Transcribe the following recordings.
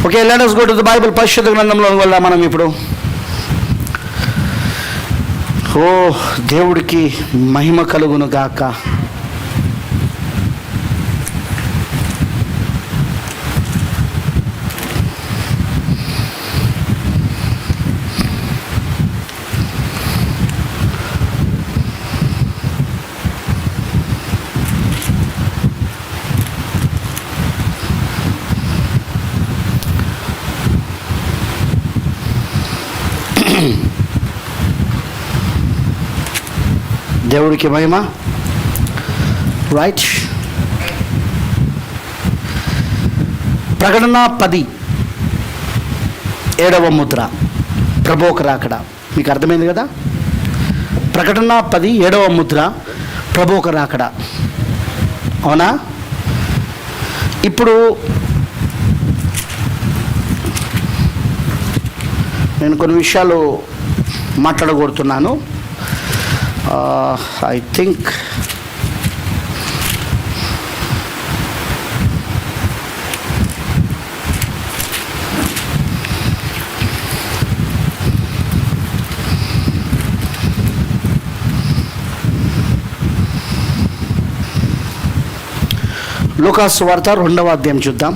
Okay, let us go to the Bible. పరిశుద్ధ గ్రంథంలోకి వెళ్దాం మనం ఇప్పుడు. ఓ దేవుడికి మహిమ కలుగును గాక. దేవుడికి మహిమ. రైట్, ప్రకటన 10 7వ ముద్ర, ప్రభువుకు రాకడ. మీకు అర్థమైంది కదా? ప్రకటన 10 7వ ముద్ర, ప్రభువుకు రాకడ. అవునా? ఇప్పుడు నేను కొన్ని విషయాలు మాట్లాడగోరుతున్నాను. I think లూకాసు సువార్త 2వ అధ్యాయం చూద్దాం.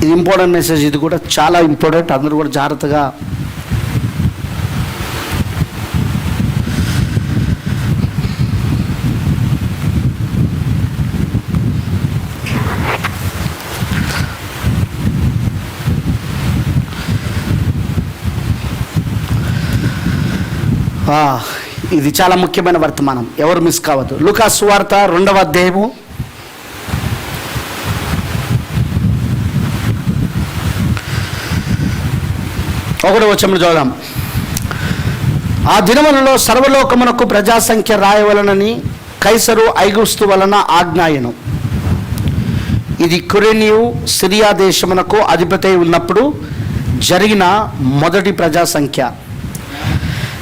ఇది ఇంపార్టెంట్ మెసేజ్, ఇది కూడా చాలా ఇంపార్టెంట్. అందరూ కూడా జాగ్రత్తగా ఇది చాలా ముఖ్యమైన వర్తమానం, ఎవరు మిస్ కావద్దు. లూకాసు సువార్త 2వ అధ్యాయము 1వ వచనం చూద్దాం. ఆ దినములలో సర్వలోకమునకు ప్రజాసంఖ్య రాయవలనని కైసరు ఐగుస్తు వలన ఆజ్ఞాయను. ఇది కురేనియు సిరియా దేశమునకు అధిపతి ఉన్నప్పుడు జరిగిన మొదటి ప్రజాసంఖ్య.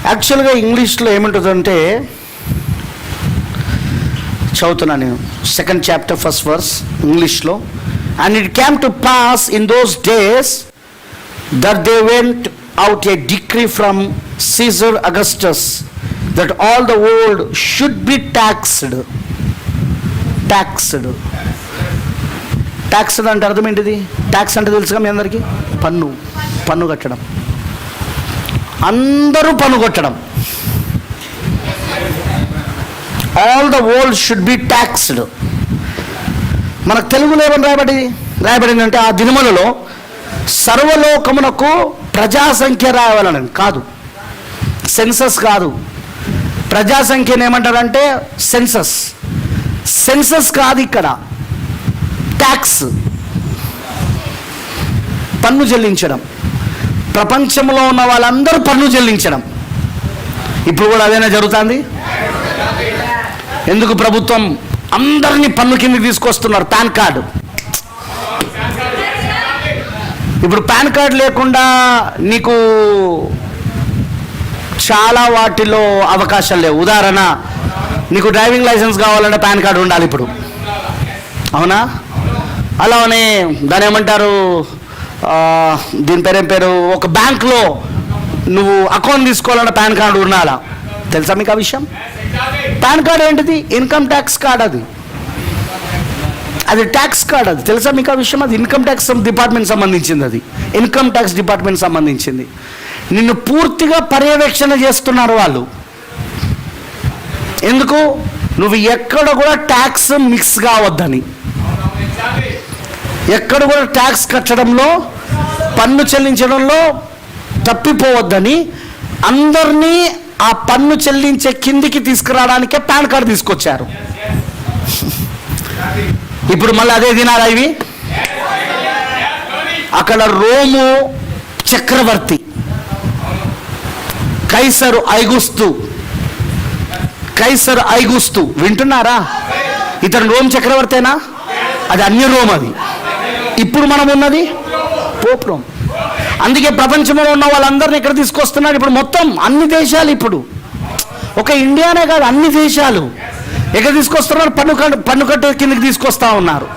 యాక్చువల్గా ఇంగ్లీష్లో ఏముంటుందంటే, చదువుతున్నా నేను 2nd chapter 1st verse ఇంగ్లీష్లో. And it came to pass in those days that they went out a decree from Caesar Augustus that all the world should be taxed. అంటే అర్థం ఏంటిది? ట్యాక్స్ అంటే తెలుసుగా మీ అందరికీ? పన్ను కట్టడం. అందరూ పన్ను కట్టడం. All the world should be taxed. మనకు తెలుగులో ఏమని రాయబడిందంటే, ఆ దినములలో సర్వలోకమునకు ప్రజాసంఖ్య రావాలని. కాదు, సెన్సస్ కాదు. ప్రజాసంఖ్యను ఏమంటారంటే సెన్సస్ కాదు, ఇక్కడ ట్యాక్స్, పన్ను చెల్లించడం. ప్రపంచంలో ఉన్న వాళ్ళందరూ పన్ను చెల్లించడం. ఇప్పుడు కూడా అదేనా జరుగుతుంది? ఎందుకు ప్రభుత్వం అందరినీ పన్ను కింద తీసుకొస్తున్నారు? Pan card. ఇప్పుడు పాన్ కార్డు లేకుండా నీకు చాలా వాటిలో అవకాశాలు లేవు. ఉదాహరణ, నీకు డ్రైవింగ్ లైసెన్స్ కావాలంటే పాన్ కార్డు ఉండాలి ఇప్పుడు. అవునా? అలానే దాని ఏమంటారు, దీని పేరు ఒక బ్యాంక్లో నువ్వు అకౌంట్ తీసుకోవాలంటే పాన్ కార్డు ఉండాలా? తెలుసా మీకు ఆ విషయం? పాన్ కార్డు ఏంటిది? Income tax card. అది ట్యాక్స్ కార్డ్. అది తెలుసా మీకు ఆ విషయం? అది ఇన్కమ్ ట్యాక్స్ డిపార్ట్మెంట్ సంబంధించింది. అది ఇన్కమ్ ట్యాక్స్ డిపార్ట్మెంట్ సంబంధించింది. నిన్ను పూర్తిగా పర్యవేక్షణ చేస్తున్నారు వాళ్ళు. ఎందుకు? నువ్వు ఎక్కడ కూడా ట్యాక్స్ మిక్స్ కావద్దని, ఎక్కడ కూడా ట్యాక్స్ కట్టడంలో, పన్ను చెల్లించడంలో తప్పిపోవద్దని అందరినీ ఆ పన్ను చెల్లించే కిందికి తీసుకురావడానికే పాన్ కార్డు తీసుకొచ్చారు. ఇప్పుడు మళ్ళీ అదే తినాలా ఇవి? అక్కడ రోము చక్రవర్తి కైసరు ఐగుస్తు వింటున్నారా? ఇతను రోమ్ చక్రవర్తేనా? అది అన్య రోమ్. అది ఇప్పుడు మనం ఉన్నది పోప్ రోమ్. అందుకే ప్రపంచంలో ఉన్న వాళ్ళందరినీ ఇక్కడ తీసుకొస్తున్నారు. ఇప్పుడు మొత్తం అన్ని దేశాలు, ఇప్పుడు ఒక ఇండియానే కాదు, అన్ని దేశాలు ఎక్కడ తీసుకొస్తున్నారు? పన్ను కట్టు కిందకి తీసుకొస్తా ఉన్నారు.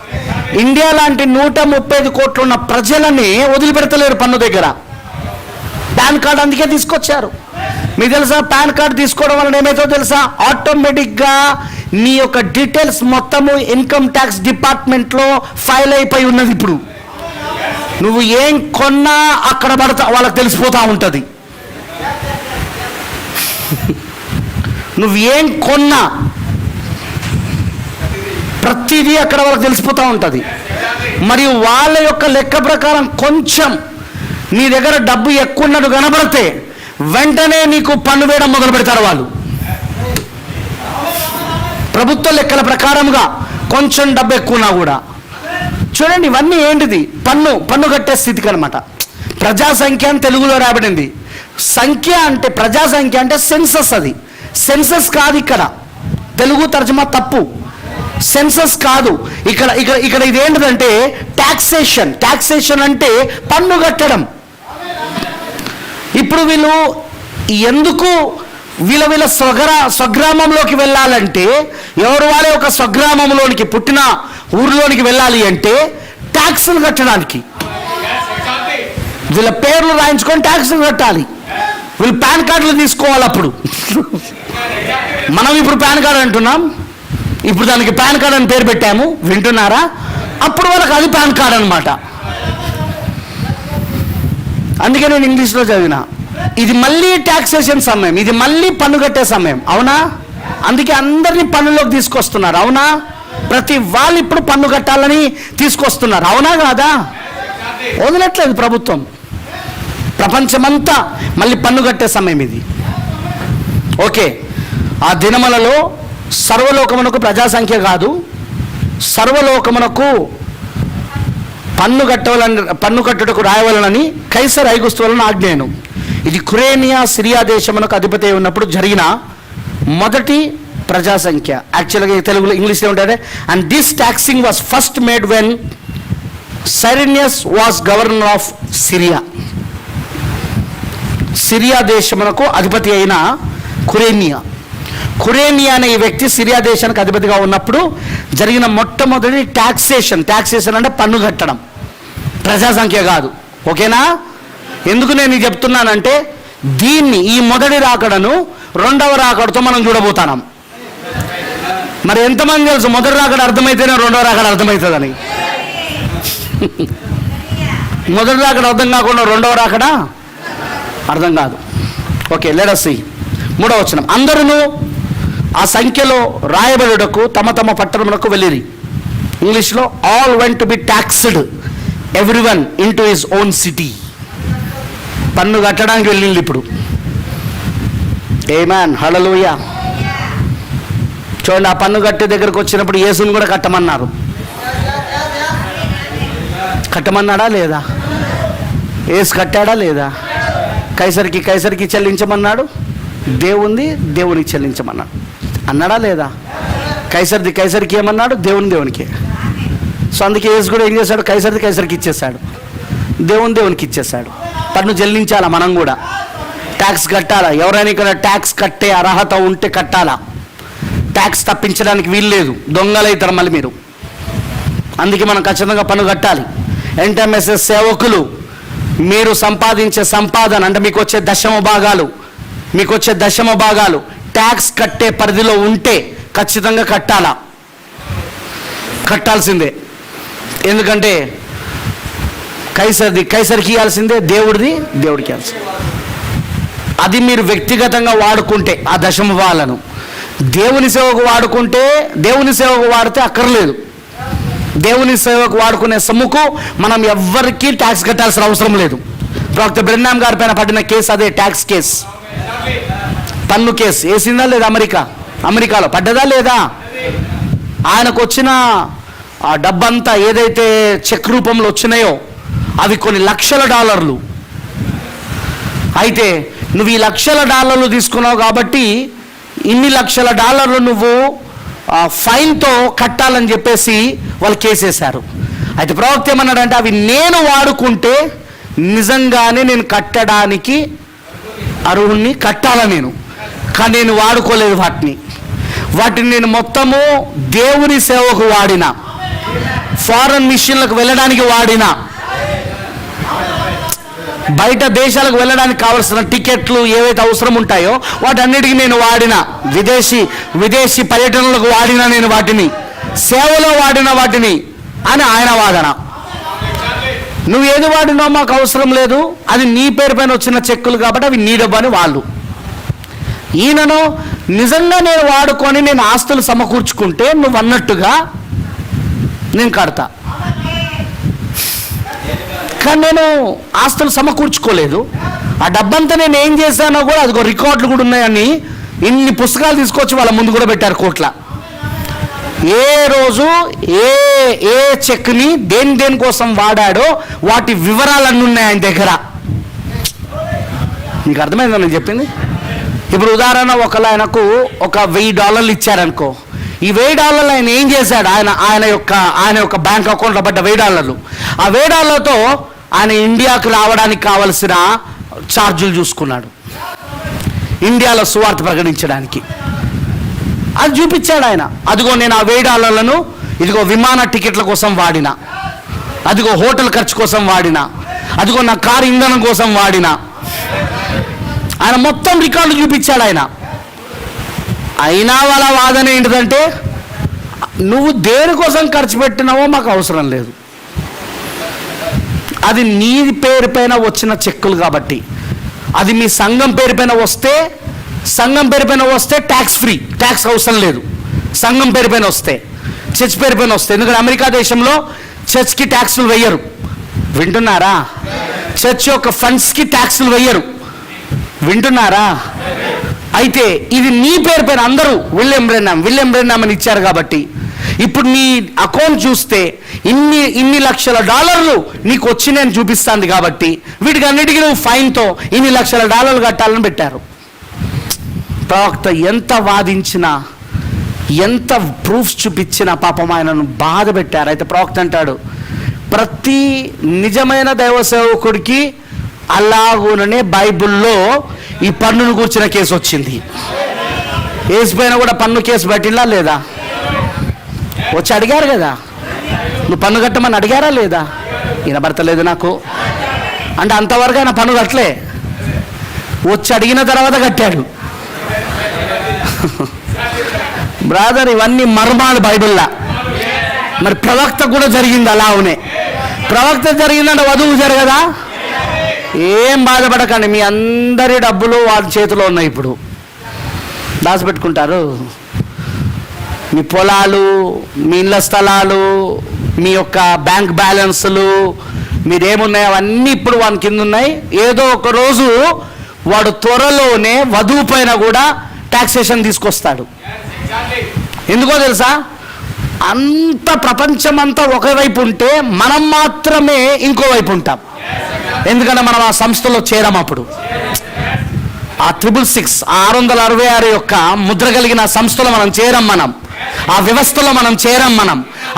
ఇండియా లాంటి 135 కోట్లు ఉన్న ప్రజలని వదిలిపెడతలేరు పన్ను దగ్గర. పాన్ కార్డు అందుకే తీసుకొచ్చారు. మీకు తెలుసా, పాన్ కార్డు తీసుకోవడం వలన ఏమైతే తెలుసా? ఆటోమేటిక్గా నీ యొక్క డీటెయిల్స్ మొత్తము ఇన్కమ్ ట్యాక్స్ డిపార్ట్మెంట్లో ఫైల్ అయిపోయి ఉన్నది. ఇప్పుడు నువ్వు ఏం కొన్నా అక్కడ పడతా వాళ్ళకి తెలిసిపోతూ ఉంటుంది. నువ్వు ఏం కొన్నా ప్రతిదీ అక్కడ వాళ్ళకి తెలిసిపోతూ ఉంటుంది. మరియు వాళ్ళ యొక్క లెక్క ప్రకారం కొంచెం నీ దగ్గర డబ్బు ఎక్కువ ఉన్నట్టు కనబడితే వెంటనే నీకు పన్ను వేయడం మొదలు పెడతారు వాళ్ళు. ప్రభుత్వ లెక్కల ప్రకారంగా కొంచెం డబ్బు ఎక్కువనా కూడా. చూడండి, ఇవన్నీ ఏంటిది? పన్ను కట్టే స్థితికి అనమాట. ప్రజాసంఖ్య అని తెలుగులో రాబడింది. సంఖ్య అంటే ప్రజాసంఖ్య అంటే సెన్సస్. అది సెన్సస్ కాదు. ఇక్కడ తెలుగు తర్జుమా తప్పు. సెన్సస్ కాదు. ఇక్కడ ఇది ఏంటిదంటే టాక్సేషన్. టాక్సేషన్ అంటే పన్ను కట్టడం. ఇప్పుడు వీళ్ళు ఎందుకు వీళ్ళ స్వగ్రామంలోకి వెళ్ళాలంటే, ఎవరు వాళ్ళే ఒక స్వగ్రామంలోనికి పుట్టిన ఊరిలోనికి వెళ్ళాలి అంటే ట్యాక్సులు కట్టడానికి. వీళ్ళ పేర్లు రాయించుకొని ట్యాక్సులు కట్టాలి. వీళ్ళు పాన్ కార్డులు తీసుకోవాలి. అప్పుడు మనం ఇప్పుడు పాన్ కార్డు అంటున్నాం, ఇప్పుడు దానికి పాన్ కార్డు అని పేరు పెట్టాము, వింటున్నారా? అప్పుడు వాళ్ళకి అది పాన్ కార్డు అనమాట. అందుకే నేను ఇంగ్లీష్లో చదివిన. ఇది మళ్ళీ ట్యాక్సేషన్ సమయం, ఇది మళ్ళీ పన్ను కట్టే సమయం. అవునా? అందుకే అందరినీ పన్నులోకి తీసుకొస్తున్నారు. అవునా? ప్రతి వాళ్ళు ఇప్పుడు పన్ను కట్టాలని తీసుకొస్తున్నారు. అవునా కాదా? వదలట్లేదు ప్రభుత్వం. ప్రపంచమంతా మళ్ళీ పన్ను కట్టే సమయం ఇది. ఓకే, ఆ దినములలో సర్వలోకమునకు ప్రజాసంఖ్య కాదు, సర్వలోకమునకు పన్ను కట్టుటకు రాయవలనని కైసర్ ఐగుస్తు వలన ఆజ్ఞను. ఇది కురేనియా సిరియా దేశమునకు అధిపతి ఉన్నప్పుడు జరిగిన మొదటి ప్రజాసంఖ్య. యాక్చువల్గా తెలుగులో ఇంగ్లీష్లో ఉంటుంది. And this taxing was first made when Cyrenius was governor of Syria. Syria దేశమునకు అధిపతి అయిన కురేనియా అనే ఈ వ్యక్తి సిరియా దేశానికి అధిపతిగా ఉన్నప్పుడు జరిగిన మొట్టమొదటి టాక్సేషన్ అంటే పన్ను కట్టడం, ప్రజాసంఖ్య కాదు. ఓకేనా? ఎందుకు నేను చెప్తున్నానంటే ఈ మొదటి రాకడను రెండవ రాకడతో మనం చూడబోతున్నాం. మరి ఎంతమంది తెలుసు మొదటి రాకడ అర్థమైతేనే రెండవ రాకడ అర్థమవుతుందని? మొదటి రాకడ అర్థం కాకుండా రెండవ రాకడ అర్థం కాదు. Okay, let us see. 3వ వచనం. అందరూ ఆ సంఖ్యలో రాయబడుటకు తమ తమ పట్టణములకు వెళ్ళిరి. ఇంగ్లీష్లో all went to be taxed everyone into his own city. పన్ను కట్టడానికి వెళ్ళింది ఇప్పుడు. ఆమేన్, హల్లెలూయా. చూడండి, ఆ పన్ను కట్టే దగ్గరకు వచ్చినప్పుడు యేసుని కూడా కట్టమన్నారు. కట్టమన్నాడా లేదా? యేసు కట్టాడా లేదా? కైసరికి చెల్లించమన్నాడు, దేవునికి చెల్లించమన్నాడు అన్నాడా లేదా? కైసరికి ఏమన్నాడు? దేవునికి. సో అందుకే యేసు కూడా ఏం చేశాడు? కైసరికి ఇచ్చేశాడు, దేవునికి ఇచ్చేశాడు. పన్ను చెల్లించాలా మనం కూడా, ట్యాక్స్ కట్టాలా. ఎవరైనా ఇక్కడ ట్యాక్స్ కట్టే అర్హత ఉంటే కట్టాలా. ట్యాక్స్ తప్పించడానికి వీల్లేదు, దొంగలైతారు మళ్ళీ మీరు. అందుకే మనం ఖచ్చితంగా పన్ను కట్టాలి. ఎన్టీఎంఎస్ఎస్ సేవకులు మీరు సంపాదించే సంపాదన అంటే మీకు వచ్చే దశమ భాగాలు ట్యాక్స్ కట్టే పరిధిలో ఉంటే ఖచ్చితంగా కట్టాల్సిందే. ఎందుకంటే కైసరికి ఇవ్వాల్సిందే, దేవుడికి ఇవ్వాల్సిందే. అది మీరు వ్యక్తిగతంగా వాడుకుంటే ఆ దశమ భాగాలను, దేవుని సేవకు వాడితే అక్కర్లేదు. దేవుని సేవకు వాడుకునే సొమ్ముకు మనం ఎవ్వరికీ ట్యాక్స్ కట్టాల్సిన అవసరం లేదు. ప్రవక్త బ్రెన్నామ్ గారి పైన పడిన కేసు అదే ట్యాక్స్ కేసు, పన్ను కేసు. వేసిందా లేదా? అమెరికాలో పడ్డదా లేదా? ఆయనకు వచ్చిన ఆ డబ్బంతా ఏదైతే చెక్ రూపంలో వచ్చినాయో అవి కొన్ని లక్షల డాలర్లు. అయితే నువ్వు ఈ లక్షల డాలర్లు తీసుకున్నావు కాబట్టి ఇన్ని లక్షల డాలర్లు నువ్వు ఫైన్తో కట్టాలని చెప్పేసి వాళ్ళు కేసేశారు. అయితే ప్రవక్త ఏమన్నాడంటే అవి నేను వాడుకుంటే నిజంగానే నేను కట్టడానికి అర్హుణ్ణి, కట్టాల నేను. కానీ నేను వాడుకోలేదు వాటిని. వాటిని నేను మొత్తము దేవుని సేవకు వాడిన, ఫారెన్ మిషన్లకు వెళ్ళడానికి వాడిన, బయట దేశాలకు వెళ్ళడానికి కావలసిన టికెట్లు ఏవైతే అవసరం ఉంటాయో వాటన్నిటికీ నేను వాడిన, విదేశీ పర్యటనలకు వాడిన, నేను వాటిని సేవలో వాడిన వాటిని అని ఆయన వాదన. నువ్వు ఏది వాడినో మాకు అవసరం లేదు, అది నీ పేరు పైన వచ్చిన చెక్కులు కాబట్టి అవి నీ డబ్బు అని వాళ్ళు. ఈయనను నిజంగా నేను వాడుకొని నేను ఆస్తులు సమకూర్చుకుంటే నువ్వు అన్నట్టుగా నేను కడతా, కానీ నేను ఆస్తులు సమకూర్చుకోలేదు. ఆ డబ్బంతా నేను ఏం చేశానో కూడా అదిగో రికార్డులు కూడా ఉన్నాయని ఇన్ని పుస్తకాలు తీసుకొచ్చి వాళ్ళ ముందు కూడా పెట్టారు కోట్ల. ఏ రోజు ఏ చెక్ని దేనికోసం వాడాడో వాటి వివరాలన్నీ ఉన్నాయి ఆయన దగ్గర. నీకు అర్థమైందా నేను చెప్పింది? ఇప్పుడు ఉదాహరణ, ఆయనకు ఒక $1000 ఇచ్చారనుకో. ఈ $1000 ఆయన ఏం చేశాడు? ఆయన యొక్క బ్యాంక్ అకౌంట్లో పడ్డ $1000, ఆ $1000తో ఆయన ఇండియాకు రావడానికి కావలసిన ఛార్జీలు చూసుకున్నాడు, ఇండియాలో సువార్త ప్రకటించడానికి. అది చూపించాడు ఆయన. అదిగో నేను ఆ $1000లను ఇదిగో విమాన టికెట్ల కోసం వాడిన, అదిగో హోటల్ ఖర్చు కోసం వాడిన, అదిగో నా కారు ఇంధనం కోసం వాడిన. ఆయన మొత్తం రికార్డు చూపించాడు ఆయన. అయినా వాళ్ళ వాదన ఏంటిదంటే, నువ్వు దేనికోసం ఖర్చు పెట్టినావో మాకు అవసరం లేదు, అది నీ పేరు పైన వచ్చిన చెక్కులు కాబట్టి. అది మీ సంఘం పేరు పైన వస్తే ట్యాక్స్ ఫ్రీ, ట్యాక్స్ అవసరం లేదు. సంఘం పేరు పైన వస్తే, చర్చ్ పేరు పైన వస్తే, ఎందుకంటే అమెరికా దేశంలో చర్చ్కి ట్యాక్సులు వెయ్యరు. వింటున్నారా? చర్చ్ యొక్క ఫండ్స్కి ట్యాక్సులు వెయ్యరు. వింటున్నారా? అయితే ఇది నీ పేరు పైన అందరూ విలియం బ్రెన్నామ్ అని ఇచ్చారు కాబట్టి ఇప్పుడు నీ అకౌంట్ చూస్తే ఇన్ని లక్షల డాలర్లు నీకు వచ్చి నేను చూపిస్తాను కాబట్టి వీటికి అన్నిటికీ నువ్వు ఫైన్తో ఇన్ని లక్షల డాలర్లు కట్టాలని పెట్టారు. ప్రవక్త ఎంత వాదించినా, ఎంత ప్రూఫ్స్ చూపించినా పాపం ఆయనను బాధ పెట్టారు. అయితే ప్రవక్త అంటాడు, ప్రతి నిజమైన దైవ సేవకుడికి అలాగుననే బైబిల్లో ఈ పన్నును కూర్చిన కేసు వచ్చింది. ఏసిపోయినా కూడా పన్ను కేసు పెట్టిలా లేదా? వచ్చి అడిగారు కదా, నువ్వు పన్ను కట్టమని అడిగారా లేదా? వినబడతలేదు నాకు అంటే అంతవరకు ఆయన పన్ను కట్టలే, వచ్చి అడిగిన తర్వాత కట్టాడు. బ్రాదర్, ఇవన్నీ మర్మాలు బైబిల్లా. మరి ప్రవక్త కూడా జరిగింది అలానే. ప్రవక్త జరిగిందంటే వధువు జరగదా? ఏం బాధపడకండి, మీ అందరి డబ్బులు వాళ్ళ చేతిలో ఉన్నాయి. ఇప్పుడు దాచిపెట్టుకుంటారు. మీ పొలాలు, మీ ఇళ్ళ స్థలాలు, మీ యొక్క బ్యాంక్ బ్యాలెన్సులు, మీరేమున్నాయి అవన్నీ ఇప్పుడు వాని కింద ఉన్నాయి. ఏదో ఒక రోజు వాడు త్వరలోనే వధువు పైన కూడా టాక్సేషన్ తీసుకొస్తాడు. ఎందుకో తెలుసా? అంత ప్రపంచమంతా ఒకవైపు ఉంటే మనం మాత్రమే ఇంకోవైపు ఉంటాం. ఎందుకంటే మనం ఆ సంస్థలో చేరం. అప్పుడు ఆ 666 యొక్క ముద్ర కలిగిన సంస్థలో మనం చేరం. ఆ వ్యవస్థలో మనం చేరం.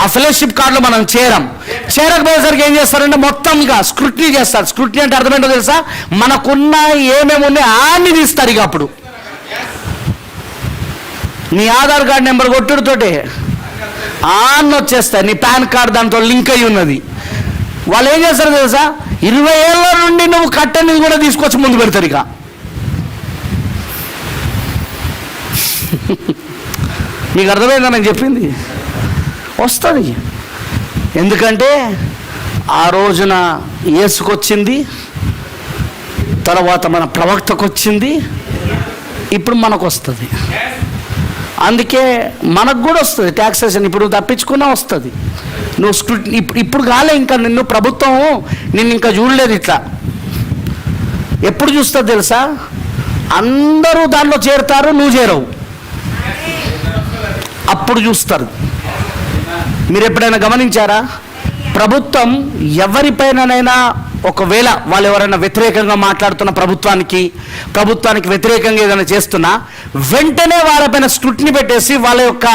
ఆ ఫెలోషిప్ కార్డులో మనం చేరకపోయేసరికి ఏం చేస్తారంటే మొత్తంగా స్క్రూటినీ చేస్తారు. స్క్రూటినీ అంటే అర్థమేంటో తెలుసా? మనకున్న ఏమేమి ఉన్నాయి అన్ని తీస్తారు. ఇక అప్పుడు నీ ఆధార్ కార్డు నెంబర్ కొట్టుడుతోటే అన్నీ వచ్చేస్తాయి. నీ పాన్ కార్డు దాంతో లింక్ అయి ఉన్నది. వాళ్ళు ఏం చేస్తారు తెలుసా? 20 ఏళ్ళ నుండి నువ్వు కట్టని కూడా తీసుకొచ్చి ముందు పెడతారు. ఇక మీకు అర్థమైందా నేను చెప్పింది? వస్తుంది. ఎందుకంటే ఆ రోజున యేసుకొచ్చింది, తర్వాత మన ప్రవక్తకు వచ్చింది, ఇప్పుడు మనకు వస్తుంది. అందుకే మనకు కూడా వస్తుంది ట్యాక్సేషన్. ఇప్పుడు తప్పించుకున్నా వస్తుంది. నువ్వు ఇప్పుడు కాలే, ఇంకా నిన్ను ప్రభుత్వం ఇంకా చూడలేదు. ఇట్లా ఎప్పుడు చూస్తుంది తెలుసా? అందరూ దాంట్లో చేరుతారు, నువ్వు చేరవు, అప్పుడు చూస్తారు. మీరు ఎప్పుడైనా గమనించారా? ప్రభుత్వం ఎవరిపైనైనా ఒకవేళ వాళ్ళు ఎవరైనా వ్యతిరేకంగా మాట్లాడుతున్న ప్రభుత్వానికి వ్యతిరేకంగా ఏదైనా చేస్తున్నా వెంటనే వాళ్ళపైన స్క్రూటినీ పెట్టేసి వాళ్ళ యొక్క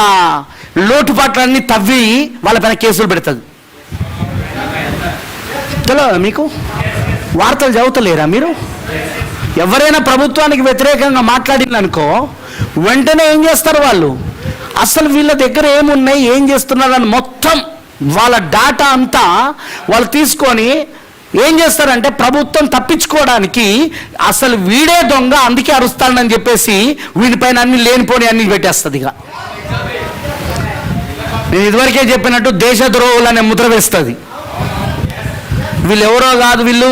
లోటుపాట్లన్నీ తవ్వి వాళ్ళపైన కేసులు పెడుతుంది. తెలియదా మీకు? వార్తలు చదువుతలేరా మీరు? ఎవరైనా ప్రభుత్వానికి వ్యతిరేకంగా మాట్లాడిందనుకో వెంటనే ఏం చేస్తారు? వాళ్ళు అసలు వీళ్ళ దగ్గర ఏమున్నాయి, ఏం చేస్తున్నారని మొత్తం వాళ్ళ డాటా అంతా వాళ్ళు తీసుకొని ఏం చేస్తారంటే ప్రభుత్వం తప్పించుకోవడానికి అసలు వీడే దొంగ అందుకే అరుస్తాడని చెప్పేసి వీడిపైన అన్ని లేనిపోని అన్ని పెట్టేస్తుంది. ఇక నేను ఇదివరకే చెప్పినట్టు దేశద్రోహులు అనే ముద్ర వేస్తుంది. వీళ్ళు ఎవరో కాదు, వీళ్ళు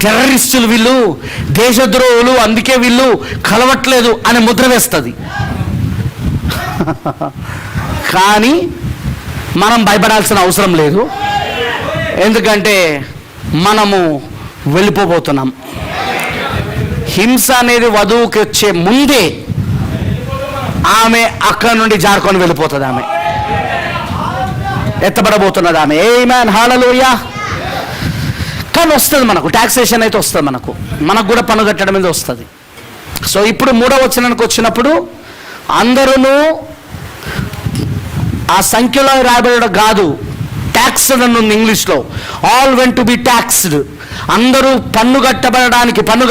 టెర్రరిస్టులు, వీళ్ళు దేశద్రోహులు, అందుకే వీళ్ళు కలవట్లేదు అనే ముద్ర వేస్తుంది. కానీ మనం భయపడాల్సిన అవసరం లేదు, ఎందుకంటే మనము వెళ్ళిపోబోతున్నాం. హింస అనేది వధువుకి వచ్చే ముందే ఆమె అక్కడ నుండి జారుకొని వెళ్ళిపోతుంది. ఆమె ఎత్తబడబోతున్నది. ఆమె ఆమేన్, హల్లెలూయా. కానీ వస్తుంది మనకు టాక్సేషన్ అయితే వస్తుంది, మనకు కూడా పన్ను కట్టడం మీద వస్తుంది. సో ఇప్పుడు 3వ వచనానికి వచ్చినప్పుడు అందరూ ఆ సంఖ్యలో రాబడడం కాదు, ట్యాక్స్డ్ అని ఉంది ఇంగ్లీష్లో. All went to B taxed. అందరూ పన్ను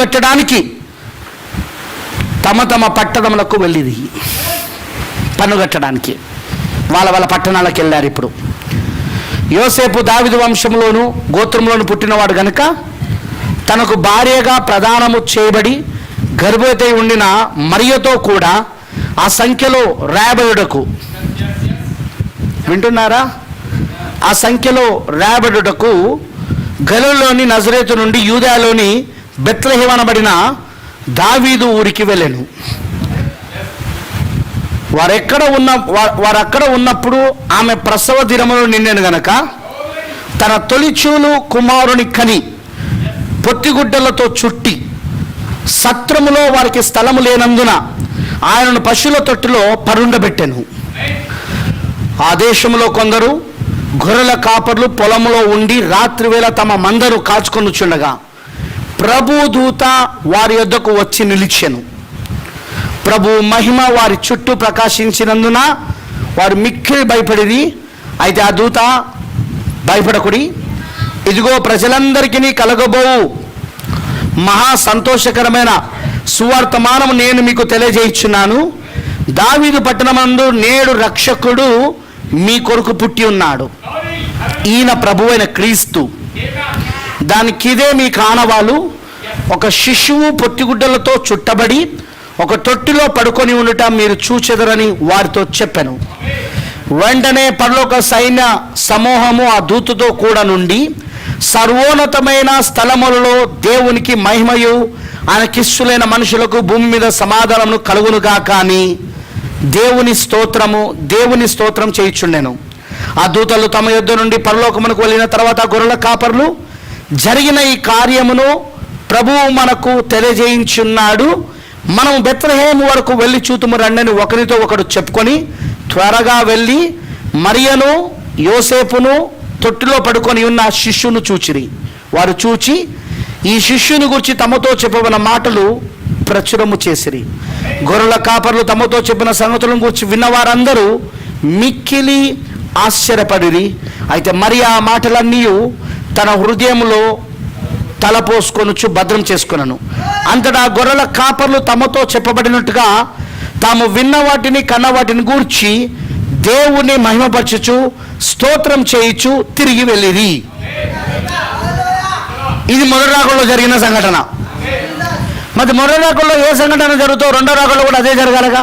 కట్టడానికి తమ తమ పట్టణములకు వెళ్ళింది. పన్ను కట్టడానికి వాళ్ళ పట్టణాలకు వెళ్ళారు. ఇప్పుడు యోసేపు దావీదు వంశంలోను గోత్రంలోను పుట్టినవాడు గనుక తనకు భార్యగా ప్రదానము చేయబడి గర్భవతి ఉండిన మరియతో కూడా ఆ సంఖ్యలో రాబడుటకు, వింటున్నారా, ఆ సంఖ్యలో రాబడుటకు గలిలలోని నజరేతు నుండి యూదాలోని బెత్లెహేము అనబడిన దావీదు ఊరికి వెళ్ళెను. వారక్కడ ఉన్నప్పుడు ఆమె ప్రసవ దినములు నిండెను గనక తన తొలిచూలు కుమారుని కని పొత్తిగుడ్డలతో చుట్టి సత్రములో వారికి స్థలము లేనందున ఆయనను పశువుల తొట్టిలో పరుండబెట్టెను. ఆ దేశంలో కొందరు గొర్రెల కాపర్లు పొలంలో ఉండి రాత్రివేళ తమ మందను కాచుకొనుచుండగా ప్రభుదూత వారి యొద్దకు వచ్చి నిలిచెను. ప్రభు మహిమ వారి చుట్టూ ప్రకాశించినందున వారు మిక్కిలి భయపడిరి. అయితే ఆ దూత, భయపడకుడి, ఇదిగో ప్రజలందరికీ కలగబోవు మహా సంతోషకరమైన సువర్తమానము నేను మీకు తెలియజేయుచున్నాను. దావీదు పట్టణమందు నేడు రక్షకుడు మీ కొరకు పుట్టి ఉన్నాడు. ఈయన ప్రభువైన క్రీస్తు. దానికిదే మీ కానవాలు. ఒక శిశువు పొత్తిగుడ్డలతో చుట్టబడి ఒక తొట్టిలో పడుకొని ఉండట మీరు చూచెదరని వారితో చెప్పాను. వెంటనే పరలోక సైన్య సమూహము ఆ దూతతో కూడా నుండి సర్వోన్నతమైన స్థలములలో దేవునికి మహిమయు ఆయనకిష్టులైన మనుషులకు భూమి మీద సమాధానము కలుగునుగా కానీ దేవుని స్తోత్రం చేయుచుండెను. ఆ దూతలు తమ యొద్ద నుండి పరలోకమునకు వెళ్ళిన తర్వాత గొర్రెల కాపర్లు జరిగిన ఈ కార్యమును ప్రభువు మనకు తెలియజేయించున్నాడు, మనం బెత్లెహేము వరకు వెళ్ళి చూతుము రండని ఒకరితో ఒకడు చెప్పుకొని త్వరగా వెళ్ళి మరియను యోసేపును తొట్టిలో పడుకొని ఉన్న శిష్యును చూచిరి. వారు చూచి ఈ శిష్యుని గురించి తమతో చెప్పబడిన మాటలు ప్రచురము చేసిరి. గొర్రెల కాపర్లు తమతో చెప్పిన సంగతులను గురించి విన్నవారందరూ మిక్కిలి ఆశ్చర్యపడిరి. అయితే మరి ఆ మాటలన్నీ తన హృదయంలో తలపోసుకొనుచు భద్రం చేసుకున్నాను. అంతటా గొర్రెల కాపర్లు తమతో చెప్పబడినట్టుగా తాము విన్న వాటిని కన్న వాటిని గూర్చి దేవుని మహిమపరచుచు స్తోత్రం చేయుచు తిరిగి వెళ్ళిరి. ఇది మొదటి రాకడలో జరిగిన సంఘటన. మరి మొదటి రాకడలో ఏ సంఘటన జరుగుతో రెండో రాకడలో కూడా అదే జరగాలగా.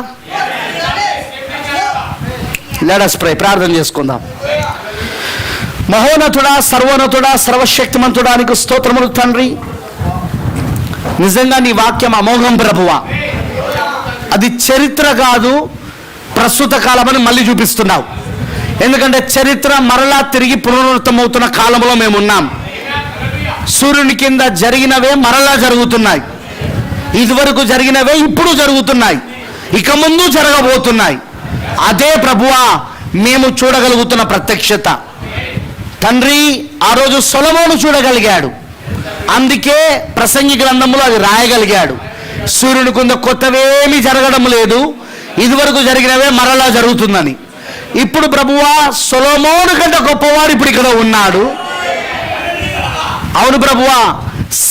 లెట్ us pray, ప్రార్థన చేసుకుందాం. మహోన్నతుడా, సర్వోన్నతుడా, సర్వశక్తిమంతుడా, నీకు స్తోత్రములు తండ్రి. నిజంగా నీ వాక్యం అమోఘం ప్రభువా. అది చరిత్ర కాదు, ప్రస్తుత కాలమని మళ్ళీ చూపిస్తున్నావు. ఎందుకంటే చరిత్ర మరలా తిరిగి పునరావృతమవుతున్న కాలంలో మేము ఉన్నాం. సూర్యుని కింద జరిగినవే మరలా జరుగుతున్నాయి. ఇదివరకు జరిగినవే ఇప్పుడు జరుగుతున్నాయి, ఇక ముందు జరగబోతున్నాయి. అదే ప్రభువా మేము చూడగలుగుతున్న ప్రత్యక్షత. తండ్రి, ఆ రోజు సొలొమోను చూడగలిగాడు, అందుకే ప్రసంగి గ్రంథంలో అది రాయగలిగాడు. సూర్యుని కింద కొత్తవేమీ జరగడం లేదు, ఇదివరకు జరిగినవే మరలా జరుగుతుందని. ఇప్పుడు ప్రభువా సొలొమోను కంటే గొప్పవాడు ఇప్పుడు ఇక్కడ ఉన్నాడు. అవును ప్రభువా,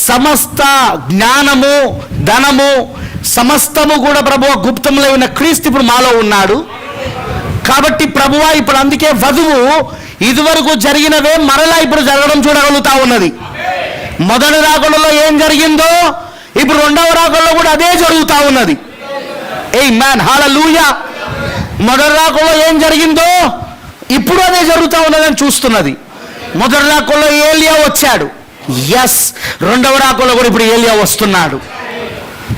సమస్త జ్ఞానము ధనము సమస్తము కూడా ప్రభువా గుప్తంలో ఉన్న క్రీస్తు ఇప్పుడు మాలో ఉన్నాడు. కాబట్టి ప్రభువా ఇప్పుడు అందుకే వధువు ఇదివరకు జరిగినవే మరలా ఇప్పుడు జరగడం చూడగలుగుతా ఉన్నది. మొదటి రాకడలో ఏం జరిగిందో ఇప్పుడు రెండవ రాకడలో కూడా అదే జరుగుతూ ఉన్నది. ఆమేన్, హల్లెలూయా. మొదటి రాకడలో ఏం జరిగిందో ఇప్పుడు అదే జరుగుతూ ఉన్నదని చూస్తున్నది. మొదటి రాకడలో ఏలియా వచ్చాడు, ఎస్. రెండవ రాకడలో కూడా ఇప్పుడు ఏలియా వస్తున్నాడు.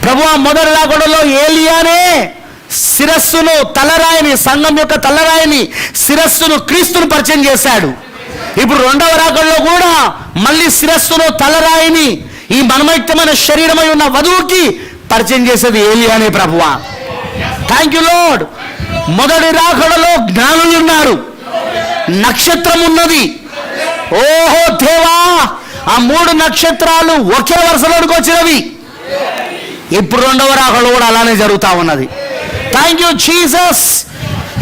ప్రభువా మొదటి రాకడలో ఏలియానే శిరస్సును, తలరాయిని, సంఘం యొక్క తలరాయిని, శిరస్సును, క్రీస్తును పరిచయం చేశాడు. ఇప్పుడు రెండవ రాకడలో కూడా మళ్ళీ శిరస్సును, తలరాయిని, ఈ మనమైక్యమైన శరీరమై ఉన్న వధువుకి పరిచయం చేసేది ఏలియానే. ప్రభువా థ్యాంక్ యూ లార్డ్. మొదటి రాకడలో జ్ఞానులు ఉన్నారు, నక్షత్రం ఉన్నది. ఓహో దేవా, ఆ 3 నక్షత్రాలు ఒకే వరుసలోనికి వచ్చినవి. ఇప్పుడు రెండవ రాకడలో కూడా అలానే జరుగుతూ ఉన్నది. Thank you Jesus.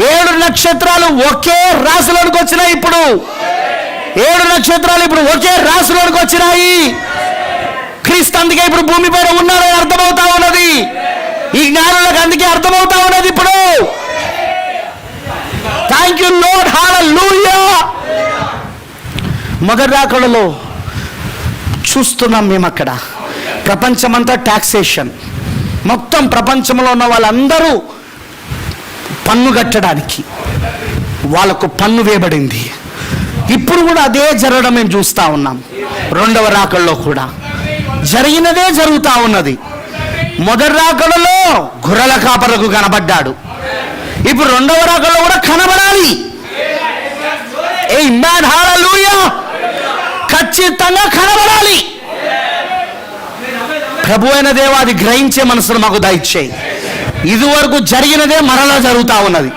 7 నక్షత్రాలు ఒకే రాశిలోనికి వచ్చినాయి. ఇప్పుడు 7 నక్షత్రాలు ఇప్పుడు ఒకే రాశిలోనికి వచ్చినాయి. క్రీస్తు అందుకే ఇప్పుడు భూమి పైన ఉన్నారని అర్థమవుతా ఉన్నది. ఈ జ్ఞానులకు అందుకే అర్థమవుతా ఉన్నది ఇప్పుడు. థ్యాంక్ యూ లార్డ్, హల్లెలూయా. మొదటి రాకడలో చూస్తున్నాం మేము, అక్కడ ప్రపంచమంతా టాక్సేషన్, మొత్తం ప్రపంచంలో ఉన్న వాళ్ళందరూ పన్ను కట్టడానికి వాళ్ళకు పన్ను వేయబడింది. ఇప్పుడు కూడా అదే జరగడం మేము చూస్తూ ఉన్నాం. రెండవ రాకడలో కూడా జరిగినదే జరుగుతూ ఉన్నది. మొదటి రాకడలో గొర్రెల కాపరకు కనబడ్డాడు, ఇప్పుడు రెండవ రాకడలో కూడా కనబడాలి. ఆమేన్, హల్లెలూయా. ఖచ్చితంగా కనబడాలి. ప్రభు అయిన దేవా, అది గ్రహించే మనసును మాకు దయచేయి. ఇదివరకు జరిగినదే మరలా జరుగుతూ ఉన్నది.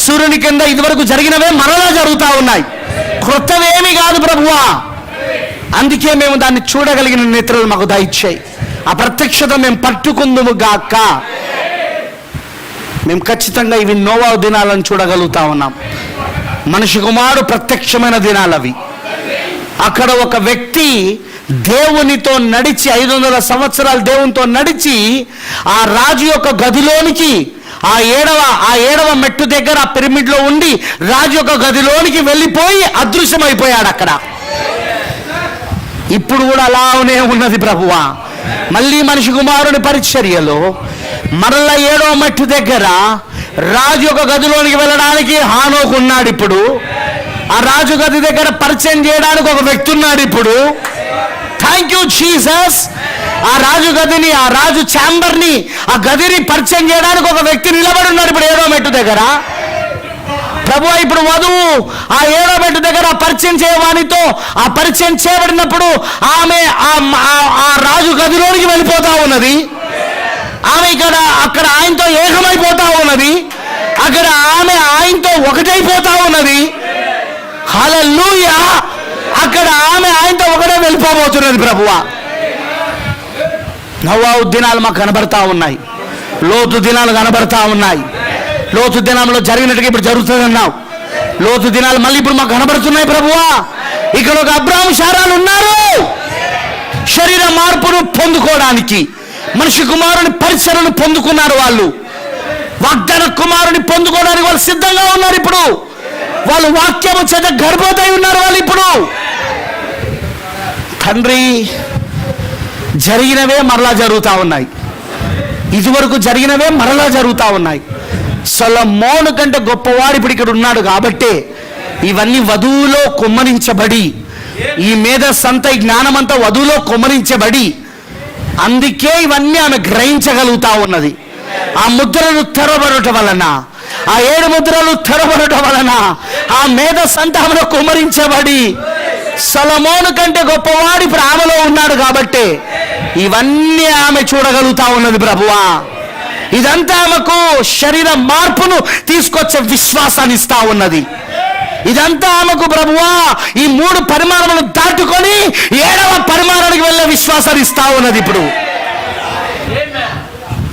సూర్యుని కింద ఇదివరకు జరిగినవే మరలా జరుగుతూ ఉన్నాయి, క్రొత్తవేమీ కాదు ప్రభువా. అందుకే మేము దాన్ని చూడగలిగిన నేత్రాలు మాకు దయచేయి. ఆ ప్రత్యక్షత మేము పట్టుకుందుము గాక. మేము ఖచ్చితంగా ఇవి నోవా దినాలను చూడగలుగుతా ఉన్నాం. మనిషి కుమారుడు ప్రత్యక్షమైన దినాలు అవి. అక్కడ ఒక వ్యక్తి దేవునితో నడిచి 500 సంవత్సరాలు దేవునితో నడిచి ఆ రాజు యొక్క గదిలోనికి, ఆ ఏడవ మెట్టు దగ్గర ఆ పిరమిడ్లో ఉండి రాజు యొక్క గదిలోనికి వెళ్ళిపోయి అదృశ్యమైపోయాడు అక్కడ. ఇప్పుడు కూడా అలానే ఉన్నది ప్రభువా. మళ్ళీ మనిషి కుమారుని పరిచర్యలో మరలా 7వ మెట్టు దగ్గర రాజు యొక్క గదిలోనికి వెళ్ళడానికి హానోకు ఉన్నాడు. ఇప్పుడు ఆ రాజు గది దగ్గర పరిచయం చేయడానికి ఒక వ్యక్తి ఉన్నాడు. ఇప్పుడు థ్యాంక్ యూ జీసస్. ఆ రాజు గదిని, ఆ రాజు ఛాంబర్ని, ఆ గదిని పరిచయం చేయడానికి ఒక వ్యక్తి నిలబడి ఉన్నాడు ఇప్పుడు 7వ మెట్టు దగ్గర. ప్రభు ఇప్పుడు వధువు ఆ 7వ మెట్టు దగ్గర పరిచయం చేయవానితో ఆ పరిచయం చేయబడినప్పుడు ఆమె ఆ రాజు గదిలోనికి వెళ్ళిపోతా ఉన్నది. ఆమె అక్కడ ఆయనతో ఏకమైపోతా ఉన్నది. అక్కడ ఆమె ఆయనతో ఒకటైపోతా ఉన్నది. హల్లెలూయా. అక్కడ ఆమె ఆయనతో ఒకటే వెళ్ళిపోబోతున్నది ప్రభువా. నోవాహు దినాలు మాకు కనబడతా ఉన్నాయి, లోతు దినాలు కనబడతా ఉన్నాయి. లోతు దినంలో జరిగినట్టుగా ఇప్పుడు జరుగుతుందన్నావు. లోతు దినాలు మళ్ళీ ఇప్పుడు మాకు కనబడుతున్నాయి ప్రభువా. ఇక్కడ ఒక అబ్రాహాము శారాలు ఉన్నారు, శరీర మార్పును పొందుకోవడానికి మనిషి కుమారుని పరిచయను పొందుకున్నారు. వాళ్ళు వాగ్దాన కుమారుని పొందుకోవడానికి వాళ్ళు సిద్ధంగా ఉన్నారు. ఇప్పుడు వాళ్ళు వాక్యము చేత గర్భవతి ఉన్నారు. వాళ్ళు ఇప్పుడు తండ్రి జరిగినవే మరలా జరుగుతూ ఉన్నాయి, ఇదివరకు జరిగినవే మరలా జరుగుతూ ఉన్నాయి. సొలొమోను కంటే గొప్పవాడు ఇప్పుడు ఇక్కడ ఉన్నాడు. కాబట్టి ఇవన్నీ వధువులో కుమ్మరించబడి, ఈ మేధస్సంతా, ఈ జ్ఞానమంతా వధువులో కుమ్మరించబడి, అందుకే ఇవన్నీ ఆమె గ్రహించగలుగుతా ఉన్నది. ఆ ముద్రలు తెరవబడటం వలన, ఆ 7 ముద్రలు తెరవబడటం వలన ఆ మేధస్సంతా ఆమెలో కుమ్మరించబడి, సొలొమోను కంటే గొప్పవాడు ఇప్పుడు ఆమెలో ఉన్నాడు. కాబట్టి ఇవన్నీ ఆమె చూడగలుగుతా ఉన్నది ప్రభువా. ఇదంతా ఆమెకు శరీర మార్పును తీసుకొచ్చే విశ్వాసాన్ని ఇస్తా ఉన్నది. ఇదంతా ఆమెకు ప్రభువా ఈ 3 పరిమాణాలను దాటుకొని 7వ పరిమాణానికి వెళ్ళే విశ్వాసాన్ని ఇస్తా ఉన్నది. ఇప్పుడు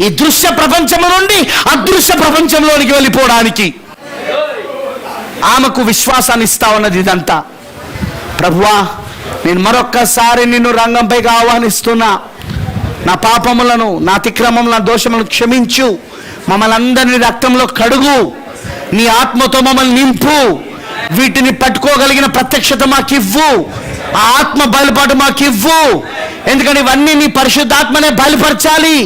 ఈ దృశ్య ప్రపంచం నుండి అదృశ్య ప్రపంచంలోనికి వెళ్ళిపోవడానికి ఆమెకు విశ్వాసాన్ని ఇస్తా ఉన్నది. ఇదంతా ప్రభువా, నేను మరొక్కసారి నిన్ను రంగంపైకి ఆహ్వానిస్తున్నా. నా పాపములను, నా అతిక్రమములను, నా దోషములను క్షమించు. మమ్మల్ని అందరినీ రక్తంలో కడుగు. నీ ఆత్మతో మమ్మల్ని నింపు, వీటిని పట్టుకోగలిగిన ప్రత్యక్షత మాకు ఇవ్వు, ఆ ఆత్మ బయలుపాటు మాకు ఇవ్వు. ఎందుకంటే ఇవన్నీ నీ పరిశుద్ధాత్మనే బయలుపరచాలి.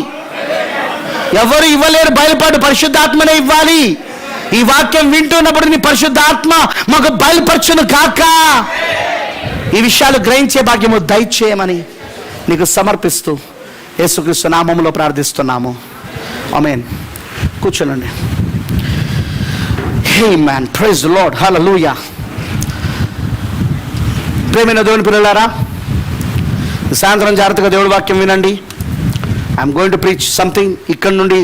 ఎవరు ఇవ్వలేరు బయలుపాటు, పరిశుద్ధాత్మనే ఇవ్వాలి. ఈ వాక్యం వింటున్నప్పుడు నీ పరిశుద్ధాత్మ మాకు బయలుపరచును కాక. ఈ విషయాలు గ్రహించే భాగ్యము దయచేయమని నీకు సమర్పిస్తూ యేసుక్రీస్తు నామములో ప్రార్థిస్తున్నాము. ఆమేన్. కూర్చోనండి. ఆమేన్. Praise the lord. హల్లెలూయా. ప్రేమైన దేవుని పిల్లలారా, సాయంత్రం జాగ్రత్తగా దేవుడి వాక్యం వినండి. I'm going to preach something. ఇక్కడ నుండి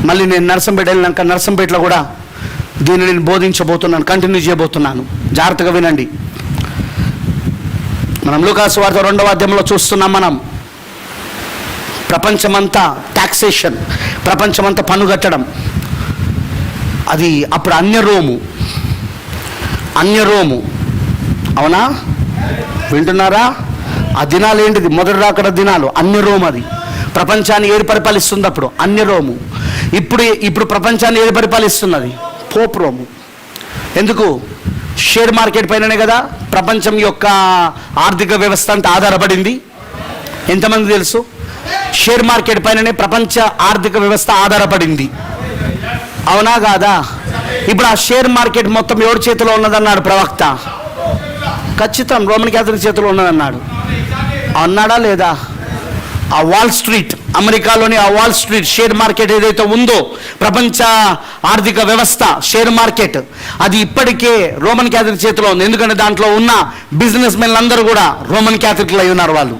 మళ్ళీ నేను నర్సంపేట వెళ్ళినాక నర్సంపేటలో కూడా దీన్ని నేను బోధించబోతున్నాను, కంటిన్యూ చేయబోతున్నాను. జాగ్రత్తగా వినండి. మనం లూకాసు వార్త 2వ అధ్యాయంలో చూస్తున్నాం. మనం ప్రపంచమంతా టాక్సేషన్, ప్రపంచమంతా పన్ను కట్టడం. అది అప్పుడు అన్య రోము. అవునా? వింటున్నారా? ఆ దినాలు ఏంటిది? మొదటి రాకడ దినాలు. అన్య రోము. అది ప్రపంచాన్ని ఏది పరిపాలిస్తుంది అప్పుడు? అన్య రోము. ఇప్పుడు ప్రపంచాన్ని ఏది పరిపాలిస్తున్నది? పోప్ రోము. ఎందుకు? షేర్ మార్కెట్ పైననే కదా ప్రపంచం యొక్క ఆర్థిక వ్యవస్థ అంతా ఆధారపడింది. ఎంతమంది తెలుసు? షేర్ మార్కెట్ పైననే ప్రపంచ ఆర్థిక వ్యవస్థ ఆధారపడింది. అవునా కాదా? ఇప్పుడు ఆ షేర్ మార్కెట్ మొత్తం ఎవరి చేతిలో ఉన్నదన్నాడు ప్రవక్త? ఖచ్చితం రోమన్ క్యాథలిక్ చేతిలో ఉన్నదన్నాడు. అన్నాడా లేదా? ఆ వాల్ స్ట్రీట్, అమెరికాలోని ఆ వాల్ స్ట్రీట్ షేర్ మార్కెట్ ఏదైతే ఉందో, ప్రపంచ ఆర్థిక వ్యవస్థ షేర్ మార్కెట్, అది ఇప్పటికే రోమన్ క్యాథలిక్ చేతిలో ఉంది. ఎందుకంటే దాంట్లో ఉన్న బిజినెస్ మెన్లు అందరూ కూడా రోమన్ క్యాథలిక్లు అయి ఉన్నారు వాళ్ళు.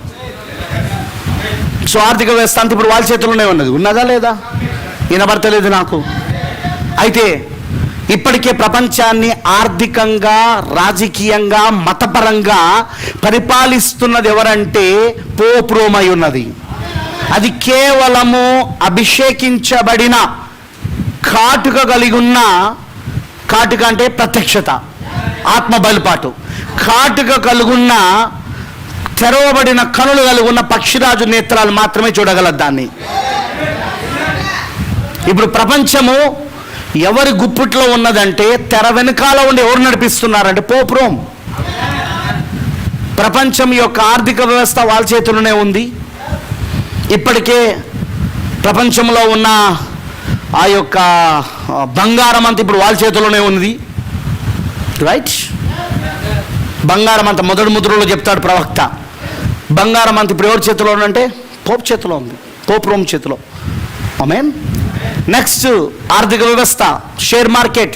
సో ఆర్థిక వ్యవస్థ అంతా ఇప్పుడు వాళ్ళ చేతిలోనే ఉన్నది. ఉన్నదా లేదా? వినబడతలేదు నాకు. అయితే ఇప్పటికే ప్రపంచాన్ని ఆర్థికంగా, రాజకీయంగా, మతపరంగా పరిపాలిస్తున్నది ఎవరంటే పోప్ రోమ్ అయి ఉన్నది. అది కేవలము అభిషేకించబడిన కాటుక కలిగి ఉన్న, కాటుక అంటే ప్రత్యక్షత, ఆత్మ బయలుపాటు, కాటుక కలుగున్న, తెరవబడిన కనులు కలిగి ఉన్న పక్షిరాజు నేత్రాలు మాత్రమే చూడగలదు దాన్ని. ఇప్పుడు ప్రపంచము ఎవరి గుప్పిట్లో ఉన్నదంటే తెర వెనకాల ఉండి ఎవరు నడిపిస్తున్నారంటే పోప్ రోమ్. ప్రపంచం యొక్క ఆర్థిక వ్యవస్థ వాళ్ళ చేతుల్లోనే ఉంది. ఇప్పటికే ప్రపంచంలో ఉన్న ఆ యొక్క బంగారం అంతా ఇప్పుడు వాళ్ళ చేతుల్లోనే ఉంది. రైట్? బంగారం అంతా మొదటి ముద్రలో చెప్తాడు ప్రవక్త. బంగారం అంతా ఇప్పుడు ఎవరి చేతిలో ఉందంటే పోప్ చేతిలో ఉంది, పోప్ రోమ్ చేతిలో. ఆమేన్. నెక్స్ట్ ఆర్థిక వ్యవస్థ, షేర్ మార్కెట్,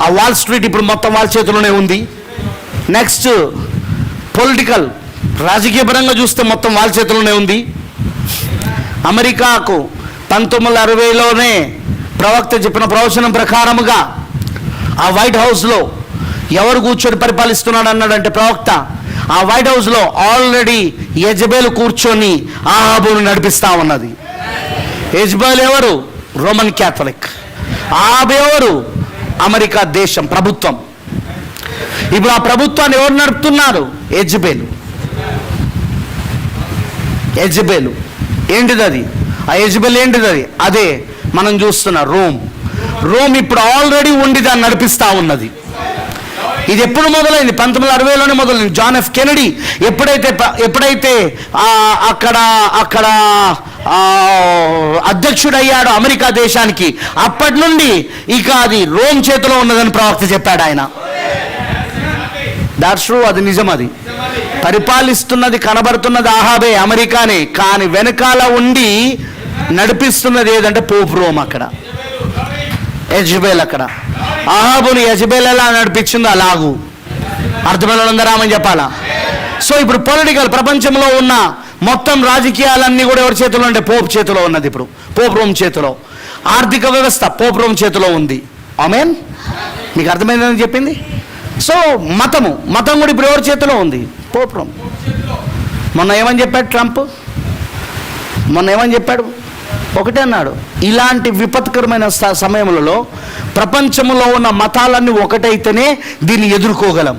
ఆ వాల్ స్ట్రీట్ ఇప్పుడు మొత్తం వాళ్ళ చేతిలోనే ఉంది. నెక్స్ట్ పొలిటికల్, రాజకీయ పరంగా చూస్తే మొత్తం వాళ్ళ చేతిలోనే ఉంది. అమెరికాకు 1960లోనే ప్రవక్త చెప్పిన ప్రవచనం ప్రకారముగా ఆ వైట్ హౌస్లో ఎవరు కూర్చొని పరిపాలిస్తున్నాడు అన్నాడంటే ప్రవక్త, ఆ వైట్ హౌస్లో ఆల్రెడీ యెజబెల్ కూర్చొని ఆహాబును నడిపిస్తా ఉన్నది. యెజబెల్ ఎవరు? Roman Catholic. ఆహాబు ఎవరు? అమెరికా దేశం ప్రభుత్వం. ఇప్పుడు ఆ ప్రభుత్వాన్ని ఎవరు నడుపుతున్నారు? యెజబెల్. ఏంటిది అది? ఆ యెజబెల్ ఏంటిది అది? అదే మనం చూస్తున్న రోమ్ ఇప్పుడు ఆల్రెడీ ఉండి దాన్ని నడిపిస్తూ ఉన్నది. ఇది ఎప్పుడు మొదలైంది? 1960లోనే మొదలైంది. జాన్ ఎఫ్ కెనడీ ఎప్పుడైతే అక్కడ అధ్యక్షుడయ్యాడో అమెరికా దేశానికి, అప్పటి నుండి ఇక అది రోమ్ చేతిలో ఉన్నదని ప్రవక్త చెప్పాడు ఆయన. That's true. అది నిజం. అది పరిపాలిస్తున్నది, కనబడుతున్నది ఆహాబే, అమెరికానే. కానీ వెనకాల ఉండి నడిపిస్తున్నది ఏదంటే పోప్ రోమ్. అక్కడ యెజబెల్. అక్కడ ఆహాబుని యెజబెల్ ఎలా నడిపించిందో అలాగూ. అర్థమైన అందరామని చెప్పాలా? సో ఇప్పుడు పొలిటికల్, ప్రపంచంలో ఉన్న మొత్తం రాజకీయాలన్నీ కూడా ఎవరి చేతిలో అంటే పోప్ చేతిలో ఉన్నది. ఇప్పుడు పోప్ రోమ్ చేతిలో. ఆర్థిక వ్యవస్థ పోప్ రోమ్ చేతిలో ఉంది. ఆమేన్. మీకు అర్థమైందని చెప్పింది. సో మతం కూడా ఇప్పుడు ఎవరి చేతిలో ఉంది? Pope Rome. మొన్న ఏమని చెప్పాడు ట్రంప్? ఒకటే అన్నాడు, ఇలాంటి విపత్కరమైన సమయంలో ప్రపంచంలో ఉన్న మతాలన్నీ ఒకటైతేనే దీన్ని ఎదుర్కోగలం.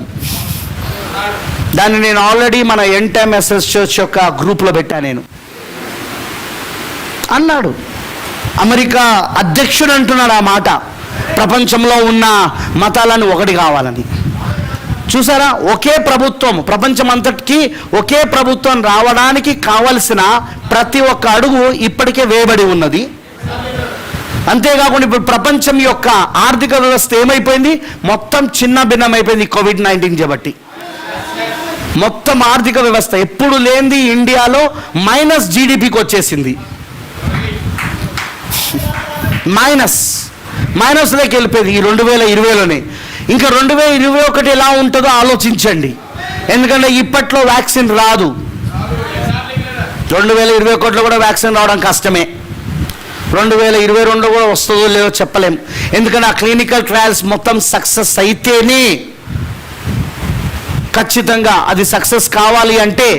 దాన్ని నేను ఆల్రెడీ మన ఎన్టైమ్ఎస్ఎస్ చర్చ్ యొక్క గ్రూప్లో పెట్టాను నేను. అన్నాడు అమెరికా అధ్యక్షుడు అంటున్నాడు ఆ మాట. ప్రపంచంలో ఉన్న మతాలను ఒకటి కావాలని. చూసారా, ఒకే ప్రభుత్వం, ప్రపంచం అంతటికి ఒకే ప్రభుత్వం రావడానికి కావలసిన ప్రతి ఒక్క అడుగు ఇప్పటికే వేయబడి ఉన్నది. అంతేకాకుండా ఇప్పుడు ప్రపంచం యొక్క ఆర్థిక వ్యవస్థ ఏమైపోయింది, మొత్తం చిన్న భిన్నమైపోయింది కోవిడ్-19 చేపట్టి. మొత్తం ఆర్థిక వ్యవస్థ ఎప్పుడు లేనిది ఇండియాలో -GDPకి వచ్చేసింది. మైనస్లోకి వెళ్ళిపోయింది ఈ 2020లోనే. ఇంకా 2021 ఎలా ఉంటుందో ఆలోచించండి. ఎందుకంటే ఇప్పట్లో వ్యాక్సిన్ రాదు. 2021లో కూడా వ్యాక్సిన్ రావడం కష్టమే. 2022లో కూడా వస్తుందో లేదో చెప్పలేం. ఎందుకంటే ఆ క్లినికల్ ట్రయల్స్ మొత్తం సక్సెస్ అయితేనే, ఖచ్చితంగా అది సక్సెస్ కావాలి అంటే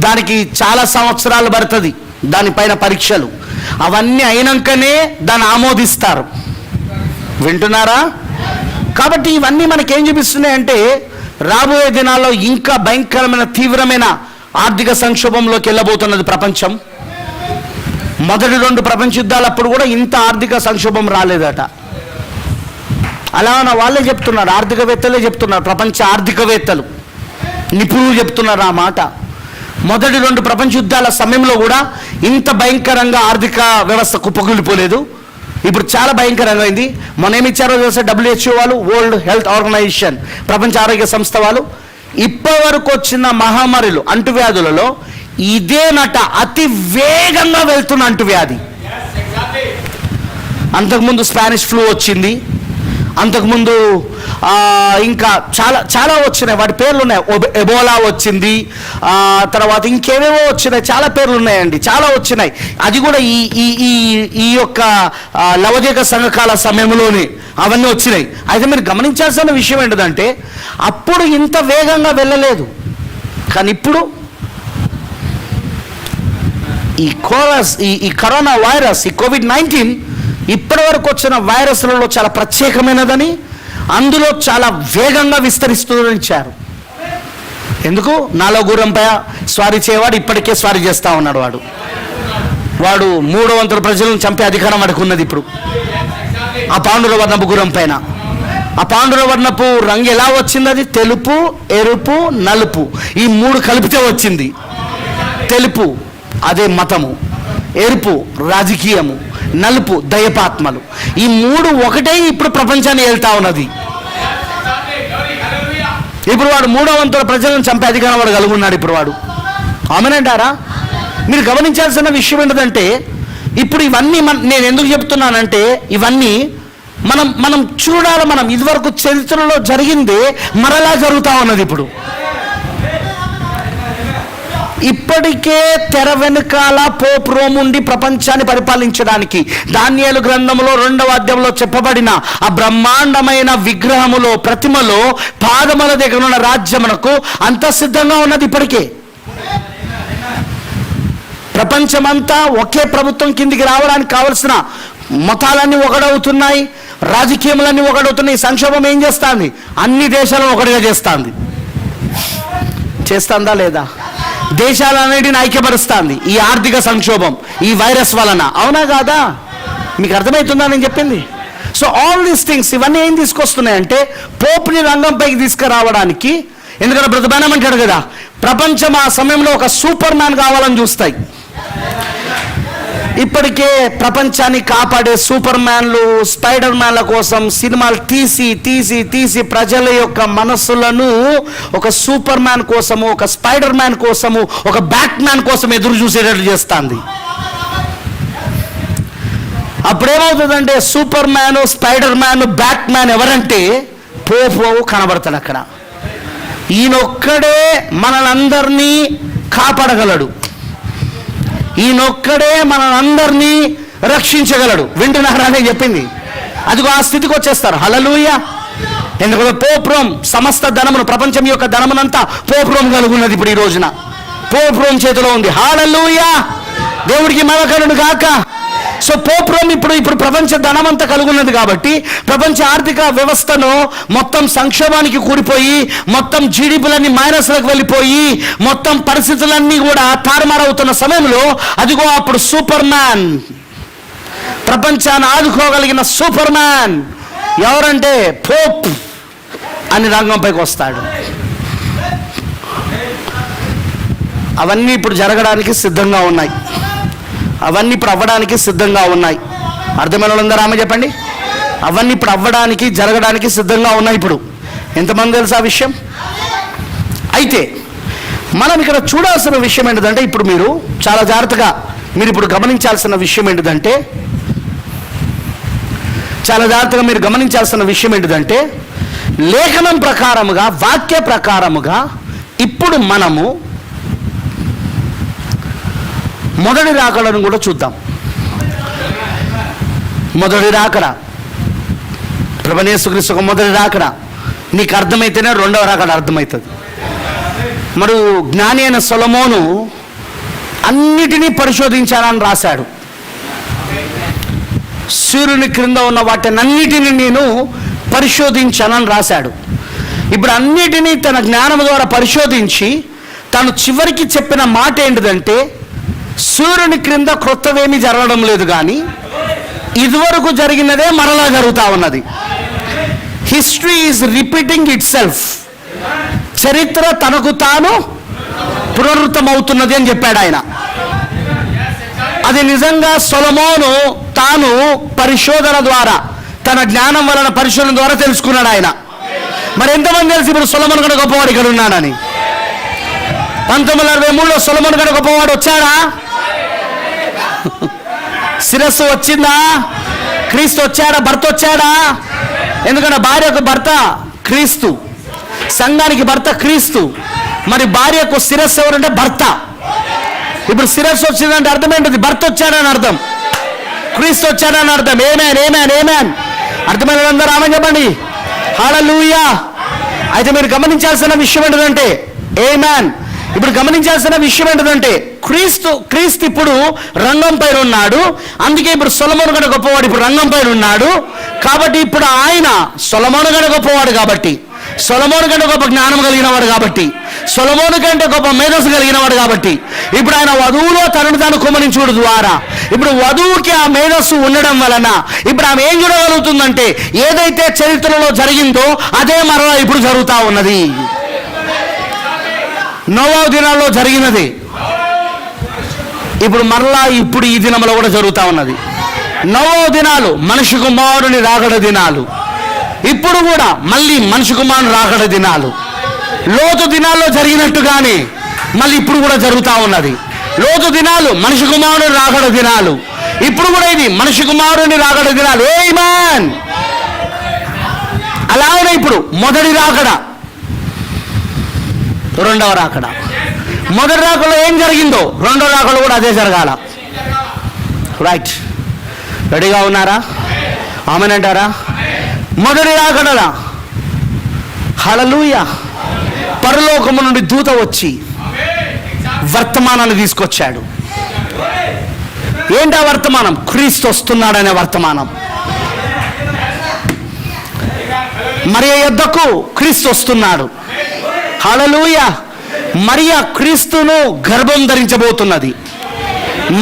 దానికి చాలా సంవత్సరాలు పడుతుంది. దానిపైన పరీక్షలు అవన్నీ అయినాకనే దాన్ని ఆమోదిస్తారు. వింటున్నారా? కాబట్టి ఇవన్నీ మనకేం చూపిస్తున్నాయంటే రాబోయే దినాల్లో ఇంకా భయంకరమైన తీవ్రమైన ఆర్థిక సంక్షోభంలోకి వెళ్ళబోతున్నది ప్రపంచం. మొదటి 2 ప్రపంచ యుద్ధాలప్పుడు కూడా ఇంత ఆర్థిక సంక్షోభం రాలేదట. అలా వాళ్ళే చెప్తున్నారు, ఆర్థికవేత్తలే చెప్తున్నారు, ప్రపంచ ఆర్థికవేత్తలు, నిపుణులు చెప్తున్నారు ఆ మాట. మొదటి 2 ప్రపంచ యుద్ధాల సమయంలో కూడా ఇంత భయంకరంగా ఆర్థిక వ్యవస్థ కుప్పకూలిపోలేదు. ఇప్పుడు చాలా భయంకరంగా అయింది. మొన్న ఏమిచ్చారో తెలుసా, WHO వాళ్ళు, వరల్డ్ హెల్త్ ఆర్గనైజేషన్, ప్రపంచ ఆరోగ్య సంస్థ వాళ్ళు, ఇప్పటి వరకు వచ్చిన మహమ్మారిలు, అంటువ్యాధులలో ఇదేనట అతి వేగంగా వెళ్తున్న అంటువ్యాధి. అంతకుముందు స్పానిష్ ఫ్లూ వచ్చింది, అంతకుముందు ఇంకా చాలా చాలా వచ్చినాయి, వాటి పేర్లు ఉన్నాయి. ఎబోలా వచ్చింది, తర్వాత ఇంకేమేమో వచ్చినాయి, చాలా పేర్లు ఉన్నాయండి, చాలా వచ్చినాయి. అది కూడా ఈ యొక్క లవజేక సంఘకాల సమయంలోనే అవన్నీ వచ్చినాయి. అయితే మీరు గమనించాల్సిన విషయం ఏంటంటే అప్పుడు ఇంత వేగంగా వెళ్ళలేదు, కానీ ఇప్పుడు ఈ కరోనా వైరస్, ఈ కోవిడ్-19 ఇప్పటి వరకు వచ్చిన వైరస్లలో చాలా ప్రత్యేకమైనదని, అందులో చాలా వేగంగా విస్తరిస్తుందని ఇచ్చారు. ఎందుకు? 4 గుర్రంపై స్వారీ చేయవాడు ఇప్పటికే స్వారీ చేస్తూ ఉన్నాడు. వాడు 300 ప్రజలను చంపే అధికారం అడుగున్నది ఇప్పుడు ఆ పాండుర వర్ణపు గుర్రం పైన. ఆ పాండుర వర్ణపు రంగు ఎలా వచ్చింది? అది తెలుపు, ఎరుపు, నలుపు, ఈ 3 కలిపితే వచ్చింది. తెలుపు అదే మతము, ఎరుపు రాజకీయము, నలుపు దైవపాత్మలు, ఈ 3 ఒకటే ఇప్పుడు ప్రపంచాన్ని వెళ్తా ఉన్నది. ఇప్పుడు వాడు 300 ప్రజలను చంపే అధికారం వాడు కలిగి ఉన్నాడు ఇప్పుడు వాడు. ఆమెనంటారా? మీరు గమనించాల్సిన విషయం ఏంటంటే ఇప్పుడు ఇవన్నీ నేను ఎందుకు చెప్తున్నానంటే ఇవన్నీ మనం చూడాలి. మనం ఇదివరకు చరిత్రలో జరిగిందే మరలా జరుగుతూ ఉన్నది. ఇప్పటికే తెర వెనుకాల పోప్ రోమ్ ఉండి ప్రపంచాన్ని పరిపాలించడానికి దానియేలు గ్రంథంలో 2వ అధ్యాయంలో చెప్పబడిన ఆ బ్రహ్మాండమైన విగ్రహములో, ప్రతిమలో పాదముల దగ్గర ఉన్న రాజ్యమునకు అంత సిద్ధంగా ఉన్నది. ఇప్పటికే ప్రపంచమంతా ఒకే ప్రభుత్వం కిందికి రావడానికి కావలసిన మతాలన్నీ ఒకడవుతున్నాయి, రాజకీయములన్నీ ఒకడవుతున్నాయి. సంక్షోభం ఏం చేస్తుంది? అన్ని దేశాలను ఒకటిగా చేస్తుందా లేదా? దేశాలన్నిటిని ఐక్యపరుస్తుంది ఈ ఆర్థిక సంక్షోభం, ఈ వైరస్ వలన. అవునా కాదా? మీకు అర్థమవుతుందా నేను చెప్పింది? సో ఆల్ దీస్ థింగ్స్ ఇవన్నీ ఏం తీసుకొస్తున్నాయంటే పోప్ని రంగంపైకి తీసుకురావడానికి. ఎందుకంటే బ్రతబానం అంటాడు కదా, ప్రపంచం ఆ సమయంలో ఒక సూపర్ మ్యాన్ కావాలని చూస్తాయి. ఇప్పటికే ప్రపంచాన్ని కాపాడే సూపర్ మ్యాన్లు, స్పైడర్ మ్యాన్ల కోసం సినిమాలు తీసి ప్రజల యొక్క మనస్సులను ఒక సూపర్ మ్యాన్ కోసము, ఒక స్పైడర్ మ్యాన్ కోసము, ఒక బ్యాట్ మ్యాన్ కోసం ఎదురు చూసేటట్లు చేస్తుంది. అప్పుడేమవుతుందంటే superman, spiderman, batman ఎవరంటే పోపు కనబడతాడు అక్కడ. ఈయనొక్కడే మనలందరినీ కాపాడగలడు, ఈయనొక్కడే మనలందరినీ రక్షించగలడు. వింటున్నారా అని చెప్పింది? అదిగో ఆ స్థితికి వచ్చేస్తారు. హల్లెలూయా. ఎందుకంటే పోప్ రోమ్ సమస్త ధనమును, ప్రపంచం యొక్క ధనమునంతా పోప్ రోమ్ కలుగున్నది. ఇప్పుడు ఈ రోజున పోప్ రోమ్ చేతిలో ఉంది. హల్లెలూయా, దేవుడికి మహిమ గాక. సో పోప్ రోమ్ ఇప్పుడు ప్రపంచ ధనమంతా కలుగున్నది కాబట్టి ప్రపంచ ఆర్థిక వ్యవస్థను మొత్తం సంక్షోభానికి కూడిపోయి, మొత్తం జీడిపిలన్నీ మైనస్లకు వెళ్ళిపోయి, మొత్తం పరిస్థితులన్నీ కూడా తారుమారవుతున్న సమయంలో అదిగో అప్పుడు సూపర్ మ్యాన్, ప్రపంచాన్ని ఆదుకోగలిగిన సూపర్ మ్యాన్ ఎవరంటే పోప్ అని రంగంపైకి వస్తాడు. అవన్నీ ఇప్పుడు జరగడానికి సిద్ధంగా ఉన్నాయి. అవన్నీ ఇప్పుడు అవ్వడానికి సిద్ధంగా ఉన్నాయి. అర్థమైన వాళ్ళందరూ ఆమె చెప్పండి. అవన్నీ ఇప్పుడు అవ్వడానికి జరగడానికి సిద్ధంగా ఉన్నాయి. ఇప్పుడు ఎంతమంది తెలుసు ఆ విషయం? అయితే మనం ఇక్కడ చూడాల్సిన విషయం ఏంటిదంటే, ఇప్పుడు మీరు చాలా జాగ్రత్తగా మీరు ఇప్పుడు గమనించాల్సిన విషయం ఏంటిదంటే, లేఖనం ప్రకారముగా, వాక్య ప్రకారముగా ఇప్పుడు మనము మొదటి రాకడను కూడా చూద్దాం. మొదటి రాకడ, ప్రభువైన యేసుక్రీస్తు మొదటి రాకడ నీకు అర్థమైతేనే రెండవ రాకడ అర్థమవుతుంది. మరి జ్ఞాని అయిన సొలొమోను అన్నిటినీ పరిశోధించానని రాశాడు. సూర్యుని క్రింద ఉన్న వాటినన్నిటిని నేను పరిశోధించానని రాశాడు. ఇప్పుడు అన్నిటినీ తన జ్ఞానం ద్వారా పరిశోధించి తను చివరికి చెప్పిన మాట ఏంటిదంటే, సూర్యుని క్రింద క్రొత్తవేమీ జరగడం లేదు, కానీ ఇదివరకు జరిగినదే మరలా జరుగుతూ ఉన్నది. History is repeating it self. చరిత్ర తనకు తాను పునరుత్తమవుతున్నది అని చెప్పాడు ఆయన. అది నిజంగా సొలొమోను తాను పరిశోధన ద్వారా, తన జ్ఞానం వలన పరిశోధన ద్వారా తెలుసుకున్నాడు ఆయన. మరి ఎంతమంది తెలిసి ఇప్పుడు సొలొమోను కన్నా గొప్పవాడు ఇక్కడ ఉన్నాడని? 1963లో సొలొమోను కన్నా గొప్పవాడు వచ్చాడా? శిరస్సు వచ్చిందా? క్రీస్తు వచ్చాడా? భర్త వచ్చాడా? ఎందుకంటే భార్యకు భర్త క్రీస్తు, సంఘానికి భర్త క్రీస్తు. మరి భార్యకు శిరస్సు ఎవరంటే భర్త. ఇప్పుడు శిరస్సు వచ్చిందంటే అర్థం ఏంటిది? భర్త వచ్చాడని అర్థం, క్రీస్తు వచ్చాడని అర్థం. ఏమేన్ ఏమేన్ ఏమేన్ అర్థమైన అందరూ ఆమె చెప్పండి. హల్లెలూయా. అయితే మీరు గమనించాల్సిన విషయం ఏంటంటే, ఏమేన్ ఇప్పుడు గమనించాల్సిన విషయం ఏంటంటే, క్రీస్తు ఇప్పుడు రంగం పైన ఉన్నాడు. అందుకే ఇప్పుడు సొలొమోను కంటే గొప్పవాడు ఇప్పుడు రంగం పైన ఉన్నాడు. కాబట్టి ఇప్పుడు ఆయన సొలొమోను కంటే గొప్పవాడు కాబట్టి, సొలొమోను కంటే గొప్ప జ్ఞానం కలిగిన వాడు కాబట్టి, సొలొమోను కంటే గొప్ప మేధస్సు కలిగిన వాడు కాబట్టి, ఇప్పుడు ఆయన వధువులో తనను తాను కుమ్మరించుడు ద్వారా ఇప్పుడు వధువుకి ఆ మేధస్సు ఉండడం వలన ఇప్పుడు ఆమె ఏం చూడగలుగుతుందంటే, ఏదైతే చరిత్రలో జరిగిందో అదే మరలా ఇప్పుడు జరుగుతూ ఉన్నది. నోవహు దినాల్లో జరిగినది ఇప్పుడు మరలా ఇప్పుడు ఈ దినంలో కూడా జరుగుతూ ఉన్నది. నోవహు దినాలు మనిషి కుమారుని రాకడ దినాలు, ఇప్పుడు కూడా మళ్ళీ మనిషి కుమారుని రాకడ దినాలు. లోతు దినాల్లో జరిగినట్టుగానే మళ్ళీ ఇప్పుడు కూడా జరుగుతూ ఉన్నది. లోతు దినాలు మనిషి కుమారుని రాకడ దినాలు, ఇప్పుడు కూడా ఇది మనిషి కుమారుని రాకడ దినాలు. ఆమేన్. అలాగే ఇప్పుడు మొదటి రాకడ, రెండవ రాకడ. మొదటి రాకడలో ఏం జరిగిందో రెండవ రాకడలో కూడా అదే జరగాల. రైట్, రెడీగా ఉన్నారా? ఆమేన్ అంటారా? మొదటి రాకడలా హల్లెలూయా, పరలోకము నుండి దూత వచ్చి వర్తమానాన్ని తీసుకొచ్చాడు. ఏంటా వర్తమానం? క్రీస్తు వస్తున్నాడనే వర్తమానం. మరియ యొద్దకు క్రీస్తు వస్తున్నాడు. హల్లెలూయా. మరియ క్రీస్తును గర్భం ధరించబోతున్నది.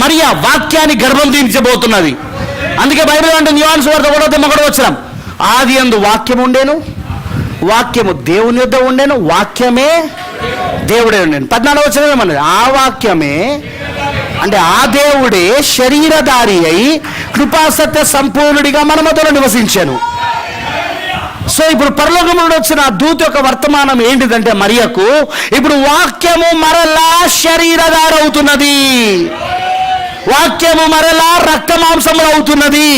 మరియ వాక్యాన్ని గర్భం ధరించబోతున్నది. అందుకే బైబిల్ అంటుంది, యోహాను సువార్త 1:3 వచనం, ఆది యందు వాక్యం ఉండేను, వాక్యము దేవుని యొద్ద ఉండేను, వాక్యమే దేవుడే ఉండేను. 14వ వచనం ఏమన్నది? ఆ వాక్యమే అంటే ఆ దేవుడే శరీరధారి అయి కృపాసత్య సంపూర్ణుడిగా మన మధ్యలో నివసించాను. సో ఇప్పుడు పరలోకం నుండి వచ్చిన దూత యొక్క వర్తమానం ఏంటిదంటే, మరియకు ఇప్పుడు వాక్యము మరలా శరీరధార అవుతున్నది, వాక్యము మరలా రక్త మాంసములు అవుతున్నది.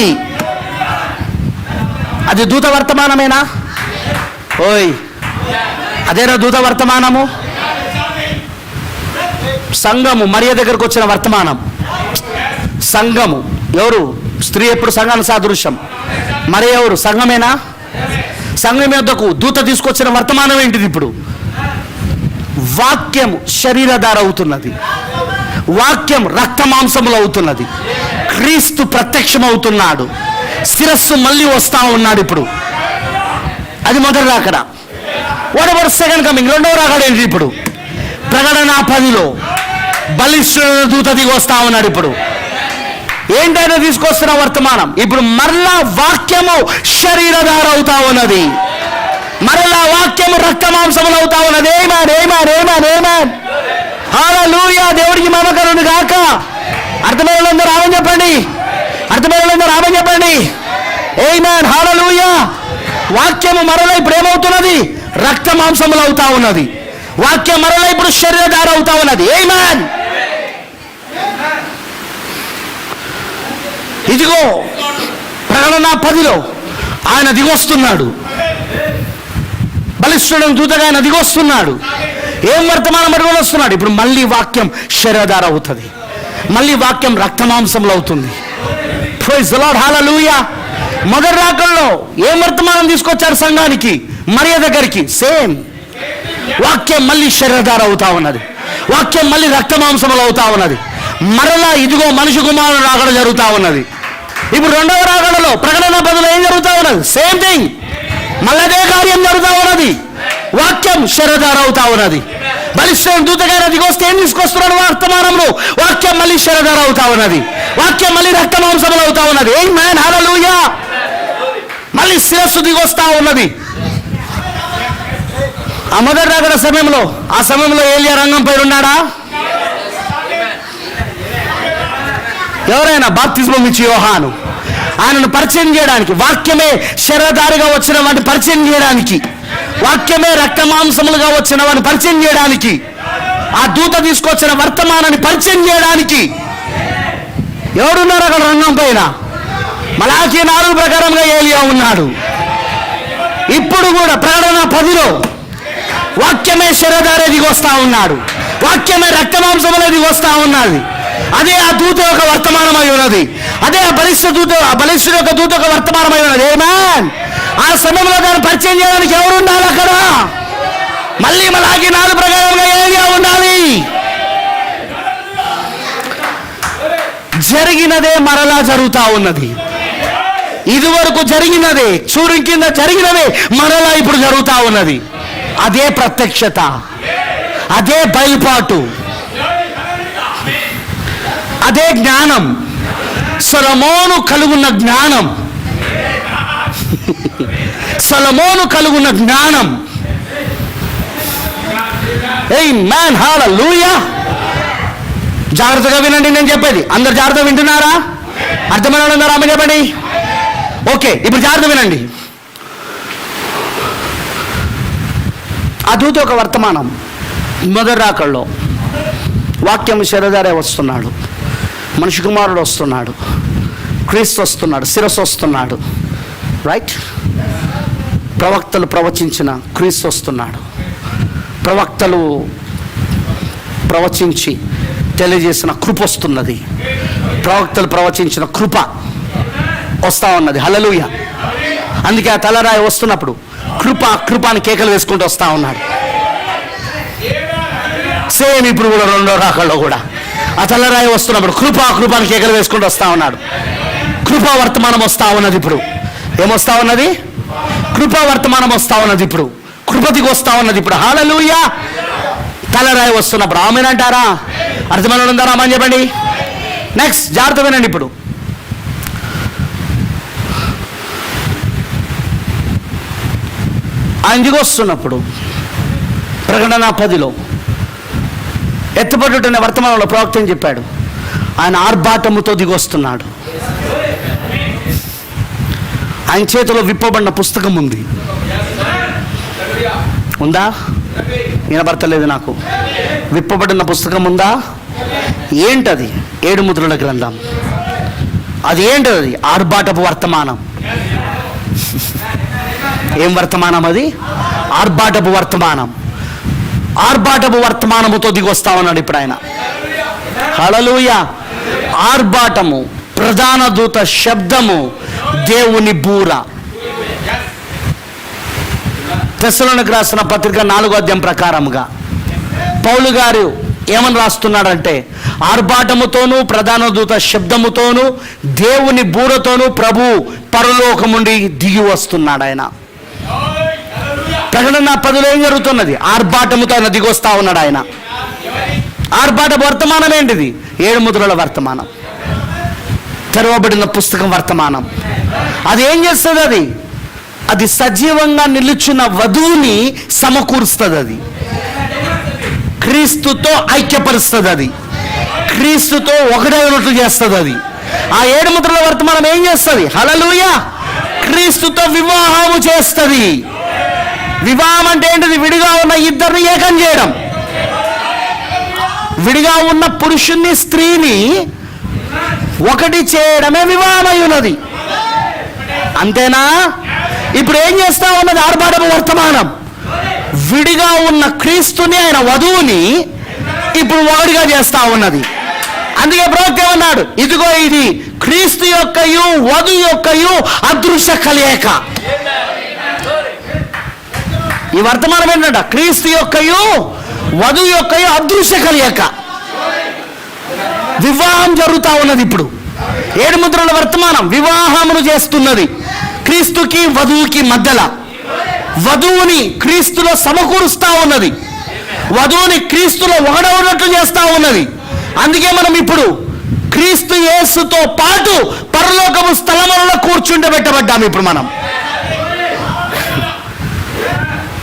అది దూత వర్తమానమేనా? ఓయ్, అదేనా దూత వర్తమానము? సంఘము మరియ దగ్గరకు వచ్చిన వర్తమానం. సంఘము ఎవరు? స్త్రీ ఎప్పుడు సంఘాన్ని సాదృశ్యం. మరి ఎవరు? సంఘమేనా? సంఘం యొద్దకు దూత తీసుకొచ్చిన వర్తమానం ఏంటిది? ఇప్పుడు వాక్యం శరీరధార అవుతున్నది, వాక్యం రక్త మాంసములు అవుతున్నది, క్రీస్తు ప్రత్యక్షం అవుతున్నాడు, శిరస్సు మళ్ళీ వస్తా ఉన్నాడు. ఇప్పుడు అది మొదటి రాకడ. What about second coming? రెండవ రాకడ ఏంటి? ఇప్పుడు ప్రకటన 10లో బలిష్ఠుడైన దూత దిగి వస్తా ఉన్నాడు. ఇప్పుడు ఏంటైనా తీసుకొస్తున్న వర్తమానం. ఇప్పుడు మరలా వాక్యము శరీరధార అవుతా ఉన్నది, మరలా వాక్యము రక్త మాంసములు అవుతా ఉన్నది. ఏమాన్ ఏమాన్ ఏమాన్ ఏమాన్ హల్లెలూయా. దేవుడికి మహిమ కలుగును గాక. అర్థమైన వాళ్ళందరూ ఆమేన్ చెప్పండి, అర్థమైన వాళ్ళందరూ ఆమేన్ చెప్పండి. ఏమాన్ హల్లెలూయా. వాక్యము మరలా ఇప్పుడు ఏమవుతున్నది? రక్త మాంసములు అవుతా ఉన్నది. వాక్యం మరలా ఇప్పుడు శరీరధార అవుతా ఉన్నది. ఏమాన్. ఇదిగో ప్రకటన 10లో ఆయన దిగొస్తున్నాడు, బలిష్ఠుడైన దూతగా ఆయన దిగొస్తున్నాడు. ఏం వర్తమానం పట్టుకొని వస్తున్నాడు? ఇప్పుడు మళ్ళీ వాక్యం శరీరధార అవుతుంది, మళ్ళీ వాక్యం రక్తమాంసములు అవుతుంది. ప్రైజ్ ది లార్డ్, హల్లెలూయా. మొదటి రాకల్లో ఏం వర్తమానం తీసుకొచ్చారు సంఘానికి? మరియ దగ్గరికి సేమ్ వాక్యం మళ్ళీ శరీరధార అవుతా ఉన్నది, వాక్యం మళ్ళీ రక్తమాంసములు అవుతా ఉన్నది. మరలా ఇదిగో మనిషి కుమారుడు రాకడ జరుగుతూ ఉన్నది. ఇప్పుడు రెండవ రాకడలో ప్రకటన 10లో ఏం జరుగుతూ ఉన్నది? సేమ్ థింగ్, మళ్ళీ అదే కార్యం జరుగుతూ ఉన్నది. వాక్యం శరీరధార అవుతా ఉన్నది. బలిష్ఠుడైన దూతగా దిగొస్తే ఏం తీసుకొస్తున్నాడు? వర్తమానంలో వాక్యం మళ్ళీ శరీరధార అవుతా ఉన్నది, వాక్యం మళ్ళీ రక్తమాంసములు అవుతా ఉన్నది. ఆమేన్ హల్లెలూయా. మళ్ళీ శిరస్సు దిగొస్తా ఉన్నది. ఆ మొదటి రాకడ సమయంలో, ఆ సమయంలో ఏలియా రంగం పై ఉన్నాడా? ఎవరైనా? బాప్తిస్మం ఇచ్చి యోహాను. ఆయనను పరిచయం చేయడానికి, వాక్యమే శరీరధారిగా వచ్చిన వాటిని పరిచయం చేయడానికి, వాక్యమే రక్తమాంసములుగా వచ్చిన వాటిని పరిచయం చేయడానికి, ఆ దూత తీసుకొచ్చిన వర్తమానాన్ని పరిచయం చేయడానికి ఎవరున్నారు అక్కడ రంగం పైన? మలాకీ 4 ప్రకారంగా ఏలియా ఉన్నాడు. ఇప్పుడు కూడా ప్రకటన 10లో వాక్యమే శరీరధార దిగొస్తా ఉన్నాడు, వాక్యమే రక్తమాంసములే దిగొస్తా ఉన్నది. అదే ఆ దూత యొక్క వర్తమానమై ఉన్నది, అదే ఆ బలిష్ఠుడు యొక్క దూత యొక్క వర్తమానమై ఉన్నది. ఆమేన్. ఆ సమయంలో దాన్ని పరిచయం చేయడానికి ఎవరు ఉండాలి అక్కడ? మళ్ళీ మలాకీ 4 ప్రకారంగా ఏలియా ఉండాలి. జరిగినదే మరలా జరుగుతా ఉన్నది. ఇదివరకు జరిగినదే, సూర్యుని కింద జరిగినదే మరలా ఇప్పుడు జరుగుతా ఉన్నది. అదే ప్రత్యక్షత, అదే బయలుపాటు, అదే జ్ఞానం. సొలొమోను కలుగున్న జ్ఞానం, సొలొమోను కలుగున్న జ్ఞానం. ఆమేన్ హల్లెలూయా. జాగ్రత్తగా వినండి నేను చెప్పేది. అందరు జాగ్రత్తగా వింటున్నారా? అర్థమైన వాళ్ళందరూ ఆమేన్ చెప్పండి. ఓకే, ఇప్పుడు జాగ్రత్త వినండి. ఆ దూత ఒక వర్తమానం మొదటి రాకల్లో వాక్యం శరీరధారే వస్తున్నాడు, మనిషి కుమారుడు వస్తున్నాడు, క్రీస్తు వస్తున్నాడు, శిరస్సు వస్తున్నాడు. రైట్? ప్రవక్తలు ప్రవచించిన క్రీస్తు వస్తున్నాడు. ప్రవక్తలు ప్రవచించి తెలియజేసిన కృప వస్తున్నది. ప్రవక్తలు ప్రవచించిన కృప వస్తా ఉన్నది. హల్లెలూయా. అందుకే ఆ తలరాయి వస్తున్నప్పుడు కృప కృప అని కేకలు వేసుకుంటూ వస్తా ఉన్నాడు. సేమ్ ఇప్పుడు కూడా రెండో రాకల్లో కూడా ఆ తలరాయి వస్తున్నప్పుడు కృప కృప అని కేకలు వేసుకుంటూ వస్తా ఉన్నాడు. కృపా వర్తమానం వస్తా ఉన్నది. ఇప్పుడు ఏమొస్తా ఉన్నది? కృపా వర్తమానం వస్తా ఉన్నది. ఇప్పుడు కృపతికి వస్తా ఉన్నది. ఇప్పుడు హల్లెలూయా. తలరాయి వస్తున్నప్పుడు ఆమేన్ అంటారా? అర్థమైన ఉందారా? ఆమేన్ చెప్పండి. నెక్స్ట్ జాగ్రత్త వినండి. ఇప్పుడు ఆయన దిగొస్తున్నప్పుడు ప్రకటన 10లో ఎత్తబడుతున్న వర్తమానంలో ప్రవక్త అని చెప్పాడు, ఆయన ఆర్భాటముతో దిగొస్తున్నాడు. ఆయన చేతిలో విప్పబడిన పుస్తకం ఉంది. ఉందా? వినబడతలేదు నాకు. విప్పబడిన పుస్తకం ఉందా? ఏంటది? 7 ముద్రల గ్రంథం. అది ఏంటది? ఆర్భాటపు వర్తమానం. ఏం వర్తమానం అది? ఆర్భాటపు వర్తమానం. ఆర్భాటపు వర్తమానముతో దిగొస్తా ఉన్నాడు ఇప్పుడు ఆయన. హల్లెలూయా. ఆర్భాటము, ప్రధాన దూత శబ్దము, దేవుని బూర. తెస్సలోనికి రాసిన పత్రిక 4వ అధ్యాయం ప్రకారముగా పౌలు గారు ఏమని రాస్తున్నాడంటే, ఆర్భాటముతోనూ ప్రధాన దూత శబ్దముతోనూ దేవుని బూరతోనూ ప్రభు పరలోకముండి దిగి వస్తున్నాడు ఆయన. ప్రకటన 10లో ఏం జరుగుతున్నది? ఆర్భాటముతో ఆయన దిగొస్తా ఉన్నాడు ఆయన. ఆర్భాట వర్తమానం ఏంటిది? 7 ముద్రల వర్తమానం. తెరవబడిన పుస్తకం వర్తమానం. అది ఏం చేస్తుంది? అది సజీవంగా నిలుచున్న వధువుని సమకూరుస్తుంది. అది క్రీస్తుతో ఐక్యపరుస్తుంది. అది క్రీస్తుతో ఒకటైనట్లు చేస్తుంది. అది ఆ 7 ముద్రల వర్తమానం ఏం చేస్తుంది? హల్లెలూయా! క్రీస్తుతో వివాహము చేస్తుంది. వివాహం అంటే ఏంటిది? విడిగా ఉన్న ఇద్దరిని ఏకం చేయడం. విడిగా ఉన్న పురుషుణ్ణి స్త్రీని ఒకటి చేయడమే వివాహమై ఉన్నది. అంతేనా? ఇప్పుడు ఏం చేస్తా ఉన్నది? ఆర్భాటపు వర్తమానం విడిగా ఉన్న క్రీస్తుని, ఆయన వధువుని ఇప్పుడు ఒకటిగా చేస్తా ఉన్నది. అందుకే ప్రవక్త ఏమన్నాడు? ఇదిగో ఇది క్రీస్తు యొక్కయు వధువు యొక్కయు అదృశ్య కలయిక. ఈ వర్తమానం ఏంటంట? క్రీస్తు యొక్కయు వధువు యొక్కయు అదృశ్య కలయిక. వివాహం జరుగుతూ ఉన్నది. ఇప్పుడు 7 ముద్రల వర్తమానం వివాహమును చేస్తున్నది. క్రీస్తుకి వధువుకి మధ్యలో వధువుని క్రీస్తులో సమకూరుస్తా ఉన్నది. వధువుని క్రీస్తులో ఒకడవునట్లు చేస్తా ఉన్నది. అందుకే మనం ఇప్పుడు క్రీస్తు యేసుతో పాటు పరలోకపు స్థలములలో కూర్చుండబెట్టబడ్డాము. ఇప్పుడు మనం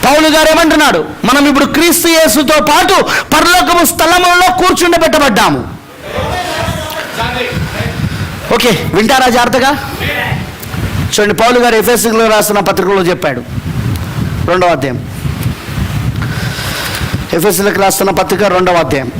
పౌలు గారు ఏమంటున్నాడు? మనం ఇప్పుడు క్రీస్తు యేసుతో పాటు పరలోకపు స్థలములలో కూర్చుండబెట్టబడ్డాము. ఓకే, వింటారా జాగ్రత్తగా? చూడండి, పౌలు గారు ఎఫెసీయులకు రాసిన పత్రికలో చెప్పాడు. 2వ అధ్యాయం, ఎఫెసీయులకు రాసిన పత్రిక 2వ అధ్యాయం.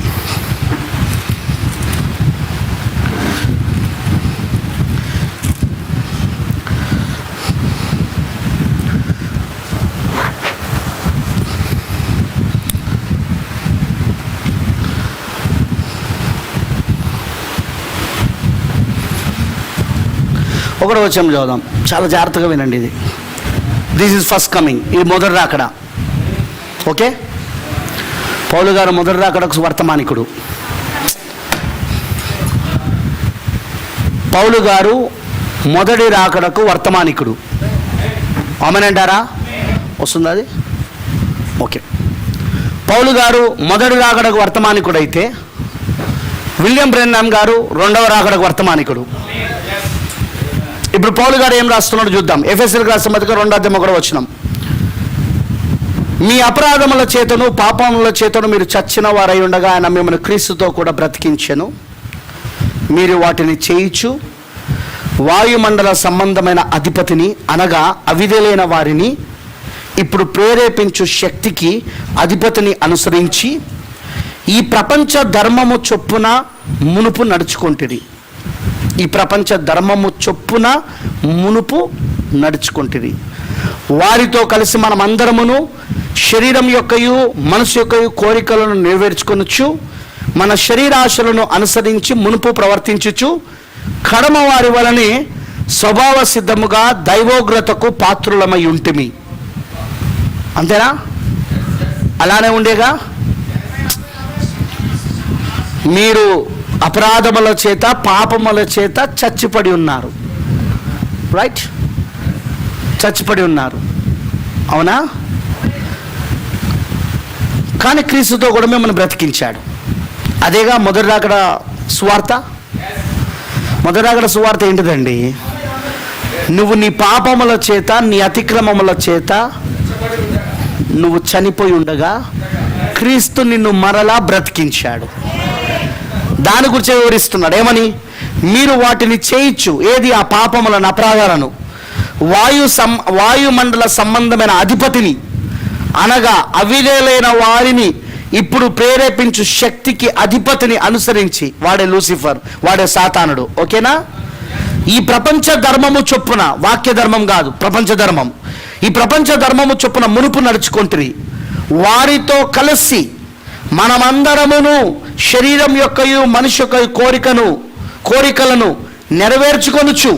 ఒకటో వచనం చదువుదాం, చాలా జాగ్రత్తగా వినండి. ఇది దిస్ ఈజ్ ఫస్ట్ కమింగ్. ఇది మొదటి రాకడ. ఓకే, పౌలు గారు మొదటి రాకడకు వర్తమానికుడు. పౌలు గారు మొదటి రాకడకు వర్తమానికుడు. అవునంటారా? వస్తుంది అది? ఓకే, పౌలు గారు మొదటి రాకడకు వర్తమానికుడు అయితే విలియం బ్రెన్హామ్ గారు 2వ రాకడకు వర్తమానికుడు. ఇప్పుడు పౌలు గారు ఏం రాస్తున్నాడు చూద్దాం. ఎఫెసీయులకు రాసిన పత్రిక 2వ అధ్యాయం 1వ వచనం. మీ అపరాధముల చేతను పాపముల చేతను మీరు చచ్చిన వారై ఉండగా ఆయన మిమ్మల్ని క్రీస్తుతో కూడా బ్రతికించెను. మీరు వాటిని చేయిచు వాయుమండల సంబంధమైన అధిపతిని అనగా అవిధేయులైన వారిని ఇప్పుడు ప్రేరేపించు శక్తికి అధిపతిని అనుసరించి ఈ ప్రపంచ ధర్మము చొప్పున మునుపు నడుచుకొంటిరి. ఈ ప్రపంచ ధర్మము చొప్పున మునుపు నడుచుకొంటిరి. వారితో కలిసి మనం అందరమును శరీరం యొక్కయు మనసు యొక్కయు కోరికలను నెరవేర్చుకొనొచ్చు, మన శరీరాశలను అనుసరించి మునుపు ప్రవర్తించుచు కడమ వారి వలనే స్వభావ సిద్ధముగా దైవోగ్రతకు పాత్రులమై ఉంటిమి. అంతేనా? అలానే ఉండేగా. మీరు అపరాధముల చేత పాపముల చేత చచ్చిపడి ఉన్నారు. రైట్? చచ్చిపడి ఉన్నారు, అవునా? కానీ క్రీస్తుతో కూడా మిమ్మల్ని బ్రతికించాడు. అదేగా మొదటి రాకడ సువార్త. మొదటి రాకడ సువార్త ఏంటిదండి? నువ్వు నీ పాపముల చేత నీ అతిక్రమముల చేత నువ్వు చనిపోయి ఉండగా క్రీస్తు నిన్ను మరలా బ్రతికించాడు. దాని గురించి వివరిస్తున్నాడు. ఏమని? మీరు వాటిని చేయించు. ఏది? ఆ పాపములను, అపరాధాలను. వాయుమండల సంబంధమైన అధిపతిని అనగా అవిధేయులైన వారిని ఇప్పుడు ప్రేరేపించు శక్తికి అధిపతిని అనుసరించి, వాడే లూసిఫర్, వాడే సాతానుడు. ఓకేనా? ఈ ప్రపంచ ధర్మము చొప్పున, వాక్య ధర్మం కాదు, ప్రపంచ ధర్మం. ఈ ప్రపంచ ధర్మము చొప్పున మునుపు నడుచుకొంటిరి. వారితో కలిసి మనమందరమును శరీరం యొక్కయు మనిషి యొక్క కోరికలను నెరవేర్చుకొనుచు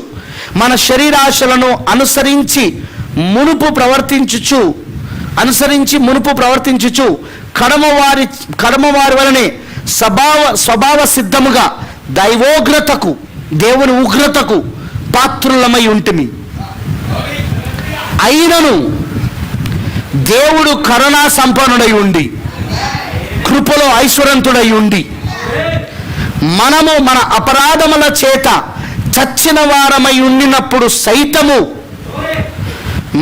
మన శరీరాశలను అనుసరించి మునుపు ప్రవర్తించుచు కడమ వారి వలనే స్వభావ సిద్ధముగా దైవోగ్రతకు, దేవుని ఉగ్రతకు పాత్రులమై ఉంటిమి. అయినను దేవుడు కరుణా సంపన్నుడై ఉండి కృపలో ఐశ్వర్యంతుడై ఉండి మనము మన అపరాధముల చేత చచ్చిన వారమై ఉండినప్పుడు సైతము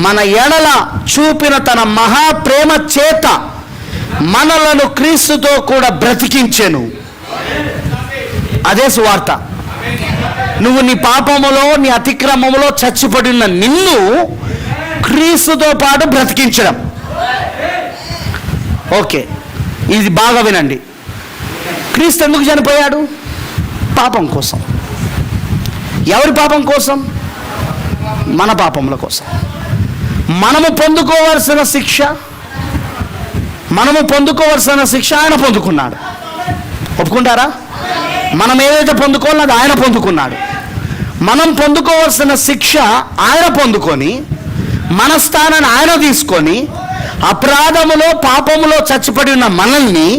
మన ఎడల చూపిన తన మహాప్రేమ చేత మనలను క్రీస్తుతో కూడా బ్రతికించెను. అదే సువార్త. నువ్వు నీ పాపములో, నీ అతిక్రమములో చచ్చిపడిన నిన్ను క్రీస్తుతో పాటు బ్రతికించడం. ఓకే, ఇది బాగా వినండి. క్రీస్తు ఎందుకు చనిపోయాడు? పాపం కోసం. ఎవరి పాపం కోసం? మన పాపముల కోసం. మనము పొందుకోవాల్సిన శిక్ష ఆయన పొందుకున్నాడు. ఒప్పుకుంటారా? మనం ఏదైతే పొందుకోవాలో అది ఆయన పొందుకున్నాడు. మనం పొందుకోవాల్సిన శిక్ష ఆయన పొందుకొని, మన స్థానాన్ని ఆయన తీసుకొని, అపరాధములో పాపములో చచ్చిపడి ఉన్న మనల్ని,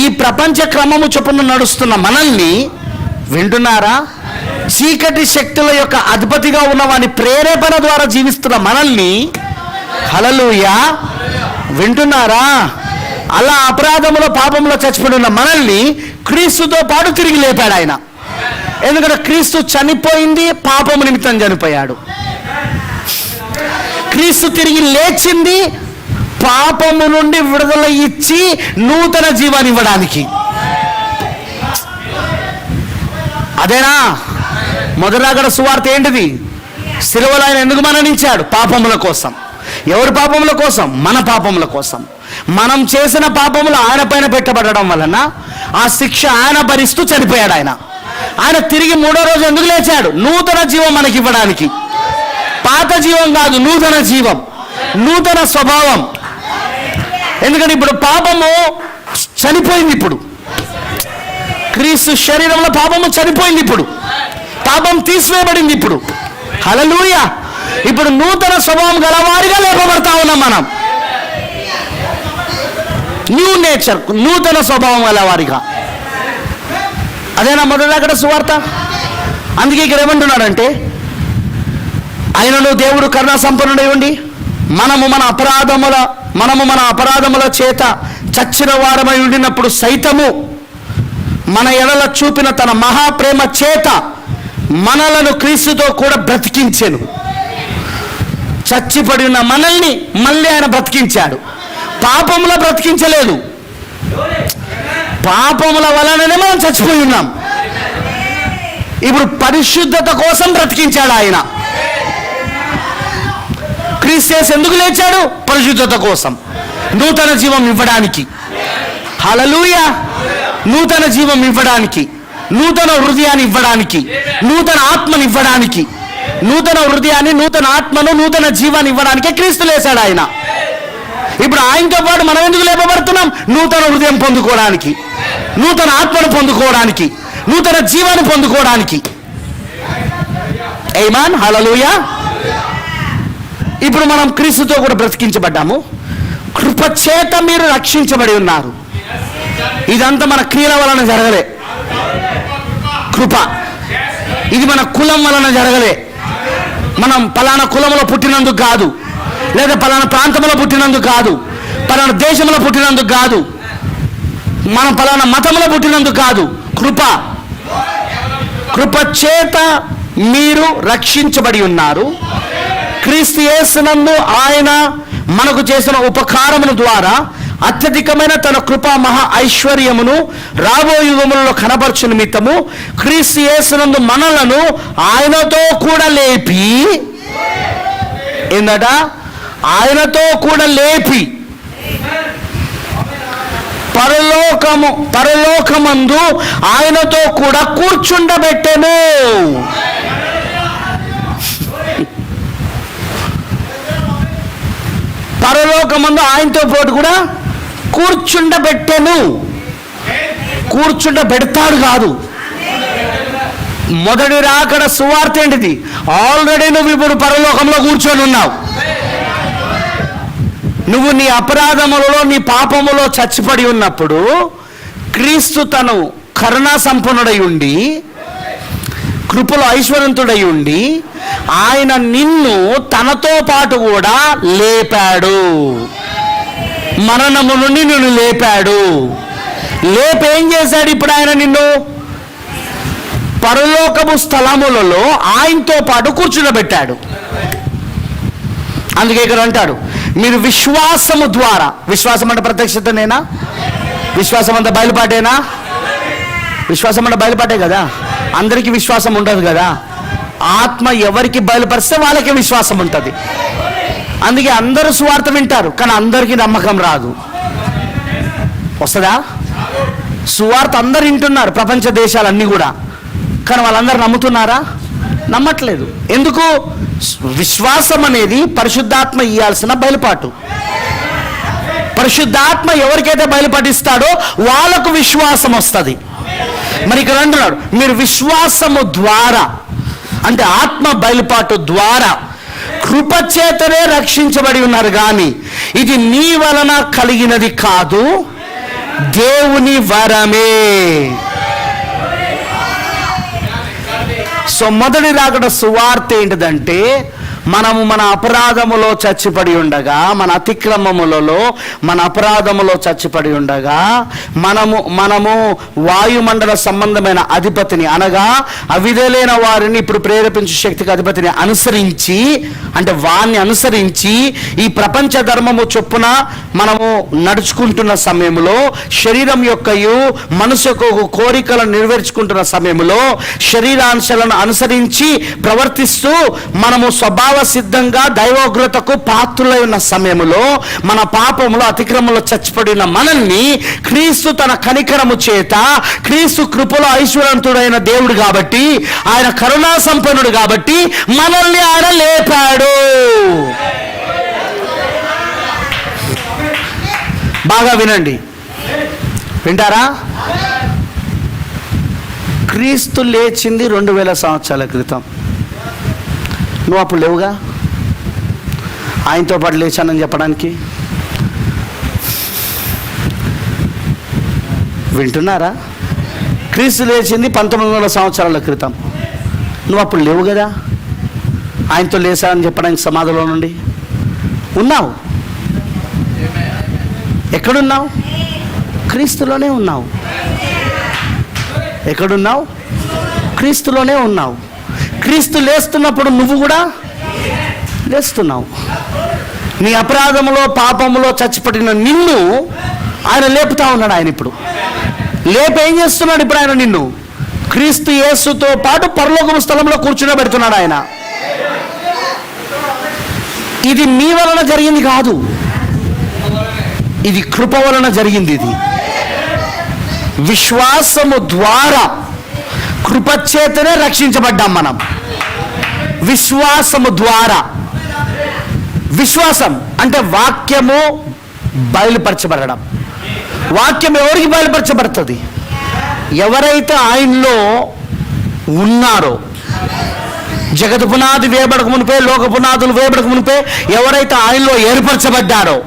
ఈ ప్రపంచ క్రమము చొప్పున నడుస్తున్న మనల్ని, వింటున్నారా, చీకటి శక్తుల యొక్క అధిపతిగా ఉన్న వాని ప్రేరేపణ ద్వారా జీవిస్తున్న మనల్ని, హల్లెలూయా, వింటున్నారా, అలా అపరాధములో పాపంలో చచ్చిపడి ఉన్న మనల్ని క్రీస్తుతో పాటు తిరిగి లేపాడు ఆయన. ఎందుకంటే క్రీస్తు చనిపోయింది, పాపము నిమిత్తం చనిపోయాడు. క్రీస్తు తిరిగి లేచింది పాపము నుండి విడుదల ఇచ్చి నూతన జీవాన్ని ఇవ్వడానికి. అదేనా మొదలగడ సువార్త? ఏంటిది? సిలువలో ఆయన ఎందుకు మరణించాడు? పాపముల కోసం. ఎవరి పాపముల కోసం? మన పాపముల కోసం. మనం చేసిన పాపములు ఆయన పైన పెట్టబడడం వలన ఆ శిక్ష ఆయన భరిస్తూ చనిపోయాడు. ఆయన తిరిగి మూడో రోజు ఎందుకు లేచాడు? నూతన జీవం మనకి ఇవ్వడానికి. పాత జీవం కాదు, నూతన జీవం, నూతన స్వభావం. ఎందుకంటే ఇప్పుడు పాపము చనిపోయింది. ఇప్పుడు క్రీస్తు శరీరంలో పాపము చనిపోయింది. ఇప్పుడు పాపం తీసివేయబడింది. ఇప్పుడు హల్లెలూయా. ఇప్పుడు నూతన స్వభావం గలవారిగా లేపబడతా ఉన్నాం మనం. న్యూ నేచర్, నూతన స్వభావం గలవారిగా. అదేనా మొదలక్కడ సువార్త? అందుకే ఇక్కడ ఏమంటున్నాడంటే, ఆయనను దేవుడు కరుణా సంపన్నుడై ఉండి మనము మన అపరాధముల చేత చచ్చిన వారమై ఉండినప్పుడు సైతము మన ఎడల చూపిన తన మహాప్రేమ చేత మనలను క్రీస్తుతో కూడా బ్రతికించెను. చచ్చిపడిన మనల్ని మళ్ళీ ఆయన బ్రతికించాడు. పాపముల బ్రతికించలేదు. పాపముల వలననే మనం చచ్చిపోయి ఉన్నాం. ఇప్పుడు పరిశుద్ధత కోసం బ్రతికించాడు ఆయన. క్రీస్తు ఎందుకు లేచాడు? పరిశుద్ధత కోసం, నూతన జీవం ఇవ్వడానికి. హల్లెలూయా. నూతన జీవం ఇవ్వడానికి, నూతన హృదయాన్ని ఇవ్వడానికి, నూతన ఆత్మని ఇవ్వడానికి, నూతన హృదయాన్ని, నూతన ఆత్మను, నూతన జీవాన్ని ఇవ్వడానికే క్రీస్తు లేచాడు ఆయన. ఇప్పుడు ఆయనతో పాటు మనం ఎందుకు లేపబడుతున్నాం? నూతన హృదయం పొందుకోవడానికి, నూతన ఆత్మను పొందుకోవడానికి, నూతన జీవాన్ని పొందుకోవడానికి. ఆమేన్, హల్లెలూయా. ఇప్పుడు మనం క్రీస్తుతో కూడా బ్రతికించబడ్డాము. కృపచేత మీరు రక్షించబడి ఉన్నారు. ఇదంతా మన క్రియల వలన జరగలే. కృప. ఇది మన కులం వలన జరగలే. మనం పలానా కులంలో పుట్టినందుకు కాదు, లేదా పలానా ప్రాంతంలో పుట్టినందుకు కాదు, పలానా దేశంలో పుట్టినందుకు కాదు, మనం పలానా మతంలో పుట్టినందుకు కాదు. కృప చేత మీరు రక్షించబడి ఉన్నారు. క్రీస్తు యేసునందు ఆయన మనకు చేసిన ఉపకారముల ద్వారా అత్యధికమైన తన కృపా మహా ఐశ్వర్యమును రాబోయే యుగములలో కనబరచు నిమిత్తము క్రీస్తు యేసునందు మనలను ఆయనతో కూడా లేపి, ఏందట? ఆయనతో కూడా లేపి పరలోకమందు ఆయనతో కూడా కూర్చుండబెట్టెను. పరలోకమందు ఆయనతో పాటు కూడా కూర్చుండబెట్టెను. కూర్చుండబెడతాడు కాదు. మొదటి రాకడ సువార్త ఏంటిది? ఆల్రెడీ నువ్వు ఇప్పుడు పరలోకంలో కూర్చొని ఉన్నావు. నువ్వు నీ అపరాధములలో, నీ పాపములో చచ్చిపడి ఉన్నప్పుడు క్రీస్తు తను కరుణా సంపన్నుడై ఉండి, కృపలో ఐశ్వర్యంతుడై ఉండి ఆయన నిన్ను తనతో పాటు కూడా లేపాడు. మరణము నుండి నిన్ను లేపాడు. లేపేం చేశాడు? ఇప్పుడు ఆయన నిన్ను పరలోకపు స్థలములలో ఆయనతో పాటు కూర్చుండబెట్టాడు. అందుకే ఇక్కడ అంటాడు, మీరు విశ్వాసము ద్వారా, విశ్వాసం అంటే ప్రత్యక్షతనేనా? విశ్వాసం అంతా బయలుపాటేనా? విశ్వాసం అంటే బయలుపాటే కదా. అందరికీ విశ్వాసం ఉండదు కదా. ఆత్మ ఎవరికి బయలుపరిస్తే వాళ్ళకి విశ్వాసం ఉంటుంది. అందుకే అందరూ సువార్త వింటారు, కానీ అందరికీ నమ్మకం రాదు. వస్తుందా? సువార్త అందరు వింటున్నారు, ప్రపంచ దేశాలన్నీ కూడా, కానీ వాళ్ళందరూ నమ్ముతున్నారా? నమ్మట్లేదు. ఎందుకు? విశ్వాసం అనేది పరిశుద్ధాత్మ ఇయ్యాల్సిన బయలుపాటు. పరిశుద్ధాత్మ ఎవరికైతే బయలుపడిస్తాడో వాళ్ళకు విశ్వాసం వస్తుంది. మరి ఇక్కడ అంటున్నాడు, మీరు విశ్వాసము ద్వారా, అంటే ఆత్మ బయలుపాటు ద్వారా కృపచేతనే రక్షించబడి ఉన్నారు, కానీ ఇది నీ వలన కలిగినది కాదు, దేవుని వరమే. సో మొదటి రాకడ సువార్త ఏంటిదంటే, మనము మన అపరాధములో చచ్చిపడి ఉండగా, మన అతిక్రమములలో మన అపరాధములో చచ్చిపడి ఉండగా, మనము వాయుమండల సంబంధమైన అధిపతిని, అనగా అవిధేలైన వారిని ఇప్పుడు ప్రేరేపించే శక్తికి అధిపతిని అనుసరించి, అంటే వారిని అనుసరించి ఈ ప్రపంచ ధర్మము చొప్పున మనము నడుచుకుంటున్న సమయంలో, శరీరం యొక్కయు మనసు యొక్క కోరికలను నెరవేర్చుకుంటున్న సమయంలో, శరీరాంశాలను అనుసరించి ప్రవర్తిస్తూ మనము స్వభావ సిద్ధంగా దైవోగ్రతకు పాత్రులై ఉన్న సమయంలో, మన పాపములో అతిక్రమంలో చచ్చిపడిన మనల్ని క్రీస్తు తన కనికరము చేత, క్రీస్తు కృపలో ఐశ్వర్యవంతుడైన దేవుడు కాబట్టి, ఆయన కరుణా సంపన్నుడు కాబట్టి మనల్ని ఆయన లేపాడు. బాగా వినండి, వింటారా? క్రీస్తు లేచింది 2000 సంవత్సరాల క్రితం. నువ్వు అప్పుడు లేవుగా ఆయనతో పాటు లేచానని చెప్పడానికి. వింటున్నారా? క్రీస్తు లేచింది 1900 సంవత్సరాల క్రితం. నువ్వు అప్పుడు లేవు కదా ఆయనతో లేచానని చెప్పడానికి. సమాధిలో నుండి ఉన్నావు. ఎక్కడున్నావు? క్రీస్తులోనే ఉన్నావు. ఎక్కడున్నావు? క్రీస్తులోనే ఉన్నావు. క్రీస్తు లేస్తున్నప్పుడు నువ్వు కూడా లేస్తున్నావు. నీ అపరాధములో పాపములో చచ్చిపడిన నిన్ను ఆయన లేపుతా ఉన్నాడు. ఆయన ఇప్పుడు ఏం చేస్తున్నాడు? ఇప్పుడు ఆయన నిన్ను క్రీస్తు యేసుతో పాటు పరలోకపు స్థలంలో కూర్చునబెడుతున్నాడు ఆయన. ఇది నీ వలన జరిగింది కాదు, ఇది కృప వలన జరిగింది. ఇది విశ్వాసము ద్వారా కృపచేతనే రక్షించబడ్డాం మనం. విశ్వాసము ద్వారా. విశ్వాసం అంటే వాక్యము బయలుపరచబడడం. వాక్యం ఎవరికి బయలుపరచబడుతుంది? ఎవరైతే ఆయనలో ఉన్నారో, జగత్ పునాది వేయబడక మునిపే, లోక పునాదులు వేయబడక మునిపే ఎవరైతే ఆయనలో ఏర్పరచబడ్డారో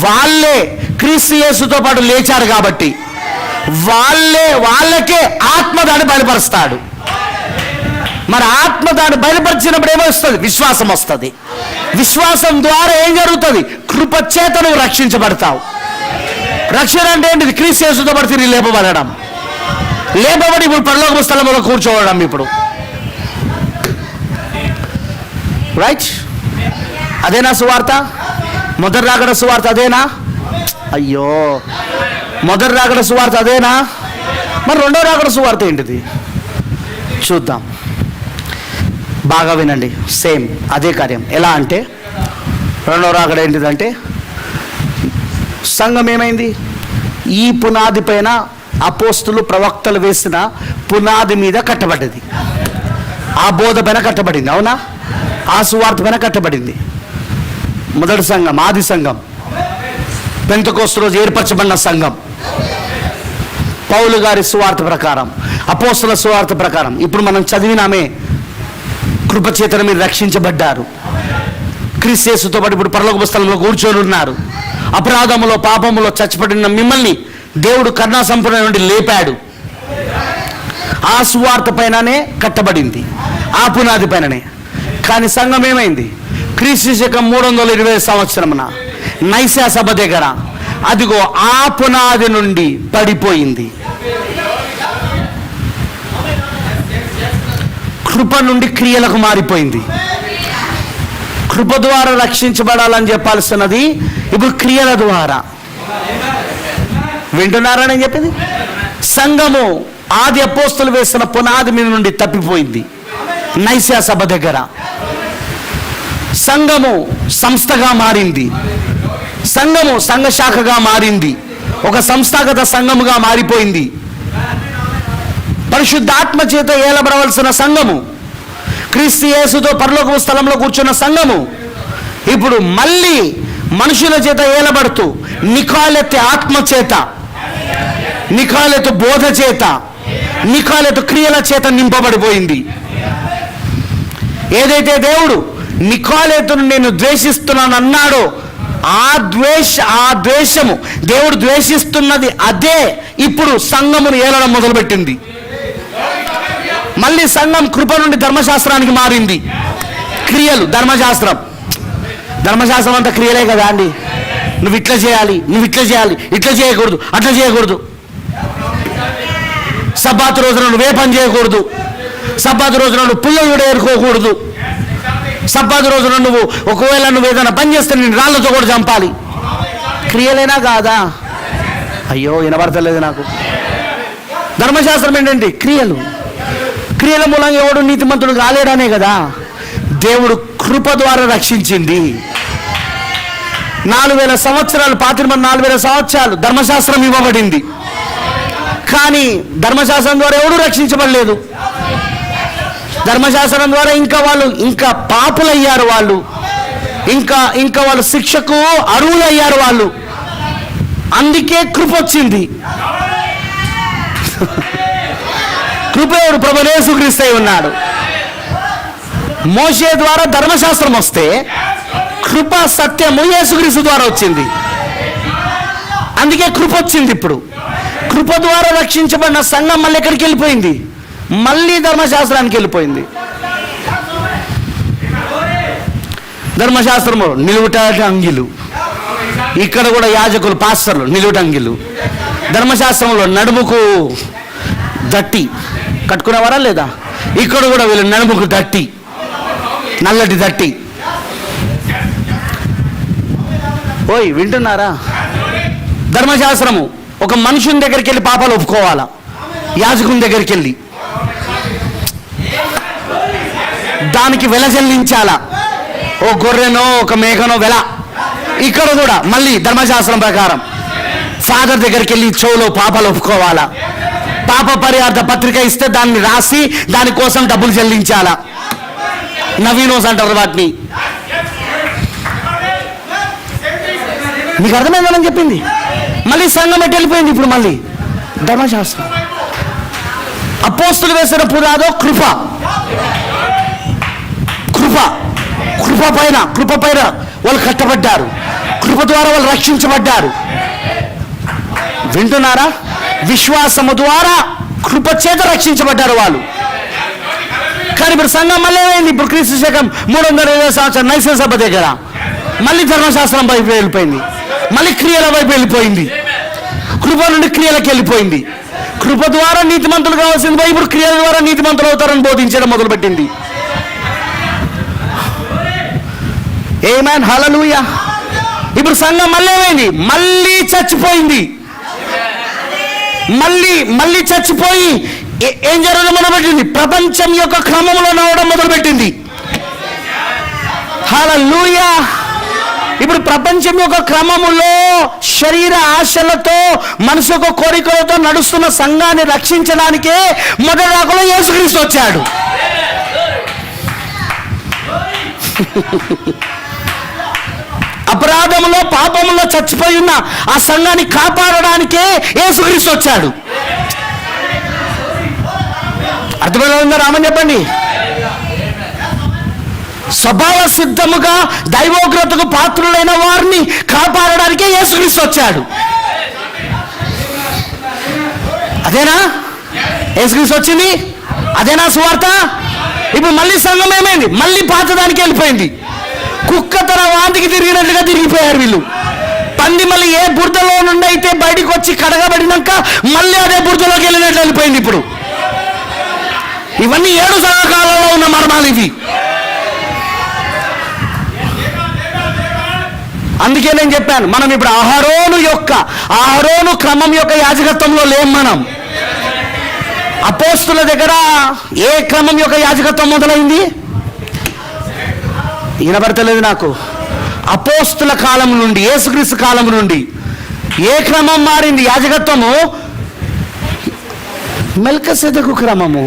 వాళ్ళే క్రీస్తు యేసుతో పాటు లేచారు. కాబట్టి వాళ్ళకే ఆత్మ దాన్ని బయలుపరుస్తాడు. మరి ఆత్మ దాన్ని బయలుపరిచినప్పుడు ఏమొస్తుంది? విశ్వాసం వస్తుంది. విశ్వాసం ద్వారా ఏం జరుగుతుంది? కృపచేత నువ్వు రక్షించబడతావు. రక్షణ అంటే ఏంటిది? క్రీస్తు యేసుతో పాటు తిరిగి లేపబడడం. లేపబడి ఇప్పుడు పరలోకపు స్థలంలో కూర్చోవడం. ఇప్పుడు రైట్? అదేనా సువార్త? మొదటి రాకడ సువార్త అదేనా? అయ్యో, మొదటి రాకడ సువార్త అదేనా? మరి రెండో రాకడ సువార్త ఏంటిది? చూద్దాం. బాగా వినండి. సేమ్ అదే కార్యం. ఎలా అంటే, రెండో రాకడ ఏంటిదంటే, సంఘం ఏమైంది? ఈ పునాది పైన అపోస్తులు ప్రవక్తలు వేసిన పునాది మీద కట్టబడ్డది. ఆ బోధ పైన కట్టబడింది. అవునా? ఆ సువార్త పైన కట్టబడింది. మొదటి సంఘం, ఆది సంఘం, పెంతెకోస్తు రోజు ఏర్పరచబడిన సంఘం, పౌలు గారి సువార్త ప్రకారం, అపోస్తుల సువార్త ప్రకారం ఇప్పుడు మనం చదివినామే. కృపచేతన మీరు రక్షించబడ్డారు. క్రీస్తు యేసుతో పాటు ఇప్పుడు పరలోకపు స్థలంలో కూర్చొని ఉన్నారు. అపరాధములో పాపములో చచ్చిపడిన మిమ్మల్ని దేవుడు కరుణా సంపూర్ణ నుండి లేపాడు. ఆ సువార్త పైననే కట్టబడింది, ఆ పునాది పైననే. కానీ సంఘం ఏమైంది? క్రీస్తు శకం 320 సంవత్సరమున నైసా సభ దగ్గర అదిగో ఆ పునాది నుండి పడిపోయింది. కృప నుండి క్రియలకు మారిపోయింది. కృప ద్వారా రక్షించబడాలని చెప్పాల్సినది ఇప్పుడు క్రియల ద్వారా. వింటున్నారా నేను చెప్పింది? సంఘము ఆది అపోస్తులు వేసిన పునాది మీద నుండి తప్పిపోయింది. నైస్యా సభ దగ్గర సంఘము సంస్థగా మారింది. సంఘము సంఘ శాఖగా మారింది. ఒక సంస్థాగత సంఘముగా మారిపోయింది. పరిశుద్ధాత్మ చేత ఏలబడవలసిన సంఘము, క్రీస్తు యేసుతో పరలోకపు స్థలంలో కూర్చున్న సంఘము ఇప్పుడు మళ్ళీ మనుషుల చేత ఏలబడుతూ నికాలెత్తే ఆత్మ చేత, నికాలెత్తు బోధ చేత, నికాలెత్తు క్రియల చేత నింపబడిపోయింది. ఏదైతే దేవుడు నికాలెత్తును నేను ద్వేషిస్తున్నాను అన్నాడో ఆ ద్వేషము దేవుడు ద్వేషిస్తున్నది అదే ఇప్పుడు సంఘమును ఏలడం మొదలుపెట్టింది. మళ్ళీ సంఘం కృప నుండి ధర్మశాస్త్రానికి మారింది. క్రియలు, ధర్మశాస్త్రం అంతా క్రియలే కదా అండి. నువ్వు ఇట్లా చేయాలి, నువ్వు ఇట్లా చేయాలి, ఇట్లా చేయకూడదు, అట్లా చేయకూడదు. సబ్బాతు రోజున నువ్వు ఏ పని చేయకూడదు, సబ్బాతు రోజున నువ్వు పుల్లలు కూడా ఏరుకోకూడదు, సబ్బాతు రోజున నువ్వు ఒకవేళ నువ్వు ఏదైనా పని చేస్తే నేను రాళ్లతో కూడా చంపాలి. క్రియలేనా కాదా? అయ్యో వినబడతలేదు నాకు. ధర్మశాస్త్రం ఏంటండి? క్రియలు. క్రియల మూలంగా ఎవడు నీతిమంతుడు కాలేడనే కదా దేవుడు కృప ద్వారా రక్షించింది. 4000 సంవత్సరాలు, 4000 సంవత్సరాలు ధర్మశాస్త్రం ఇవ్వబడింది. కానీ ధర్మశాస్త్రం ద్వారా ఎవడు రక్షించబడలేదు. ధర్మశాస్త్రం ద్వారా ఇంకా పాపులయ్యారు వాళ్ళు, ఇంకా వాళ్ళు శిక్షకు అర్హులయ్యారు వాళ్ళు. అందుకే కృప వచ్చింది. కృపేవుడు ప్రభువు యేసుక్రీస్తు ఉన్నాడు. మోషే ద్వారా ధర్మశాస్త్రం వస్తే కృప సత్యము యేసుక్రీస్తు ద్వారా వచ్చింది. అందుకే కృప వచ్చింది. ఇప్పుడు కృప ద్వారా రక్షించబడిన సంఘం మళ్ళీ ఎక్కడికి వెళ్ళిపోయింది? మళ్ళీ ధర్మశాస్త్రానికి వెళ్ళిపోయింది. ధర్మశాస్త్రము నిలువుట అంగిలు, ఇక్కడ కూడా యాజకులు, పాస్టర్లు నిలువుట అంగిలు. ధర్మశాస్త్రంలో నడుముకు దట్టి కట్టుకునేవారా లేదా? ఇక్కడ కూడా వీళ్ళు నడుముకు దట్టి, నల్లటి దట్టి. ఓయ్ వింటున్నారా? ధర్మశాస్త్రము ఒక మనుషుని దగ్గరికి వెళ్ళి పాపాలు ఒప్పుకోవాలా, యాజకుని దగ్గరికి వెళ్ళి దానికి వెల చెల్లించాలా, ఓ గొర్రెనో ఒక మేకనో వెల. ఇక్కడ కూడా మళ్ళీ ధర్మశాస్త్రం ప్రకారం ఫాదర్ దగ్గరికి వెళ్ళి చెవులో పాపాలు ఒప్పుకోవాలా, పాప పరిహార్థ పత్రిక ఇస్తే దాన్ని రాసి దానికోసం డబ్బులు చెల్లించాలా. నవీనోస్ అంటారు వాటిని. మీకు అర్థమైందని చెప్పింది. మళ్ళీ సంఘం ఎట్టి వెళ్ళిపోయింది. ఇప్పుడు మళ్ళీ ధర్మశాస్త్రం. అపోస్తులు వేసిన పునాదో కృప. కృప పైన వాళ్ళు కట్టబడ్డారు. కృప ద్వారా వాళ్ళు రక్షించబడ్డారు. వింటున్నారా? విశ్వాసము ద్వారా కృప చేత రక్షించబడ్డారు వాళ్ళు. కానీ ఇప్పుడు సంఘం మళ్ళీ ఏమైంది? ఇప్పుడు క్రీస్తు శకం 320 సంవత్సరం నైస్య సభ దగ్గర మళ్ళీ ధర్మశాస్త్రం వైపు వెళ్ళిపోయింది. మళ్ళీ క్రియల వైపు వెళ్ళిపోయింది. కృప నుండి క్రియలకు వెళ్ళిపోయింది. కృప ద్వారా నీతిమంతులు కావాల్సింది ఇప్పుడు క్రియల ద్వారా నీతిమంతులు అవుతారని బోధించడం మొదలుపెట్టింది. ఆమేన్, హల్లెలూయా. ఇప్పుడు సంఘం మళ్ళీ ఏమైంది? మళ్ళీ చచ్చిపోయింది. మళ్ళీ చచ్చిపోయి ఏం జరగడం మొదలుపెట్టింది? ప్రపంచం యొక్క క్రమంలో నడవడం మొదలుపెట్టింది. హల్లెలూయా. ఇప్పుడు ప్రపంచం యొక్క క్రమములో శరీర ఆశలతో, మనసుకు కోరికలతో నడుస్తున్న సంఘాన్ని రక్షించడానికే మొదటి రాకలో యేసుక్రీస్తు వచ్చాడు. అపరాధములో, పాపములో చచ్చిపోయి ఉన్న ఆ సంఘాన్ని కాపాడడానికే యేసుక్రీస్తు వచ్చాడు. అర్థమైనా ఉందా? రామని చెప్పండి. స్వభావ సిద్ధముగా దైవోగ్రతకు పాత్రులైన వారిని కాపాడడానికే యేసుక్రీస్తు వచ్చాడు. అదేనా యేసుక్రీస్తు వచ్చింది? అదేనా సువార్త? ఇప్పుడు మళ్ళీ సంఘం ఏమైంది? మళ్ళీ పాతదానికి వెళ్ళిపోయింది. కుక్క తన వాంతికి తిరిగినట్లుగా తిరిగిపోయారు వీళ్ళు. పంది మళ్ళీ ఏ బురదలో నుండి అయితే బయటికి వచ్చి కడగబడినాక మళ్ళీ అదే బురదలోకి వెళ్ళినట్లు వెళ్ళిపోయింది. ఇప్పుడు ఇవన్నీ 7 సంఘకాలలో ఉన్న మర్మాలు ఇవి. అందుకే నేను చెప్పాను, మనం ఇప్పుడు అహరోను క్రమం యొక్క యాజకత్వంలో లేం. మనం అపోస్తుల దగ్గర ఏ క్రమం యొక్క యాజకత్వం మొదలైంది? వినబడతలేదు నాకు. అపోస్తుల కాలం నుండి, యేసుక్రీస్తు కాలం నుండి ఏ క్రమం మారింది? యాజకత్వము మెల్కీసెదెకు క్రమము.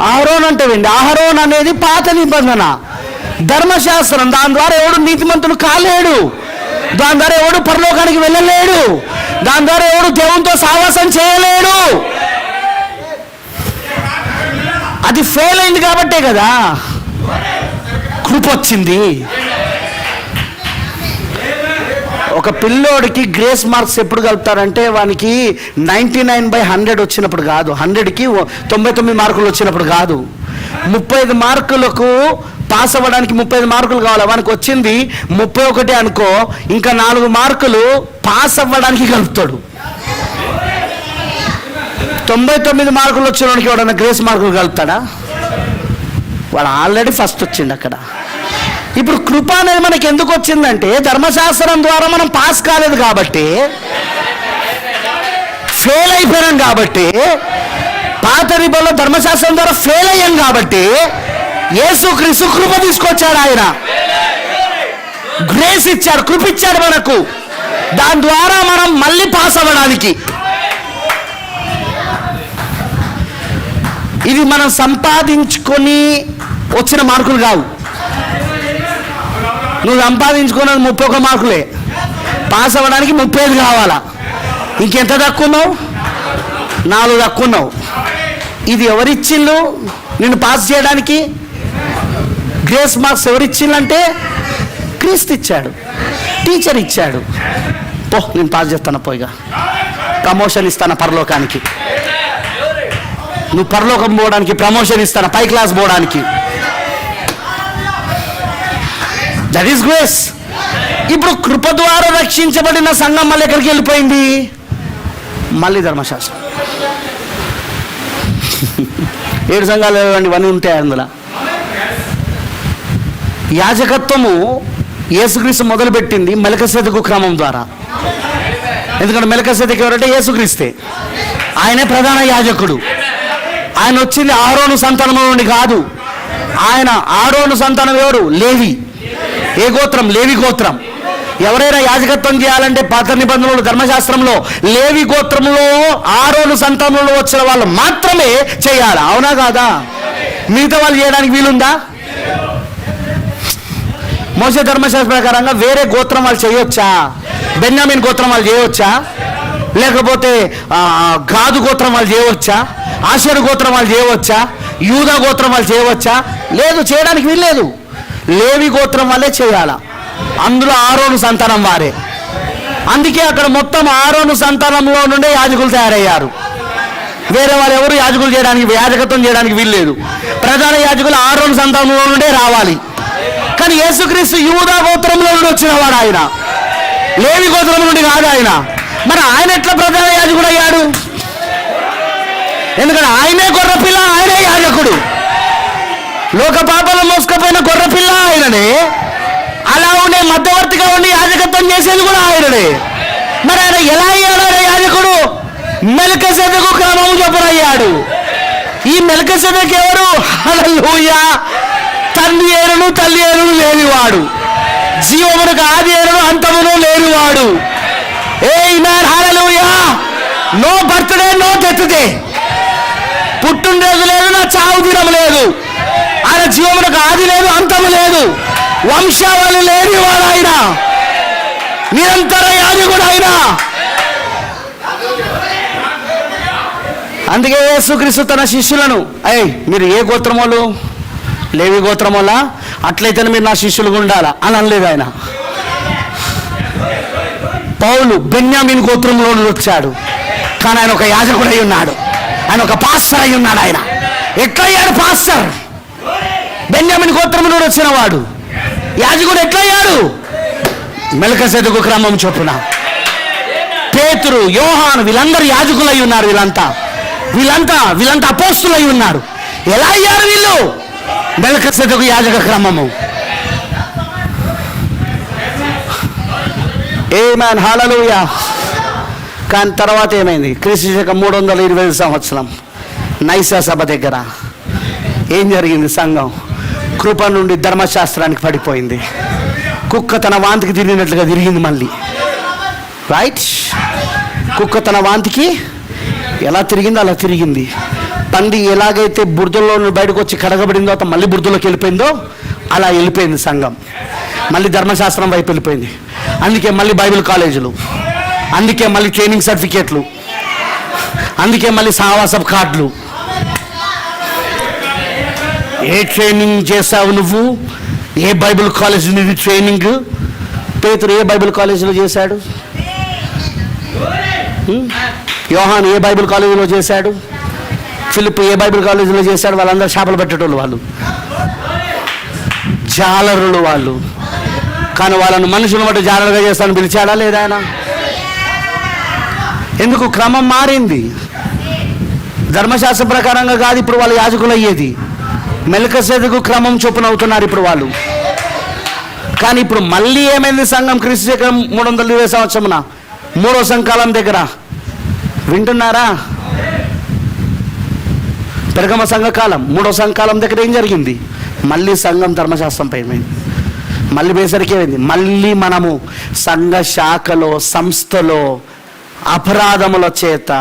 అహరోన్ అంటే అహరోన్ అనేది పాత నిబంధన, ధర్మశాస్త్రం. దాని ద్వారా ఎవడు నీతిమంతుడు కాలేడు, దాని ద్వారా ఎవడు పరలోకానికి వెళ్ళలేడు, దాని ద్వారా ఎవడు దేవునితో సావాసం చేయలేడు. అది ఫెయిల్ అయింది కాబట్టే కదా కృప వచ్చింది. ఒక పిల్లోడికి గ్రేస్ మార్క్స్ ఎప్పుడు కలుపుతారంటే వానికి 99/100 వచ్చినప్పుడు కాదు, 100కి 99 మార్కులు వచ్చినప్పుడు కాదు. 35 మార్కులకు పాస్ అవ్వడానికి 35 మార్కులు కావాలి. వానికి వచ్చింది 31 అనుకో, ఇంకా 4 మార్కులు పాస్ అవ్వడానికి కలుపుతాడు. 99 మార్కులు వచ్చిన వాడికి ఎవడన్నా గ్రేస్ మార్కులు కలుపుతాడా? వాడు ఆల్రెడీ ఫస్ట్ వచ్చిండు అక్కడ. ఇప్పుడు కృప అనేది మనకి ఎందుకు వచ్చిందంటే ధర్మశాస్త్రం ద్వారా మనం పాస్ కాలేదు కాబట్టి, ఫెయిల్ అయిపోయాం కాబట్టి, పాత నిబంధనలో ధర్మశాస్త్రం ద్వారా ఫెయిల్ అయ్యాం కాబట్టి యేసుక్రీస్తు కృప తీసుకొచ్చాడు. ఆయన గ్రేస్ ఇచ్చాడు, కృప ఇచ్చాడు మనకు. దాని ద్వారా మనం మళ్ళీ పాస్ అవ్వడానికి. ఇది మనం సంపాదించుకొని వచ్చిన మార్కులు కావు. నువ్వు సంపాదించుకున్నది 31 మార్కులే, పాస్ అవ్వడానికి 35 కావాలా. ఇంకెంత తక్కున్నావు? 4 తక్కున్నావు. ఇది ఎవరిచ్చిళ్ళు నిన్ను పాస్ చేయడానికి? గ్రేస్ మార్క్స్ ఎవరిచ్చిందంటే క్రీస్తు ఇచ్చాడు, టీచర్ ఇచ్చాడు. పో నేను పాస్ చేస్తాను, పోయిగా ప్రమోషన్ ఇస్తాను పరలోకానికి. నువ్వు పరలోకం పోవడానికి ప్రమోషన్ ఇస్తాను, పై క్లాస్ పోవడానికి. That is grace. ఇప్పుడు కృప ద్వారా రక్షించబడిన సంఘం మళ్ళీ ఎక్కడికి వెళ్ళిపోయింది? మళ్ళీ ధర్మశాస్త్రం. 7 సంఘాలు ఇవన్నీ ఉంటాయి అందులో. యాజకత్వము యేసుక్రీస్తు మొదలుపెట్టింది మెల్కీసెదెకు క్రమం ద్వారా. ఎందుకంటే మెల్కీసెదెకు ఎవరంటే యేసుక్రీస్తే, ఆయనే ప్రధాన యాజకుడు. ఆయన వచ్చింది అహరోను సంతానం నుండి కాదు. అహరోను సంతానం ఎవరు? లేవి. ఏ గోత్రం? లేవి గోత్రం. ఎవరైనా యాజకత్వం చేయాలంటే పాత నిబంధనలు ధర్మశాస్త్రంలో లేవి గోత్రంలో అహరోను సంతానంలో వచ్చిన వాళ్ళు మాత్రమే చేయాలి. అవునా కాదా? మిగతా వాళ్ళు చేయడానికి వీలుందా? మోషే ధర్మశాస్త్ర ప్రకారంగా వేరే గోత్రం వాళ్ళు చేయొచ్చా? బెన్యామీన్ గోత్రం వాళ్ళు చేయవచ్చా? లేకపోతే గాదు గోత్రం వాళ్ళు చేయవచ్చా? ఆషేరు గోత్రం వాళ్ళు చేయవచ్చా? యూదా గోత్రం వాళ్ళు చేయవచ్చా? లేదు, చేయడానికి వీల్లేదు. లేవి గోత్రం వాళ్ళే చేయాల. అందులో అహరోను సంతానం వారే. అందుకే అక్కడ మొత్తం అహరోను సంతానంలో నుండే యాజకులు తయారయ్యారు. వేరే వాళ్ళు ఎవరు యాజకత్వం చేయడానికి వీల్లేదు. ప్రధాన యాజకులు అహరోను సంతానంలో నుండే రావాలి. కానీ యేసుక్రీస్తు యూదా గోత్రంలో నుండి వచ్చినవాడు, ఆయన లేవి గోత్రం నుండి కాదు. మరి ఆయన ఎట్లా ప్రధాన యాజకుడు అయ్యాడు? ఎందుకంటే ఆయనే గొర్రెపిల్ల, ఆయనే యాజకుడు. లోక పాపాలను మోసుకపోయిన గొర్రెపిల్ల ఆయననే. అలా ఉండే మధ్యవర్తిగా ఉండి యాజకత్వం చేసేది కూడా ఆయననే. మరి ఆయన ఎలా అయ్యాడు? ఆయన యాజకుడు మెల్కీసెదెకు క్రమం చొప్పున అయ్యాడు. ఈ మెల్కీసెదెకు ఎవరు? హల్లెలూయా! తండ్రి ఏరును తల్లి ఏరును లేనివాడు, జీవమునకు ఆది ఏరును అంతమును లేనివాడు. ఆమేన్, హల్లెలూయా! No birthday, no death day. పుట్టినరోజు లేదు, నా చావు దినం లేదు. ఆయన జీవమునకు ఆది లేదు, అంతము లేదు. వంశావళి లేనివాడు ఆయన, నిరంతర యాజకుడు ఆయన. అందుకే యేసుక్రీస్తు తన శిష్యులను, మీరు ఏ గోత్రం వాళ్ళు? లేవి గోత్రం వల్ల, అట్లయితేనే మీరు నా శిష్యులుగా ఉండాలా అని అనలేదు ఆయన. పౌలు బెన్యామీన్ గోత్రంలో వచ్చాడు, కానీ ఆయన ఒక యాజకుడు అయి ఉన్నాడు, ఆయన ఒక పాస్టర్ అయి ఉన్నాడు. ఆయన ఎట్లయ్యాడు పాస్టర్? బెన్యామీన్ గోత్రం నుండి వచ్చిన వాడు. యాజకుడు ఎట్లయ్యాడు? మెల్కీసెదెకు క్రమం చొప్పున. పేతురు, యోహాను వీళ్ళందరూ యాజకులు అయి ఉన్నారు. వీళ్ళంతా వీళ్ళంతా అపోస్తులై ఉన్నారు. ఎలా అయ్యారు వీళ్ళు? మెల్కీసెదెకు యాజక క్రమము. ఆమేన్, హల్లెలూయా. కానీ తర్వాత ఏమైంది? క్రీస్తు శకం 320 సంవత్సరం నైసా సభ దగ్గర ఏం జరిగింది? సంఘం కృప నుండి ధర్మశాస్త్రానికి పడిపోయింది. కుక్క తన వాంతికి తిరిగినట్లుగా తిరిగింది మళ్ళీ. రైట్? కుక్క తన వాంతికి ఎలా తిరిగిందో అలా తిరిగింది. పంది ఎలాగైతే బురదలో బయటకు వచ్చి కడగబడిందో మళ్ళీ బురదలోకి వెళ్ళిపోయిందో అలా వెళ్ళిపోయింది సంఘం. మళ్ళీ ధర్మశాస్త్రం వైపు వెళ్ళిపోయింది. అందుకే మళ్ళీ బైబిల్ కాలేజీలు, అందుకే మళ్ళీ ట్రైనింగ్ సర్టిఫికేట్లు, అందుకే మళ్ళీ సహవాసపు కార్డులు. ఏ ట్రైనింగ్ చేసావు నువ్వు? ఏ బైబిల్ కాలేజీ నీది ట్రైనింగ్? పేతురు ఏ బైబిల్ కాలేజీలో చేశాడు? యోహాను ఏ బైబిల్ కాలేజీలో చేశాడు? ఫిలిప్ ఏ బైబిల్ కాలేజీలో చేశాడు? వాళ్ళందరూ చేపలు పెట్టేటోళ్ళు, వాళ్ళు జాలరులు వాళ్ళు. కానీ వాళ్ళను మనుషులను బట్టి జాలరుగా చేస్తాను పిలిచాడా లేదా ఆయన? ఎందుకు? క్రమం మారింది. ధర్మశాస్త్ర ప్రకారంగా కాదు ఇప్పుడు వాళ్ళు యాజకులు అయ్యేది. మెల్కీసెదెకు క్రమం చొప్పున అవుతున్నారు ఇప్పుడు వాళ్ళు. కానీ ఇప్పుడు మళ్ళీ ఏమైంది? సంఘం క్రీస్తు శకం 320 సంవత్సరమున 3వ సంకాలం దగ్గర వింటున్నారా? పెరగమ సంఘకాలం 3వ సంకాలం దగ్గర ఏం జరిగింది? మళ్ళీ సంఘం ధర్మశాస్త్రం పైన మళ్ళీ బేసరికి ఏమైంది? మళ్ళీ మనము సంఘ శాఖలో, సంస్థలో అపరాధముల చేత,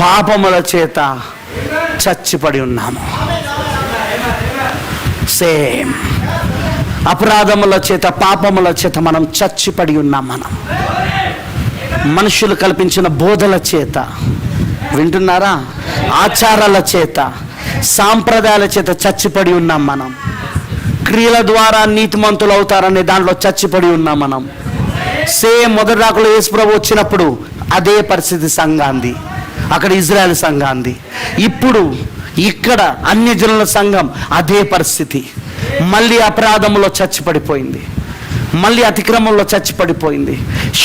పాపముల చేత చచ్చిపడి ఉన్నాము. సేమ్ అపరాధముల చేత, పాపముల చేత మనం చచ్చిపడి ఉన్నాం. మనం మనుషులు కల్పించిన బోధల చేత, వింటున్నారా? ఆచారాల చేత, సాంప్రదాయాల చేత చచ్చిపడి ఉన్నాం మనం. క్రియల ద్వారా నీతిమంతులు అవుతారనే దాంట్లో చచ్చిపడి ఉన్నాం మనం. సేమ్ మొదటి రాకలో యేసు ప్రభు వచ్చినప్పుడు అదే పరిస్థితి సంఘాంది. అక్కడ ఇజ్రాయెల్ సంఘాంది. ఇప్పుడు ఇక్కడ అన్యజనుల సంఘం అదే పరిస్థితి. మళ్ళీ అపరాధములో చచ్చిపడిపోయింది, మళ్ళీ అతిక్రమంలో చచ్చిపడిపోయింది.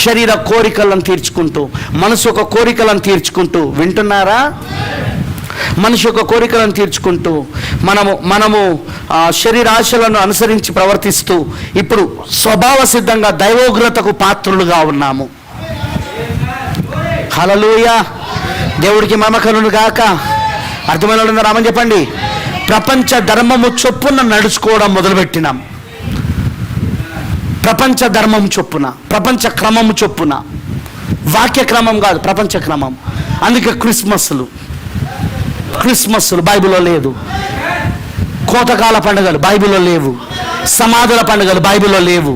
శరీర కోరికలను తీర్చుకుంటూ, మనసు యొక్క కోరికలను తీర్చుకుంటూ, వింటున్నారా? మనిషి యొక్క కోరికలను తీర్చుకుంటూ మనము శరీరాశలను అనుసరించి ప్రవర్తిస్తూ ఇప్పుడు స్వభావ సిద్ధంగా దైవోగ్రతకు పాత్రులుగా ఉన్నాము. హల్లెలూయా. దేవుడికి మహిమ కలుగును గాక. అర్థమైన రామని చెప్పండి. ప్రపంచ ధర్మము చొప్పున నడుచుకోవడం మొదలుపెట్టినాం. ప్రపంచ ధర్మం చొప్పున, ప్రపంచ క్రమము చొప్పున, వాక్య క్రమం కాదు, ప్రపంచ క్రమం. అందుకే క్రిస్మస్లు బైబిల్లో లేదు, కోతకాల పండుగలు బైబిల్లో లేవు, సమాధుల పండుగలు బైబిల్లో లేవు.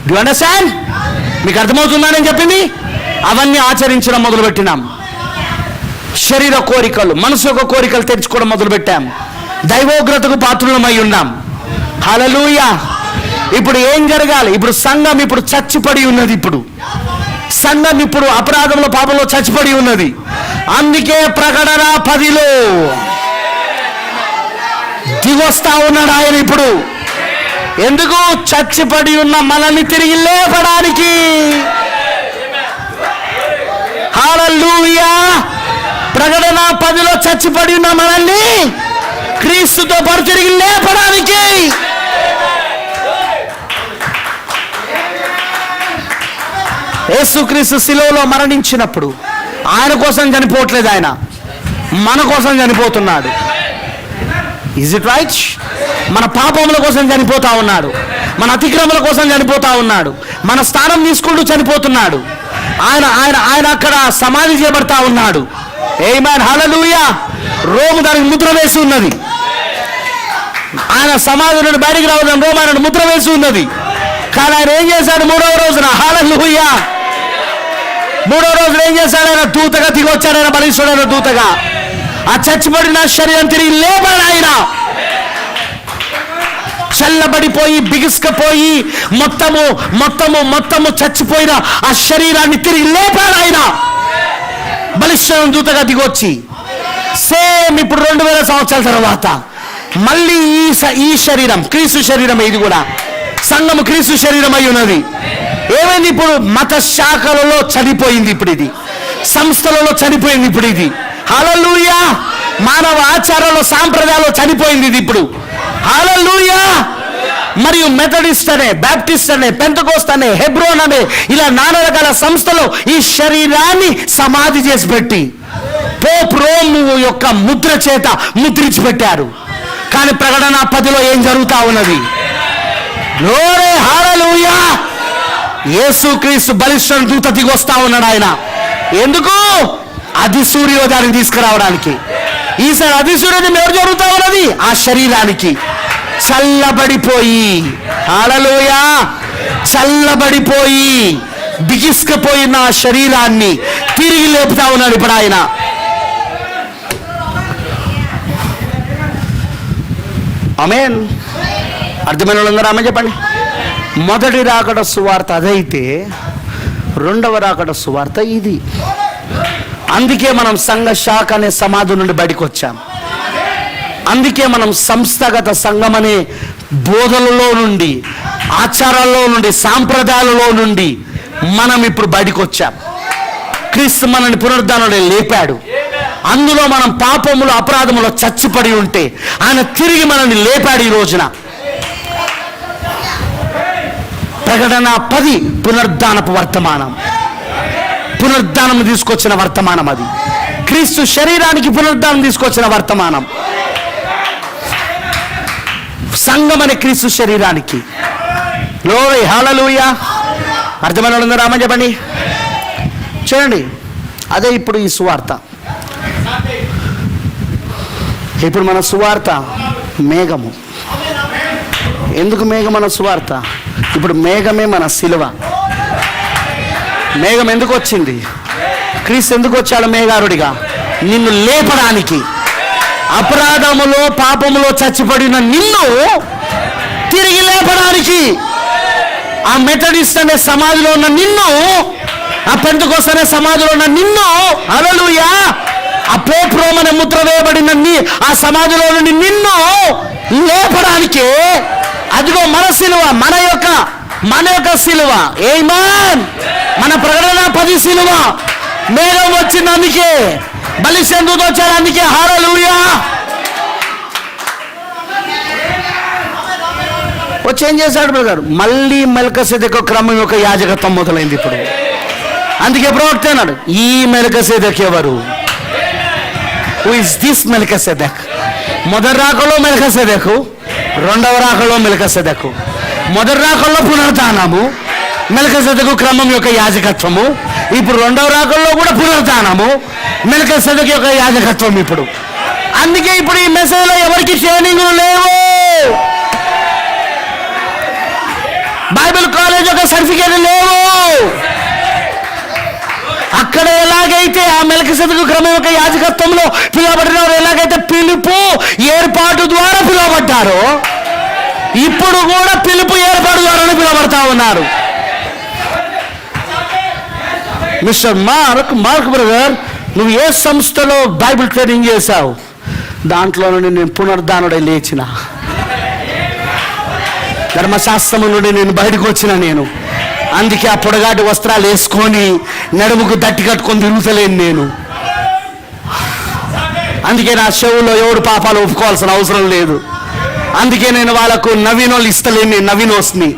Do you understand? మీకు అర్థమవుతుందని చెప్పింది. అవన్నీ ఆచరించడం మొదలుపెట్టినాం. శరీర కోరికలు, మనసు యొక్క కోరికలు తెచ్చుకోవడం మొదలుపెట్టాం. దైవోగ్రతకు పాత్రులమై ఉన్నాం. హల్లెలూయా. ఇప్పుడు ఏం జరగాలి? ఇప్పుడు సంఘం ఇప్పుడు చచ్చిపడి ఉన్నది. ఇప్పుడు సంఘం ఇప్పుడు అపరాధంలో, పాపంలో చచ్చిపడి ఉన్నది. అందుకే ప్రకటన 10లో దిగొస్తా ఉన్నాడు ఆయన ఇప్పుడు. ఎందుకు? చచ్చిపడి ఉన్న మనల్ని తిరిగి లేపడానికి. హల్లెలూయా. ప్రకటన 10లో చచ్చిపడి ఉన్న మనల్ని క్రీస్తుతో పాటు తిరిగి లేపడానికి. యేసుక్రీస్తు శిలువలో మరణించినప్పుడు ఆయన కోసం చనిపోవట్లేదు, ఆయన మన కోసం చనిపోతున్నాడు. Is it right? మన పాపముల కోసం చనిపోతా ఉన్నాడు, మన అతిక్రమల కోసం చనిపోతా ఉన్నాడు, మన స్థానం తీసుకుంటూ చనిపోతున్నాడు. ఆయన ఆయన ఆయన అక్కడ సమాధి చేయబడతా ఉన్నాడు. ఆమేన్, హల్లెలూయా. రోము దానికి ముద్ర వేసి ఉన్నది. ఆయన సమాధి నుండి బయటికి రావడం రోమ్ ఆయన ముద్ర వేసి ఉన్నది. కానీ ఆయన ఏం చేశాడు? 3వ రోజున, హల్లెలూయా, 3వ రోజున ఏం చేశాడు? ఆయన దూతగా దిగి వచ్చాడు. ఆయన బలిష్ఠుడైన దూతగా ఆ చచ్చిపడిన శరీరం తిరిగి లేపాడు. ఆయన చల్లబడిపోయి, బిగుసుకపోయి, మొత్తము చచ్చిపోయిన ఆ శరీరాన్ని తిరిగి లేపాడు ఆయన బలిష్ఠుడైన దూతగా దిగొచ్చి. సేమ్ ఇప్పుడు 2000 సంవత్సరాల తర్వాత మళ్ళీ ఈ శరీరం క్రీస్తు శరీరం, ఇది కూడా సంఘము క్రీస్తు శరీరం అయి ఉన్నది. ఏమైంది? ఇప్పుడు మత శాఖలలో చనిపోయింది. ఇప్పుడు ఇది సంస్థలలో చనిపోయింది ఇప్పుడు ఇది. హల్లెలూయా. మానవ ఆచారాల్లో సాంప్రదాయాల్లో చనిపోయింది ఇది ఇప్పుడు. హల్లెలూయా. మరియు మెథడిస్ట్ అనే, బాప్టిస్ట్ అనే, పెంతెకోస్తు అనే, హెబ్రోన్ అనే ఇలా నానా రకాల సంస్థలు ఈ శరీరాన్ని సమాధి చేసి పెట్టి పోప్ రోము యొక్క ముద్ర చేత ముద్రించి పెట్టారు. కానీ ప్రకటన 10లో ఏం జరుగుతా ఉన్నది? గ్లోరీ హల్లెలూయా. యేసుక్రీస్తు బలిష్ఠుని దూత దిగొస్తా ఉన్నాడు. ఆయన ఎందుకు? అది సూర్యోదయాన్ని తీసుకురావడానికి. ఈసారి అది సూర్యోదయం ఎవరు జరుగుతా ఉన్నది? ఆ శరీరానికి చల్లబడిపోయి, హల్లెలూయా, చల్లబడిపోయి బిగిసుకుపోయిన ఆ శరీరాన్ని తిరిగి లేపుతా ఉన్నాడు ఇప్పుడు ఆయన. ఆమేన్. అర్థమైన వాళ్ళందరూ ఆమె చెప్పండి. మొదటి రాకడ సువార్త అదైతే రెండవ రాకడ సువార్త ఇది. అందుకే మనం సంఘ శాఖ అనే సమాధి నుండి బయటకు వచ్చాం. అందుకే మనం సంస్థాగత సంఘం అనే బోధనలో నుండి, ఆచారాల్లో నుండి, సాంప్రదాయాలలో నుండి మనం ఇప్పుడు బయటకు వచ్చాం. క్రీస్తు మనల్ని పునరుద్ధానంలో లేపాడు. అందులో మనం పాపములు, అపరాధములో చచ్చిపడి ఉంటే ఆయన తిరిగి మనల్ని లేపాడు ఈ రోజున. ప్రకటన 10 పునరుద్ధానపు వర్తమానం, పునరుద్ధానం తీసుకొచ్చిన వర్తమానం. అది క్రీస్తు శరీరానికి పునరుద్ధానం తీసుకొచ్చిన వర్తమానం. సంఘం అనే క్రీస్తు శరీరానికి. గ్లోరీ హల్లెలూయా. అర్థమైన వాళ్ళందరూ ఆమేన్ చెప్పండి. చూడండి, అదే ఇప్పుడు ఈ సువార్త. ఇప్పుడు మన సువార్త మేఘము. ఎందుకు మేఘం మన సువార్త? ఇప్పుడు మేఘమే మన సిలువ. మేఘం ఎందుకు వచ్చింది? క్రీస్తు ఎందుకు వచ్చాడు మేఘారుడిగా? నిన్ను లేపడానికి. అపరాధములో, పాపములో చచ్చిపడిన నిన్ను తిరిగి లేపడానికి. ఆ మెథడిస్ట్ అనే సమాధిలో ఉన్న నిన్ను, ఆ పెంతెకోస్తు అనే సమాధిలో ఉన్న నిన్ను, హల్లెలూయా, ఆ పోప్ రోమ్ అనే ముద్ర వేయబడిన ఆ సమాధిలో నుండి నిన్ను లేపడానికి. అదిగో మన సిలువ, మన యొక్క సిలువ. ఆమేన్. మన ప్రకటన 10 సిలువ. మేఘం వచ్చింది అందుకే, బలిష్ఠుని దూత వచ్చాడు అందుకే. హల్లెలూయా. వచ్చి ఏం చేశాడు బ్రదర్? మళ్ళీ మెల్కీసెదెకు క్రమం యొక్క యాజకత్వం మొదలైంది ఇప్పుడు. అందుకే ప్రవక్త అన్నాడు, ఈ మెల్కీసెదెకు ఎవరు? Who is this Melchizedek? మొదటి రాకలో మెల్కీసెదెకు, రెండవ రాకలో మెల్కీసెదెకు. మొదటి రాకల్లో పునరుద్ధానము, మెల్కీసెదెకు క్రమం యొక్క యాజకత్వము. ఇప్పుడు రెండవ రాకల్లో కూడా పునరుద్ధానము, మెల్కీసెదెకు యొక్క యాజకత్వం ఇప్పుడు. అందుకే ఇప్పుడు ఈ మెసేజ్లో ఎవరికి ట్రైనింగ్ లేవు. బైబిల్ కాలేజ్ యొక్క సర్టిఫికేట్ లేవు. అక్కడ ఎలాగైతే ఆ మెల్కీసెదెకు క్రమం యొక్క యాజకత్వంలో పిలువబడిన వారు ఎలాగైతే పిలుపు ఏర్పాటు ద్వారా పిలువబడ్డారో, ఇప్పుడు కూడా పిలుపు ఏర్పాటు ద్వారానే పిలువబడతా ఉన్నారు. మిస్టర్ మార్క్ బ్రదర్, నువ్వు ఏ సంస్థలో బైబిల్ ట్రైనింగ్ చేశావు? దాంట్లో నుండి నేను పునరుద్ధానుడై లేచిన, ధర్మశాస్త్రము నుండి నేను బయటకు వచ్చిన నేను. అందుకే ఆ పొడగాటి వస్త్రాలు వేసుకొని నడుముకు దట్టి కట్టుకొని తిరుగుతలేను నేను. అందుకే నా చెవులో ఎవడు పాపాలు ఒప్పుకోవాల్సిన అవసరం లేదు. అందుకే నేను వాళ్ళకు నవీనోళ్ళు ఇస్తలేను. నేను నవీనోస్ని,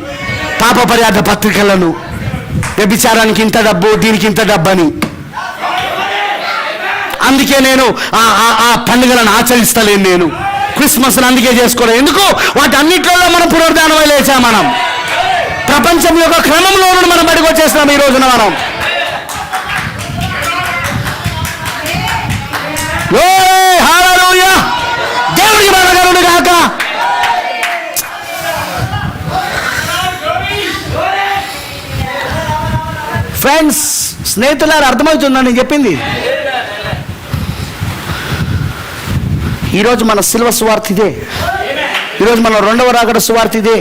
పాప పర్యాద పత్రికలను, వ్యభిచారానికి ఇంత డబ్బు, దీనికి ఇంత డబ్బు అని. అందుకే నేను ఆ పండుగలను ఆచరిస్తలేను నేను. క్రిస్మస్ అందుకే చేసుకోవడం ఎందుకు? వాటి అన్నిట్లలో మనం పునరుద్ధానమై లేచాం. మనం ప్రపంచం యొక్క క్రమంలో మనం బయటకు వచ్చేస్తున్నాం ఈ రోజున. మనం హల్లెలూయా. దేవుడికి మహిమ గాక. ఫ్రెండ్స్, స్నేహితులారు, అర్థమవుతుందని నేను చెప్పింది. ఈరోజు మన సిలువ సువార్త ఇదే. ఈరోజు మన రెండవ రాకడ సువార్త ఇదే.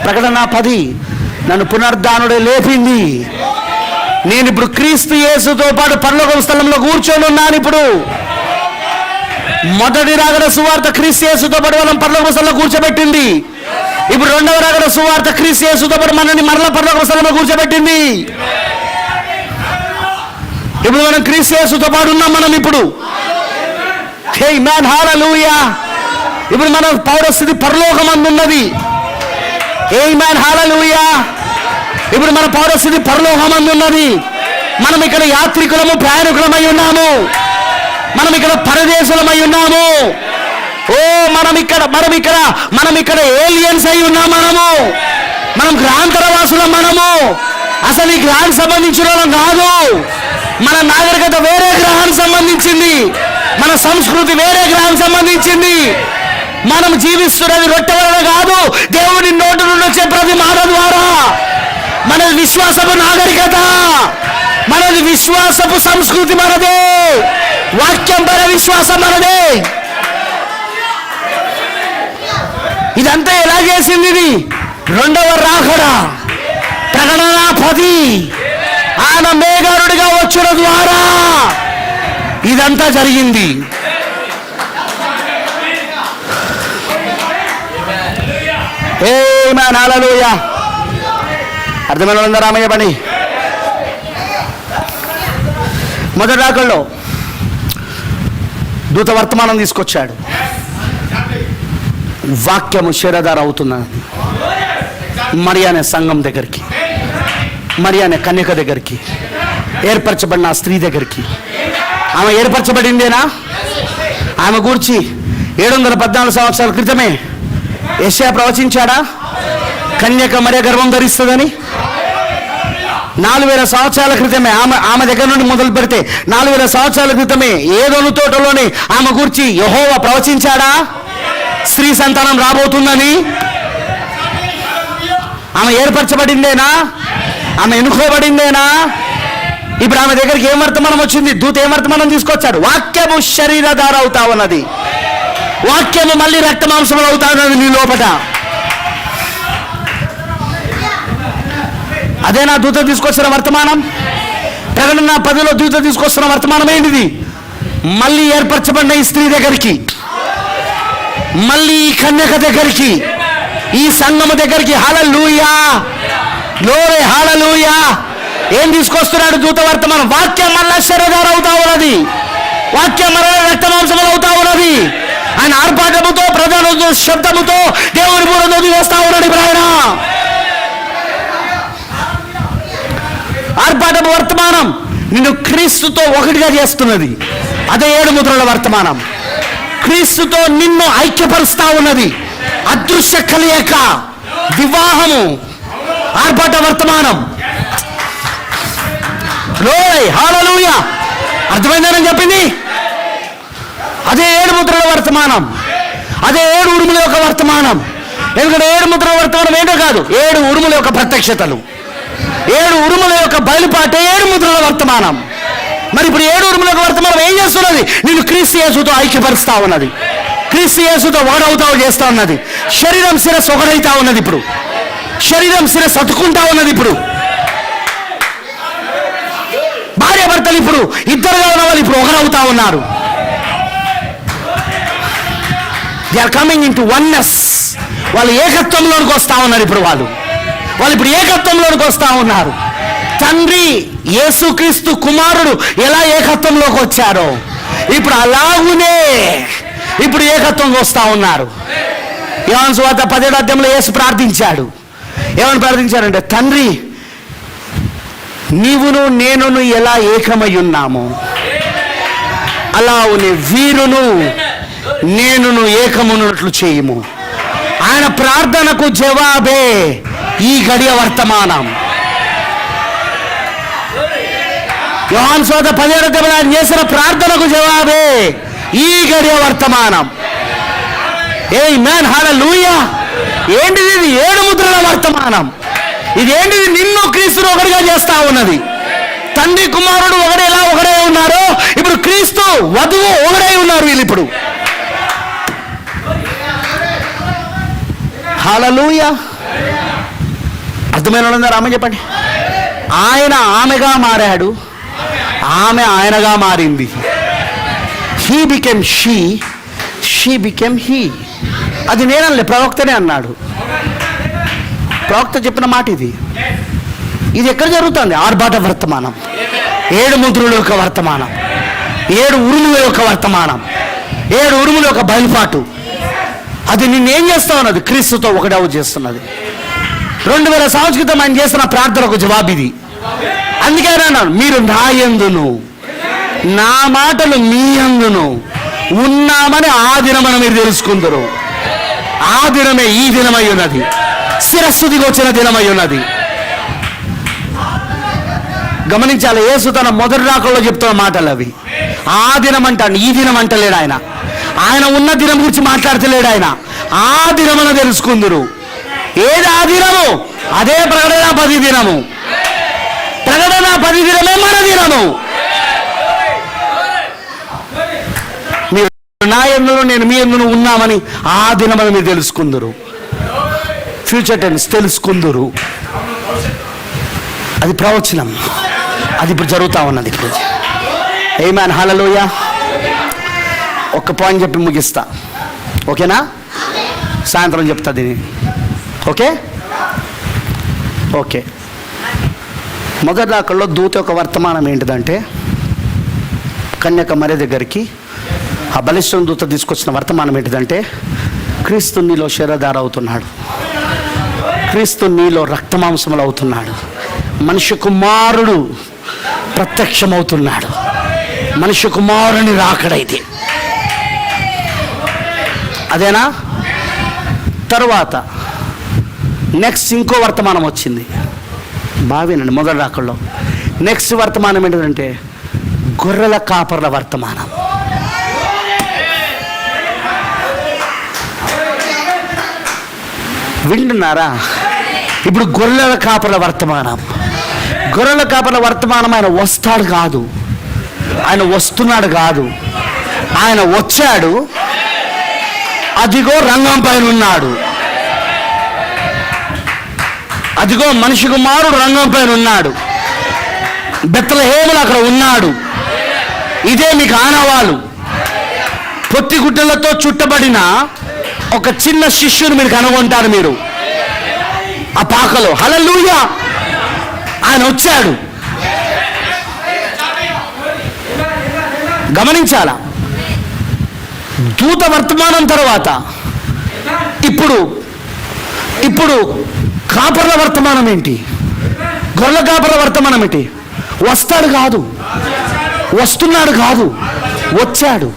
ప్రకటన 10 నన్ను పునరుద్ధానుడే లేపింది. నేను ఇప్పుడు క్రీస్తు యేసుతో పాటు పరలోక స్థలంలో కూర్చొని ఉన్నాను. ఇప్పుడు మొదటి రాకడ సువార్త క్రీస్తు యేసుతో పాటు మనం పరలోక స్థలంలో కూర్చోబెట్టింది. ఇప్పుడు రెండవ రాకడ సువార్త క్రీస్తు యేసుతో పాటు మనల్ని మరలా పరలోక స్థలంలో కూర్చోబెట్టింది. ఇప్పుడు మనం క్రీస్తు యేసుతో పాటు ఉన్నాం. మనం ఇప్పుడు ఆమేన్ హల్లెలూయా. ఇప్పుడు మన పౌరస్థితి పరలోకమందు ఉన్నది. ఆమేన్ హల్లెలూయా. ఇప్పుడు మన పౌరస్థితి పరలోకమందు ఉన్నది. మనం ఇక్కడ యాత్రికులము, ప్రయాణికులమై ఉన్నాము. మనం ఇక్కడ పరదేశులమై ఉన్నాము. ఓ మనం ఇక్కడ ఏలియన్స్ అయి ఉన్నాం. మనం గ్రహాంతరవాసులం. అసలు ఈ గ్రహానికి సంబంధించిన వాళ్ళం కాదు. మన నాగరికత వేరే గ్రహానికి సంబంధించింది. మన సంస్కృతి వేరే గ్రహానికి సంబంధించింది. మనం జీవిస్తున్నది రొట్టె వలన కాదు, దేవుని నోటి నుండి వచ్చే ప్రతి మాట ద్వారా. మనది విశ్వాసపు నాగరికత, మనది విశ్వాసపు సంస్కృతి, మనదే వాక్యం పర విశ్వాసం మనదే. ఇదంతా ఎలా చేసింది? ఇది రెండవ రాకడ, ప్రకటన 10 ఆయన మేఘారుడిగా వచ్చిన ద్వారా ఇదంతా జరిగింది. ఆమేన్ హల్లెలూయా. అర్థమైన వాళ్ళందరూ రామయ్య పని. మొదటి రాకడలో దూత వర్తమానం తీసుకొచ్చాడు. వాక్యము శరీరధార అవుతున్నది. మరి అనే సంఘం దగ్గరికి, మరి అనే కన్యక దగ్గరికి, ఏర్పరచబడిన ఆ స్త్రీ దగ్గరికి. ఆమె ఏర్పరచబడిందేనా? ఆమె గూర్చి 714 సంవత్సరాల క్రితమే యెషయా ప్రవచించాడా? కన్యక మరియ గర్భం ధరిస్తుందని. 4000 సంవత్సరాల క్రితమే ఆమె దగ్గర నుండి మొదలు పెడితే 4000 సంవత్సరాల క్రితమే ఏదోను తోటలోనే ఆమె గూర్చి యెహోవా ప్రవచించాడా? స్త్రీ సంతానం రాబోతుందని. ఆమె ఏర్పరచబడిందేనా? ఆమె ఎన్నుకోబడిందేనా? ఇప్పుడు ఆమె దగ్గరికి ఏం వర్తమానం వచ్చింది? దూత ఏం వర్తమానం తీసుకొచ్చాడు? వాక్యము శరీరధార అవుతా ఉన్నది. వాక్యము మళ్ళీ రక్త మాంసములు అవుతా ఉన్నది నీ లోపట. అదేనా దూత తీసుకొచ్చిన వర్తమానం? ప్రకటన 10లో దూత తీసుకొస్తున్న వర్తమానం ఏంటిది? మళ్ళీ ఏర్పరచబడిన ఈ స్త్రీ దగ్గరికి, మళ్ళీ ఈ కన్యక దగ్గరికి, ఈ సంఘము దగ్గరికి. హల్లెలూయా, గ్లోరీ హల్లెలూయా. ఏం తీసుకొస్తున్నాడు దూత వర్తమానం? వాక్యం మళ్ళా శరీరధార అవుతా ఉన్నది. వాక్యం మళ్ళా రక్త మాంసములు అవుతా ఉన్నది. ఆయన ఆర్భాటముతో, ప్రధాన శబ్దముతో దేవుని బూరను వస్తా ఉన్నాడు. ఇప్పుడు ఆయన ఆర్భాటపు వర్తమానం నిన్ను క్రీస్తుతో ఒకటిగా చేస్తున్నది. అదే 7 ముద్రల వర్తమానం. క్రీస్తుతో నిన్ను ఐక్యపరుస్తా ఉన్నది. అదృశ్య కలయిక, వివాహము, ఆర్భాట వర్తమానం. హల్లెలూయా. అర్థమైందని చెప్పింది. అదే 7 ముద్రల వర్తమానం, అదే 7 ఉరుముల యొక్క వర్తమానం. ఎందుకంటే 7 ముద్రల వర్తమానం ఏంటో కాదు, 7 ఉరుముల యొక్క ప్రత్యక్షతలు, 7 ఉరుముల యొక్క బయలుపాటే 7 ముద్రల వర్తమానం. మరి ఇప్పుడు 7 ఉరుముల యొక్క వర్తమానం ఏం చేస్తున్నది? నిన్ను క్రీస్తు యేసుతో ఐక్యపరుస్తా ఉన్నది. క్రీస్తు యేసుతో ఒకడవుతావు చేస్తా ఉన్నది. శరీరం శిరస్సు ఒకడైతా ఉన్నది. ఇప్పుడు శరీరం శిరస్సు అతుకుంటా ఉన్నది. ఇప్పుడు భార్య భర్తలు ఇప్పుడు ఇద్దరుగా ఉన్న వాళ్ళు ఇప్పుడు ఒకరవుతా ఉన్నారు. They are coming into oneness. వాళ్ళు ఏకత్వంలోనికి వస్తా ఉన్నారు. ఇప్పుడు వాళ్ళు ఇప్పుడు ఏకత్వంలోనికి వస్తా ఉన్నారు. తండ్రి యేసుక్రీస్తు కుమారుడు ఎలా ఏకత్వంలోకి వచ్చారో ఇప్పుడు అలాగునే ఇప్పుడు ఏకత్వంగా వస్తా ఉన్నారు. యోహాను సువార్త 17వ అధ్యాయంలో యేసు ప్రార్థించాడు. ఏమని ప్రార్థించాడంటే, తండ్రి నీవును నేనును ఎలా ఏకమై ఉన్నామో అలానే వీరును నేనును ఏకమున్నట్లు చేయము. ఆయన ప్రార్థనకు జవాబే ఈ గడియ వర్తమానం. యోహాను సువార్త 17వ అధ్యాయంలో ఆయన చేసిన ప్రార్థనకు జవాబే ఈ గడియ వర్తమానం. ఆమేన్ హల్లెలూయా. ఏంటిది? ఇది 7 ముద్రల వర్తమానం. ఇదేంటిది? నిన్ను క్రీస్తును ఒకటిగా చేస్తా ఉన్నది. తండ్రి కుమారుడు ఒకడే ఉన్నారు. ఇప్పుడు క్రీస్తు వధువు ఒకడై ఉన్నారు వీళ్ళు ఇప్పుడు. హల్లెలూయా. అర్థమైన వాళ్ళందరూ ఆమె చెప్పండి. ఆయన ఆమెగా మారాడు, ఆమె ఆయనగా మారింది. He became she, she became he. అది నేనలే, ప్రవక్తనే అన్నాడు. ప్రవక్త చెప్పిన మాట ఇది. ఇది ఎక్కడ జరుగుతుంది? ఆర్భాట వర్తమానం. 7 ముద్రల యొక్క వర్తమానం, 7 ఉరుముల యొక్క వర్తమానం, 7 ఉరుముల యొక్క బయలుపాటు. అది నిన్నేం చేస్తా ఉన్నది? క్రీస్తుతో ఒకటవ చేస్తున్నది. 2000 సంవత్సరాల క్రితం ఆయన చేస్తున్న ప్రార్థనకు జవాబు ఇది. అందుకే అన్నాను, మీరు నా యందును నా మాటలు మీ యందును ఉన్నామని ఆ దినమని మీరు తెలుసుకుందరు. ఆ దినమే ఈ దినమై ఉన్నది, శిరస్సుదికి వచ్చిన దినమై ఉన్నది. గమనించాలి, యేసు తన మొదటి రాకల్లో చెప్తున్న మాటలు అవి. ఆ దినం అంటాడు, ఈ దినం అంటలేడు ఆయన. ఆయన ఉన్న దినం గురించి మాట్లాడతలేడు ఆయన. ఆ దినమని తెలుసుకుందరు. ఏది ఆ దినము? అదే ప్రకటన 10 దినము. ప్రకటన 10 దినమే మన దినము. మీరు నా యందును నేను మీ యందును ఉన్నామని ఆ దినమని మీరు తెలుసుకుందరు. Future tense తెలుసుకుందరు. అది ప్రవచనం, అది ఇప్పుడు జరుగుతూ ఉన్నది. ఇప్పుడు ఆమేన్, హల్లెలూయా. ఒక్క పాయింట్ చెప్పి ముగిస్తా, ఓకేనా? సాయంత్రం చెప్తా దీన్ని. Okay okay. మొదటి రాకల్లో దూత యొక్క వర్తమానం ఏంటిదంటే, కన్యక మరియ దగ్గరికి ఆ బలిష్ఠుని దూత తీసుకొచ్చిన వర్తమానం ఏంటిదంటే, క్రీస్తు నీలో శరీరధార అవుతున్నాడు, క్రీస్తు నీలో రక్తమాంసములు అవుతున్నాడు, మనిషి కుమారుడు ప్రత్యక్షమవుతున్నాడు, మనిషి కుమారుని రాకడైతే. అదేనా? తర్వాత నెక్స్ట్ ఇంకో వర్తమానం వచ్చింది. బావేనండి, మొదటి రాకల్లో నెక్స్ట్ వర్తమానం ఏంటంటే గొర్రెల కాపర్ల వర్తమానం. వింటున్నారా? ఇప్పుడు గొర్రెల కాపర్ల వర్తమానం. గొర్రెల కాపర్ల వర్తమానం ఆయన వస్తాడు కాదు, ఆయన వస్తున్నాడు కాదు, ఆయన వచ్చాడు. అదిగో రంగం పైన ఉన్నాడు, అదిగో మనిషి కుమారుడు రంగం పైన ఉన్నాడు, బెత్లెహేములో అక్కడ ఉన్నాడు. ఇదే మీకు ఆనవాలు. పొత్తి గుడ్డలతో చుట్టబడిన ఒక చిన్న శిష్యుని మీరు కనుగొంటారు మీరు ఆ పాకలో. హల్లెలూయా, ఆయన వచ్చాడు. గమనించాలా? దూత వర్తమానం తర్వాత ఇప్పుడు కాపర్ల వర్తమానం ఏంటి? గొర్రెల కాపర్ల వర్తమానం ఏంటి? వస్తాడు కాదు, వస్తున్నాడు కాదు, వచ్చాడు.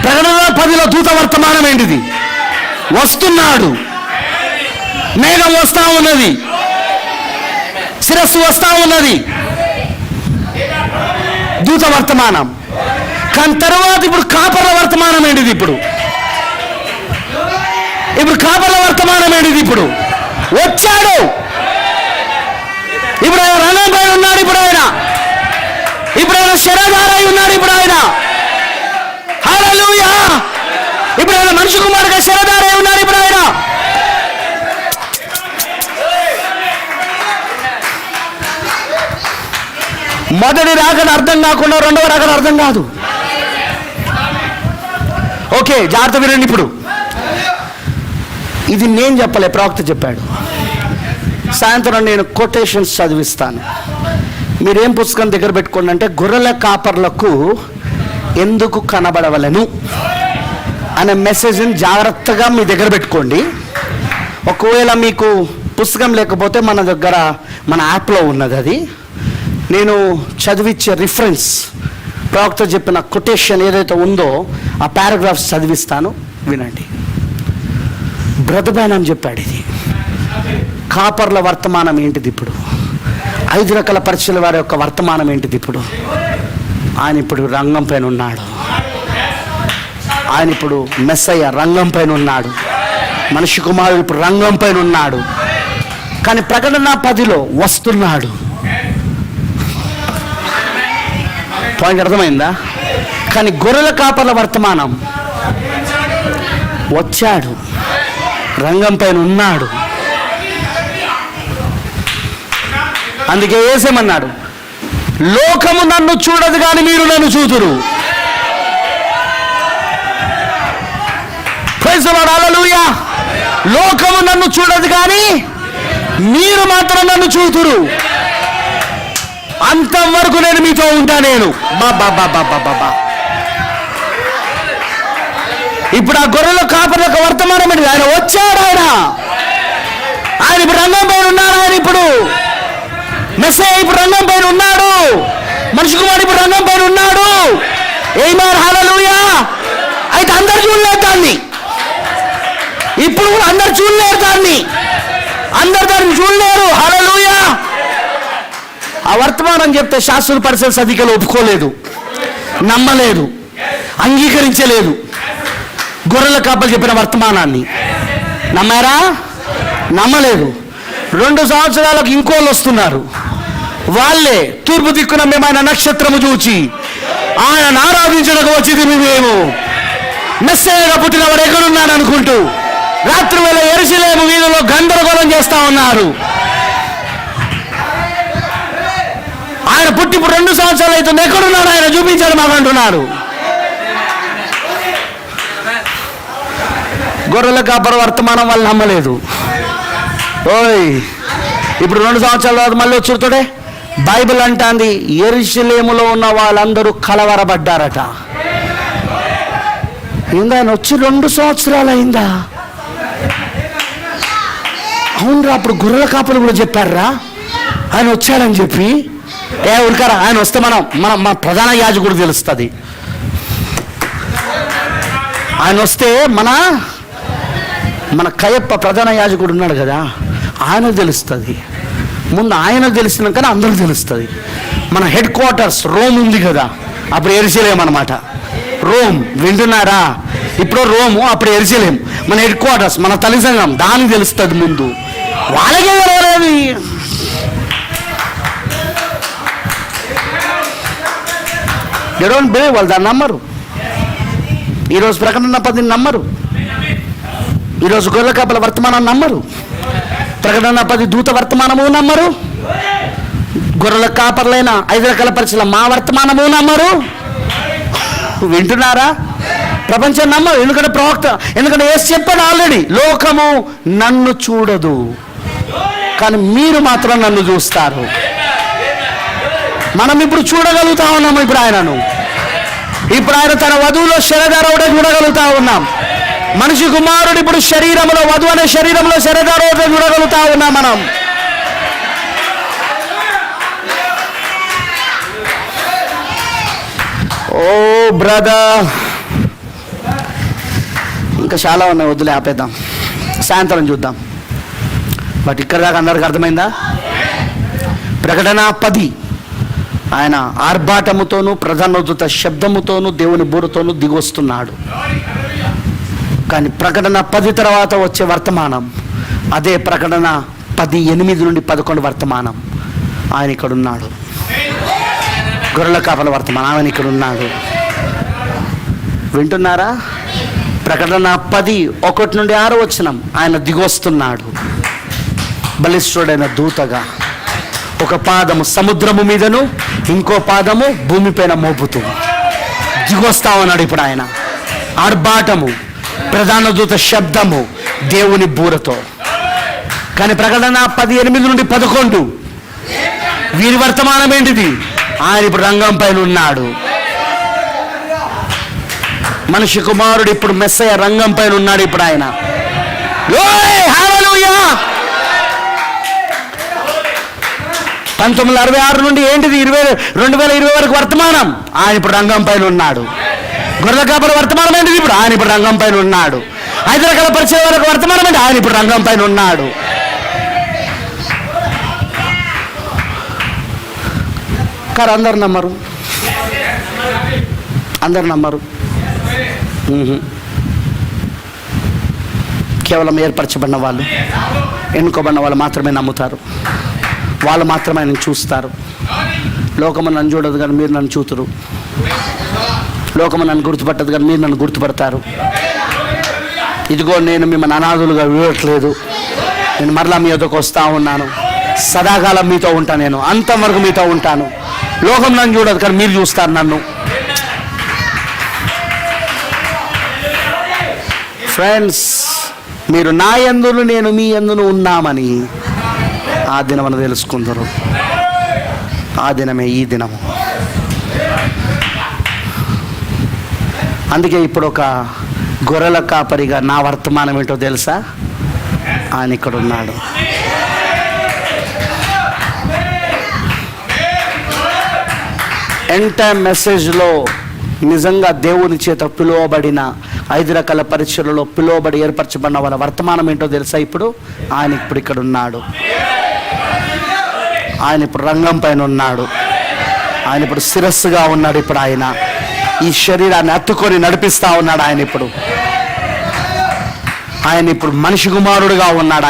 ప్రకటన 10లో దూత వర్తమానం ఏంటిది? వస్తున్నాడు. మేఘం వస్తా ఉన్నది, శిరస్సు వస్తా ఉన్నది, దూత వర్తమానం. కానీ తర్వాత ఇప్పుడు కాపర్ల వర్తమానం ఏంటిది? ఇప్పుడు కాపర్ల వర్తమానం ఏంటిది? ఇప్పుడు వచ్చాడు. ఇప్పుడు ఆయన రణంపై ఉన్నాడు. ఇప్పుడు ఆయన శరధారై ఉన్నాడు. ఇప్పుడు ఆయన హల్లెలూయా. ఇప్పుడు ఆయన మనిషి కుమారుడుగా శరధారై ఉన్నాడు. ఇప్పుడు ఆయన మొదటి రాకడ అర్థం కాకుండా రెండవ రాకడ అర్థం కాదు. ఓకే, జాగ్రత్త వినండి. ఇప్పుడు ఇది నేను చెప్పలే, ప్రవక్త చెప్పాడు. సాయంత్రం నేను కొటేషన్స్ చదివిస్తాను. మీరేం పుస్తకం దగ్గర పెట్టుకోండి అంటే, గొర్రెల కాపర్లకు ఎందుకు కనబడవలను అనే మెసేజ్ని జాగ్రత్తగా మీ దగ్గర పెట్టుకోండి. ఒకవేళ మీకు పుస్తకం లేకపోతే మన దగ్గర మన యాప్లో ఉన్నది. అది నేను చదివించే రిఫరెన్స్, ప్రవక్త చెప్పిన కొటేషన్ ఏదైతే ఉందో ఆ పారాగ్రాఫ్స్ చదివిస్తాను, వినండి. బ్రతుబాయనం చెప్పాడు ఇది. కాపర్ల వర్తమానం ఏంటిది? ఇప్పుడు 5 రకాల పరీక్షల వారి యొక్క వర్తమానం ఏంటిది? ఇప్పుడు ఆయన ఇప్పుడు రంగం పైన ఉన్నాడు. ఆయన ఇప్పుడు మెస్సయ్య రంగం పైన ఉన్నాడు. మనిషి కుమారుడు ఇప్పుడు రంగం పైన ఉన్నాడు. కానీ ప్రకటన 10లో వస్తున్నాడు. పాయింట్ అర్థమైందా? కానీ గొర్రెల కాపర్ల వర్తమానం వచ్చాడు, రంగం పైన ఉన్నాడు. అందుకే యేసేమన్నాడు, లోకము నన్ను చూడదు కానీ మీరు నన్ను చూతురు. ప్రైజ్ ది లార్డ్, హల్లెలూయా. లోకము నన్ను చూడదు కానీ మీరు మాత్రం నన్ను చూతురు. అంతవరకు నేను మీతో ఉంటా. నేను బాబా ఇప్పుడు ఆ గొర్రెల కాపరి యొక్క వర్తమానం ఏంటి? ఆయన వచ్చాడు. ఆయన ఇప్పుడు రంగం పైన ఉన్నాడు. ఆయన ఇప్పుడు మెస్సయ్య ఇప్పుడు రంగం పైన ఉన్నాడు. మనిషి కుమారుడు ఇప్పుడు రంగం పైన ఉన్నాడు. ఆమేన్, హల్లెలూయా. అయితే అందరు చూడలేరు దాన్ని. ఇప్పుడు కూడా అందరు చూడలేరు దాన్ని. అందరు దాన్ని చూడలేరు. హల్లెలూయా. ఆ వర్తమానం చెప్తే శాస్త్రులు పరిసర సధికలు ఒప్పుకోలేదు, నమ్మలేదు, అంగీకరించలేదు. గొర్రెల కాపరి చెప్పిన వర్తమానాన్ని నమ్మారా? నమ్మలేదు. 2 సంవత్సరాలకు ఇంకోళ్ళు వస్తున్నారు. వాళ్ళే తూర్పు దిక్కున మేము ఆయన నక్షత్రము చూచి ఆయన ఆరాధించడానికి వచ్చింది మేము, మెస్సయ్యగా పుట్టినవాడు ఎక్కడున్నాడు అనుకుంటూ రాత్రి వేళ యెరూషలేము వీధిలో గందరగోళం చేస్తా ఉన్నారు. ఆయన పుట్టి ఇప్పుడు 2 సంవత్సరాలు అవుతుంది. ఎక్కడున్నాడు ఆయన? చూపించాడు మాకు అంటున్నారు. గొర్రెల కాపరి వర్తమానం వాళ్ళు నమ్మలేదు. ఇప్పుడు 2 సంవత్సరాల తర్వాత మళ్ళీ వచ్చుతోడే బైబిల్ అంటాంది యెరూషలేములో ఉన్న వాళ్ళందరూ కలవరపడ్డారట. ఏందా ఆయన వచ్చి 2 సంవత్సరాలు అయిందా? అవునరా, అప్పుడు గొర్రెల కాపరి కూడా చెప్పారా ఆయన వచ్చాడని చెప్పి. ఉరికారా, ఆయన వస్తే మన ప్రధాన యాజకుడు తెలుస్తుంది. ఆయన వస్తే మన కయప్ప ప్రధాన యాజకుడు ఉన్నాడు కదా, ఆయనకు తెలుస్తుంది. ముందు ఆయనకు తెలిసినాకనే అందరూ తెలుస్తుంది. మన హెడ్ క్వార్టర్స్ రోమ్ ఉంది కదా, అప్పుడు యెరూషలేం అన్నమాట. రోమ్ వింటున్నారా? ఇప్పుడు రోము, అప్పుడు యెరూషలేం. మన హెడ్ క్వార్టర్స్, మన తల్లి సంఘం, దానికి తెలుస్తుంది ముందు. వాళ్ళకే తెలియలేదు. వాళ్ళు దాన్ని నమ్మరు. ఈరోజు ప్రకటన 10 నమ్మరు. ఈరోజు గొర్రెల కాపల వర్తమానం నమ్మరు. ప్రకటన 10 దూత వర్తమానము నమ్మరు. గొర్రెల కాపర్లైన 5 రకాల పరిచయం మా వర్తమానము నమ్మరు. వింటున్నారా? ప్రపంచం నమ్మరు. ఎందుకంటే యేసు చెప్పాడు ఆల్రెడీ, లోకము నన్ను చూడదు కానీ మీరు మాత్రం నన్ను చూస్తారు. మనం ఇప్పుడు చూడగలుగుతా ఉన్నాము. ఇప్పుడు ఆయన తన వధువులో శరదారోడ చూడగలుగుతా ఉన్నాం. మనిషి కుమారుడు ఇప్పుడు శరీరంలో, వధువు అనే శరీరంలో శరదారోడ చూడగలుగుతా ఉన్నాం మనం. ఓ బ్రదర్, ఇంకా చాలా ఉన్నాయి, వద్దులే ఆపేద్దాం, సాయంత్రం చూద్దాం. బట్ ఇక్కడ దాకా అందరికి అర్థమైందా? ప్రకటన 10 ఆయన ఆర్భాటముతోనూ ప్రధాన దూత శబ్దముతోనూ దేవుని బూరతోనూ దిగొస్తున్నాడు. కానీ ప్రకటన 10 తర్వాత వచ్చే వర్తమానం అదే ప్రకటన 10:8 నుండి 11 వర్తమానం. ఆయన ఇక్కడ ఉన్నాడు. గొర్రెల కాపల వర్తమానం ఆయన ఇక్కడ ఉన్నాడు. వింటున్నారా? ప్రకటన 10:1 నుండి 6 వచనం ఆయన దిగొస్తున్నాడు బలిష్ఠుడైన దూతగా. ఒక పాదము సముద్రము మీదను ఇంకో పాదము భూమిపైన మోపుతూ దిగొస్తా ఉన్నాడు ఇప్పుడు ఆయన. ఆర్భాటము, ప్రధాన దూత శబ్దము, దేవుని బూరతో. కానీ ప్రకటన 10:8 నుండి 11 వీరి వర్తమానం ఏంటిది? ఆయన ఇప్పుడు రంగం పైన ఉన్నాడు. మనిషి కుమారుడు ఇప్పుడు మెస్సయ్య రంగం పైన ఉన్నాడు. ఇప్పుడు ఆయన 1966 నుండి ఏంటిది 2020 వరకు వర్తమానం. ఆయన ఇప్పుడు రంగం పైన ఉన్నాడు. గొర్రెల కాపరి వర్తమానం ఏంటిది? ఇప్పుడు ఆయన ఇప్పుడు రంగం పైన ఉన్నాడు. 5 రకాల పరిచయ వరకు వర్తమానం ఏంటి? ఆయన ఇప్పుడు రంగం పైన ఉన్నాడు. కానీ అందరు నమ్మరు. కేవలం ఏర్పరచబడిన వాళ్ళు, ఎన్నుకోబడిన వాళ్ళు మాత్రమే నమ్ముతారు. వాళ్ళు మాత్రమే ఆయన చూస్తారు. లోకము నన్ను చూడదు కానీ మీరు నన్ను చూతురు. లోకము నన్ను గుర్తుపట్టదు కానీ మీరు నన్ను గుర్తుపడతారు. ఇదిగో నేను మిమ్మల్ని అనాథులుగా విడట్లేదు. నేను మరలా మీ వద్దకు వస్తూ ఉన్నాను. సదాకాలం మీతో ఉంటాను. నేను అంతవరకు మీతో ఉంటాను. లోకం నన్ను చూడదు కానీ మీరు చూస్తారు నన్ను. ఫ్రెండ్స్, మీరు నా యందును నేను మీ యందును ఉన్నామని ఆ దినమున తెలుసుకుందరు. ఆ దినమే ఈ దినము. అందుకే ఇప్పుడు ఒక గొర్రెల కాపరిగా నా వర్తమానం ఏంటో తెలుసా? ఆయన ఇక్కడ ఉన్నాడు. ఎండ్ టైమ్ మెసేజ్లో నిజంగా దేవుని చేత పిలువబడిన 5 రకాల పరీక్షలలో పిలువబడి ఏర్పరచబడిన వాళ్ళ వర్తమానం ఏంటో తెలుసా? ఇప్పుడు ఆయన ఇప్పుడు ఇక్కడ ఉన్నాడు. ఆయన ఇప్పుడు రంగం పైన ఉన్నాడు. ఆయన ఇప్పుడు శిరస్సుగా ఉన్నాడు. ఇప్పుడు ఆయన ఈ శరీరాన్ని అత్తుకొని నడిపిస్తూ ఉన్నాడు. ఆయన ఇప్పుడు మనిషి కుమారుడుగా ఉన్నాడు.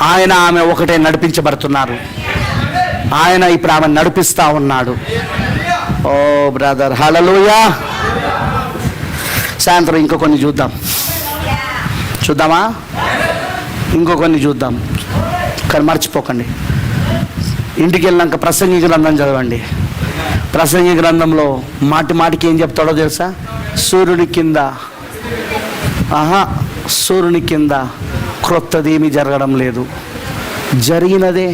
ఆయన ఆమె ఒకటే నడిపించబడుతున్నారు. ఆయన ఇప్పుడు ఆమె నడిపిస్తూ ఉన్నాడు. ఓ బ్రదర్, హల్లెలూయా. సాయంత్రం ఇంకో కొన్ని చూద్దామా? ఇంకో కొన్ని చూద్దాం. కానీ మర్చిపోకండి, ఇంటికి వెళ్ళాక ప్రసంగి గ్రంథం చదవండి. ప్రసంగి గ్రంథంలో మాటికి ఏం చెప్తాడో తెలుసా? సూర్యుని కింద క్రొత్తది ఏమీ జరగడం లేదు, జరిగినదే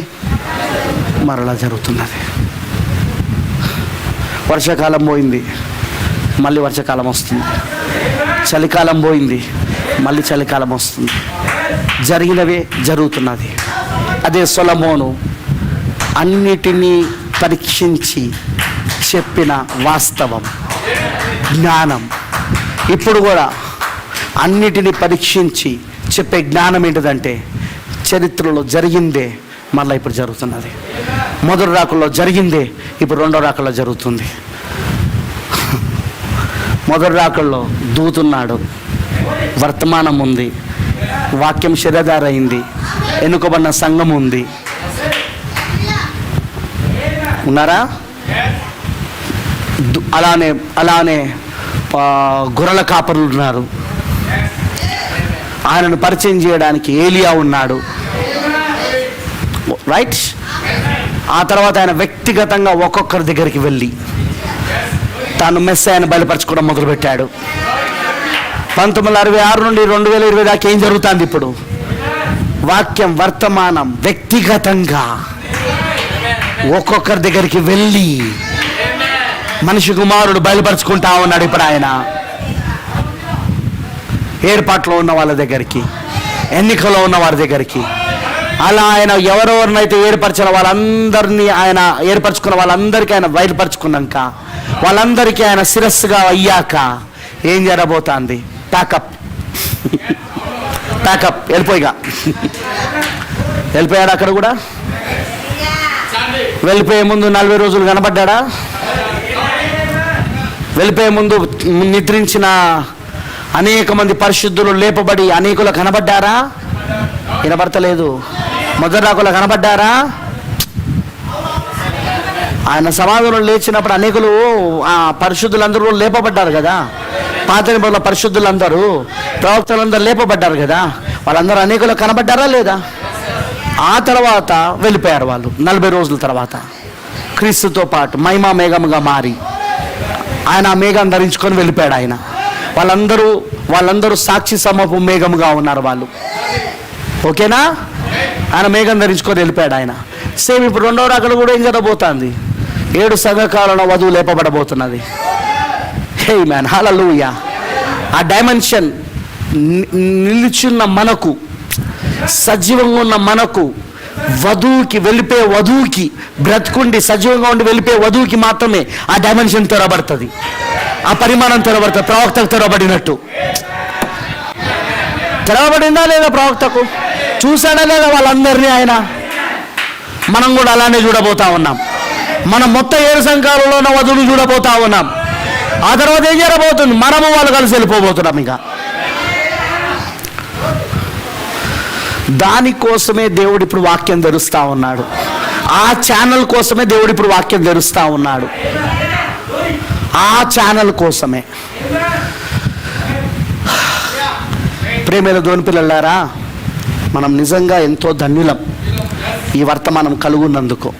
మరలా జరుగుతున్నది. వర్షాకాలం పోయింది, మళ్ళీ వర్షాకాలం వస్తుంది. చలికాలం పోయింది, మళ్ళీ చలికాలం వస్తుంది. జరిగినవే జరుగుతున్నది. అదే సొలొమోను అన్నిటినీ పరీక్షించి చెప్పిన వాస్తవం, జ్ఞానం. ఇప్పుడు కూడా అన్నిటినీ పరీక్షించి చెప్పే జ్ఞానం ఏంటిదంటే, చరిత్రలో జరిగిందే మళ్ళీ ఇప్పుడు జరుగుతున్నది. మొదటి రాకల్లో జరిగిందే ఇప్పుడు రెండో రాకల్లో జరుగుతుంది. మొదటి రాకల్లో దూతున్నాడు, వర్తమానం ఉంది, వాక్యం శరీరధారైంది, ఎన్నుకోబడిన సంఘం ఉంది. ఉన్నారా? అలానే గొర్రెల కాపరులు ఉన్నారు. ఆయనను పరిచయం చేయడానికి ఏలియా ఉన్నాడు. రైట్? ఆ తర్వాత ఆయన వ్యక్తిగతంగా ఒక్కొక్కరి దగ్గరికి వెళ్ళి తాను మెస్సయాను బయలుపరచుకోవడం మొదలుపెట్టాడు. 1966 నుండి 2020 దాకా ఏం జరుగుతుంది? ఇప్పుడు వాక్యం, వర్తమానం వ్యక్తిగతంగా ఒక్కొక్కరి దగ్గరికి వెళ్ళి మనిషి కుమారుడు బయలుపరుచుకుంటా ఉన్నాడు. ఇప్పుడు ఆయన ఏర్పాట్లో ఉన్న వాళ్ళ దగ్గరికి, ఎన్నికలో ఉన్న వారి దగ్గరికి, అలా ఆయన ఎవరెవరినైతే ఏర్పరచాలో వాళ్ళందరినీ, ఆయన ఏర్పరచుకున్న వాళ్ళందరికీ ఆయన బయలుపరుచుకున్నాక, వాళ్ళందరికీ ఆయన శిరస్సుగా అయ్యాక ఏం జరగబోతుంది? ప్యాకప్ వెళ్ళిపోయాడు. అక్కడ కూడా వెళ్ళిపోయే ముందు 40 రోజులు కనబడ్డా? వెళ్ళిపోయే ముందు నిద్రించిన అనేక మంది పరిశుద్ధులు లేపబడి అనేకులు కనబడ్డారా? వినబడతలేదు. మొదటి రాకులు కనబడ్డారా? ఆయన సమాధిలో లేచినప్పుడు అనేకులు, ఆ పరిశుద్ధులందరూ లేపబడ్డారు కదా. పాత నిబంధనల పరిశుద్ధులందరూ, ప్రవక్తలందరూ లేపబడ్డారు కదా. వాళ్ళందరూ అనేకులు కనబడ్డారా లేదా? ఆ తర్వాత వెళ్ళిపోయారు వాళ్ళు. 40 రోజుల తర్వాత క్రీస్తుతో పాటు మహిమా మేఘముగా మారి ఆయన ఆ మేఘాన్ని ధరించుకొని వెళ్ళిపోయాడు. ఆయన వాళ్ళందరూ సాక్షి సమూహపు మేఘముగా ఉన్నారు వాళ్ళు. ఓకేనా? ఆయన మేఘం ధరించుకొని వెళ్ళిపోయాడు ఆయన. సేమ్ ఇప్పుడు రెండవ రాకలు కూడా ఏం జరగబోతుంది? 7 సంఘకాలంలో వధువు లేపబడబోతున్నది. హే మ్యాన్, హల్లెలూయా. ఆ డైమెన్షన్ నిలిచున్న మనకు, సజీవంగా ఉన్న మనకు, వెళ్ళిపోయే వధువుకి, బ్రతుకుండి సజీవంగా ఉండి వెళ్ళిపోయే వధువుకి మాత్రమే ఆ డైమెన్షన్ తెరబడుతుంది, ఆ పరిమాణం తెరబడుతుంది. ప్రవక్తకు తెరబడినట్టు తెరవబడిందా లేదా? ప్రవక్తకు చూశాడా లేదా వాళ్ళందరినీ ఆయన? మనం కూడా అలానే చూడబోతా ఉన్నాం. మనం మొత్తం 7 సంఘాలలో ఉన్న వధువులు చూడబోతా ఉన్నాం. ఆ తర్వాత ఏం జరగబోతుంది? మనము వాళ్ళు కలిసి వెళ్ళిపోబోతున్నాం. ఇంకా దానికోసమే దేవుడు ఇప్పుడు వాక్యం తెరుస్తూ ఉన్నాడు. ఆ ఛానల్ కోసమే దేవుడు ఇప్పుడు వాక్యం తెరుస్తూ ఉన్నాడు. ఆ ఛానల్ కోసమే. ప్రేమల దోని పిల్లలారా, మనం నిజంగా ఎంతో ధన్యులం ఈ వర్తమానం కలుగున్నందుకు.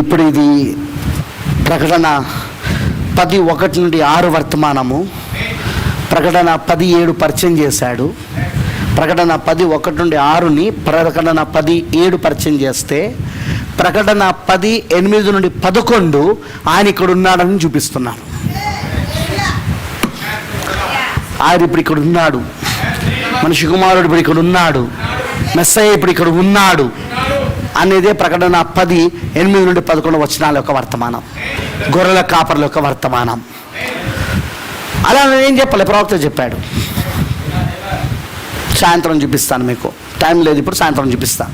ఇప్పుడు ఇది ప్రకటన 10:1 నుండి 6 వర్తమానము. ప్రకటన 10:7 పరిచయం చేశాడు. ప్రకటన 10:1-6ని ప్రకటన 10:7 పరిచయం చేస్తే, ప్రకటన 10:8-11 ఆయన ఇక్కడ ఉన్నాడని చూపిస్తున్నాను. ఆయన ఇప్పుడు ఇక్కడ ఉన్నాడు, మనిషి కుమారుడు ఇప్పుడు ఇక్కడ ఉన్నాడు, మెస్సయ్య ఇప్పుడు ఇక్కడ ఉన్నాడు అనేదే ప్రకటన 10:8-11 వచనాల యొక్క వర్తమానం, గొర్రెల కాపర్ల యొక్క వర్తమానం. అలా నేనేం చెప్పాలి, ప్రవక్త చెప్పాడు. సాయంత్రం చూపిస్తాను, మీకు టైం లేదు ఇప్పుడు, సాయంత్రం చూపిస్తాను.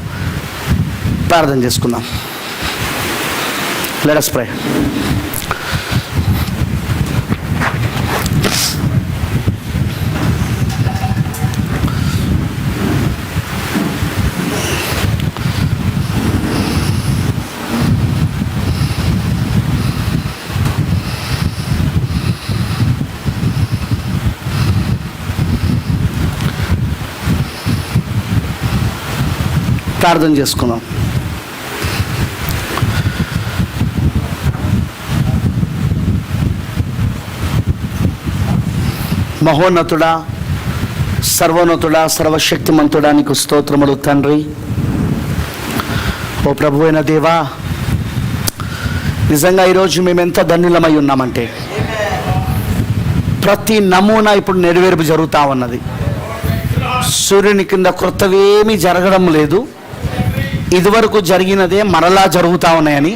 ప్రార్థన చేసుకుందాం. Let us pray. ప్రార్థన చేసుకుందాం. మహోన్నతుడా, సర్వోన్నతుడా, సర్వశక్తిమంతుడా, నీకు స్తోత్రములు తండ్రి. ఓ ప్రభు అయిన దేవా, నిజంగా ఈరోజు మేము ఎంత ధన్యులమై ఉన్నామంటే, ప్రతి నమూనా ఇప్పుడు నెరవేర్పు జరుగుతూ ఉన్నది. సూర్యుని కింద క్రొత్తవేమీ జరగడం లేదు, ఇదివరకు జరిగినదే మరలా జరుగుతూ ఉన్నాయని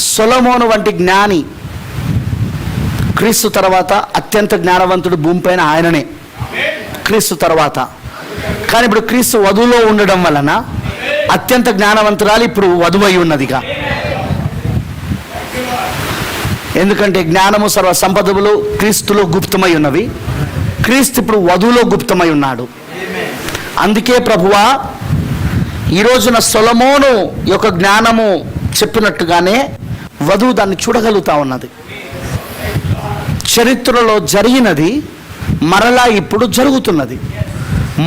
సొలొమోను వంటి జ్ఞాని, క్రీస్తు తర్వాత అత్యంత జ్ఞానవంతుడు భూమిపైన ఆయననే, క్రీస్తు తర్వాత. కానీ ఇప్పుడు క్రీస్తు వధువులో ఉండడం వలన అత్యంత జ్ఞానవంతురాలు ఇప్పుడు వధువై ఉన్నదిగా. ఎందుకంటే జ్ఞానము సర్వ సంపదలు క్రీస్తులో గుప్తమై ఉన్నవి, క్రీస్తు ఇప్పుడు వధువులో గుప్తమై ఉన్నాడు. అందుకే ప్రభువా, ఈ రోజున సొలొమోను యొక్క జ్ఞానము చెప్పినట్టుగానే వధువు దాన్ని చూడగలుగుతా ఉన్నది. చరిత్రలో జరిగినది మరలా ఇప్పుడు జరుగుతున్నది.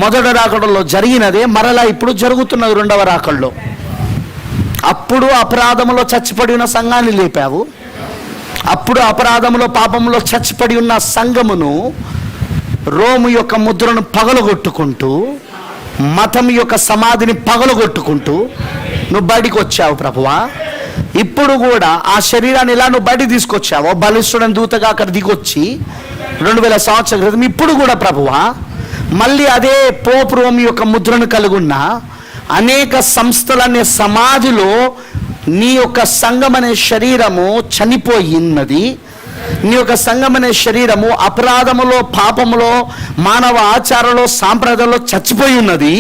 మొదటి రాకడలో జరిగినదే మరలా ఇప్పుడు జరుగుతున్నది రెండవ రాకడలో. అప్పుడు అపరాధములో చచ్చిపడి ఉన్న సంఘాన్ని లేపావు, అప్పుడు అపరాధములో పాపములో చచ్చిపడి ఉన్న సంఘమును రోము యొక్క ముద్రను పగలగొట్టుకుంటూ, మతం యొక్క సమాధిని పగలగొట్టుకుంటూ నువ్వు బయటికి వచ్చావు ప్రభువా. ఇప్పుడు కూడా ఆ శరీరాన్ని ఇలా నువ్వు బయటికి తీసుకొచ్చావు, బలిష్ఠుడని దూతగా అక్కడ దిగొచ్చి 2000 సంవత్సరాల క్రితం. ఇప్పుడు కూడా ప్రభువా మళ్ళీ అదే పోపు రోమ్ యొక్క ముద్రను కలుగున్న అనేక సంస్థలనే సమాధిలో నీ యొక్క సంఘం అనే శరీరము చనిపోయిన్నది. నీ యొక్క సంఘం అనే శరీరము అపరాధములో, పాపములో, మానవ ఆచారంలో, సాంప్రదాయంలో చచ్చిపోయి ఉన్నది.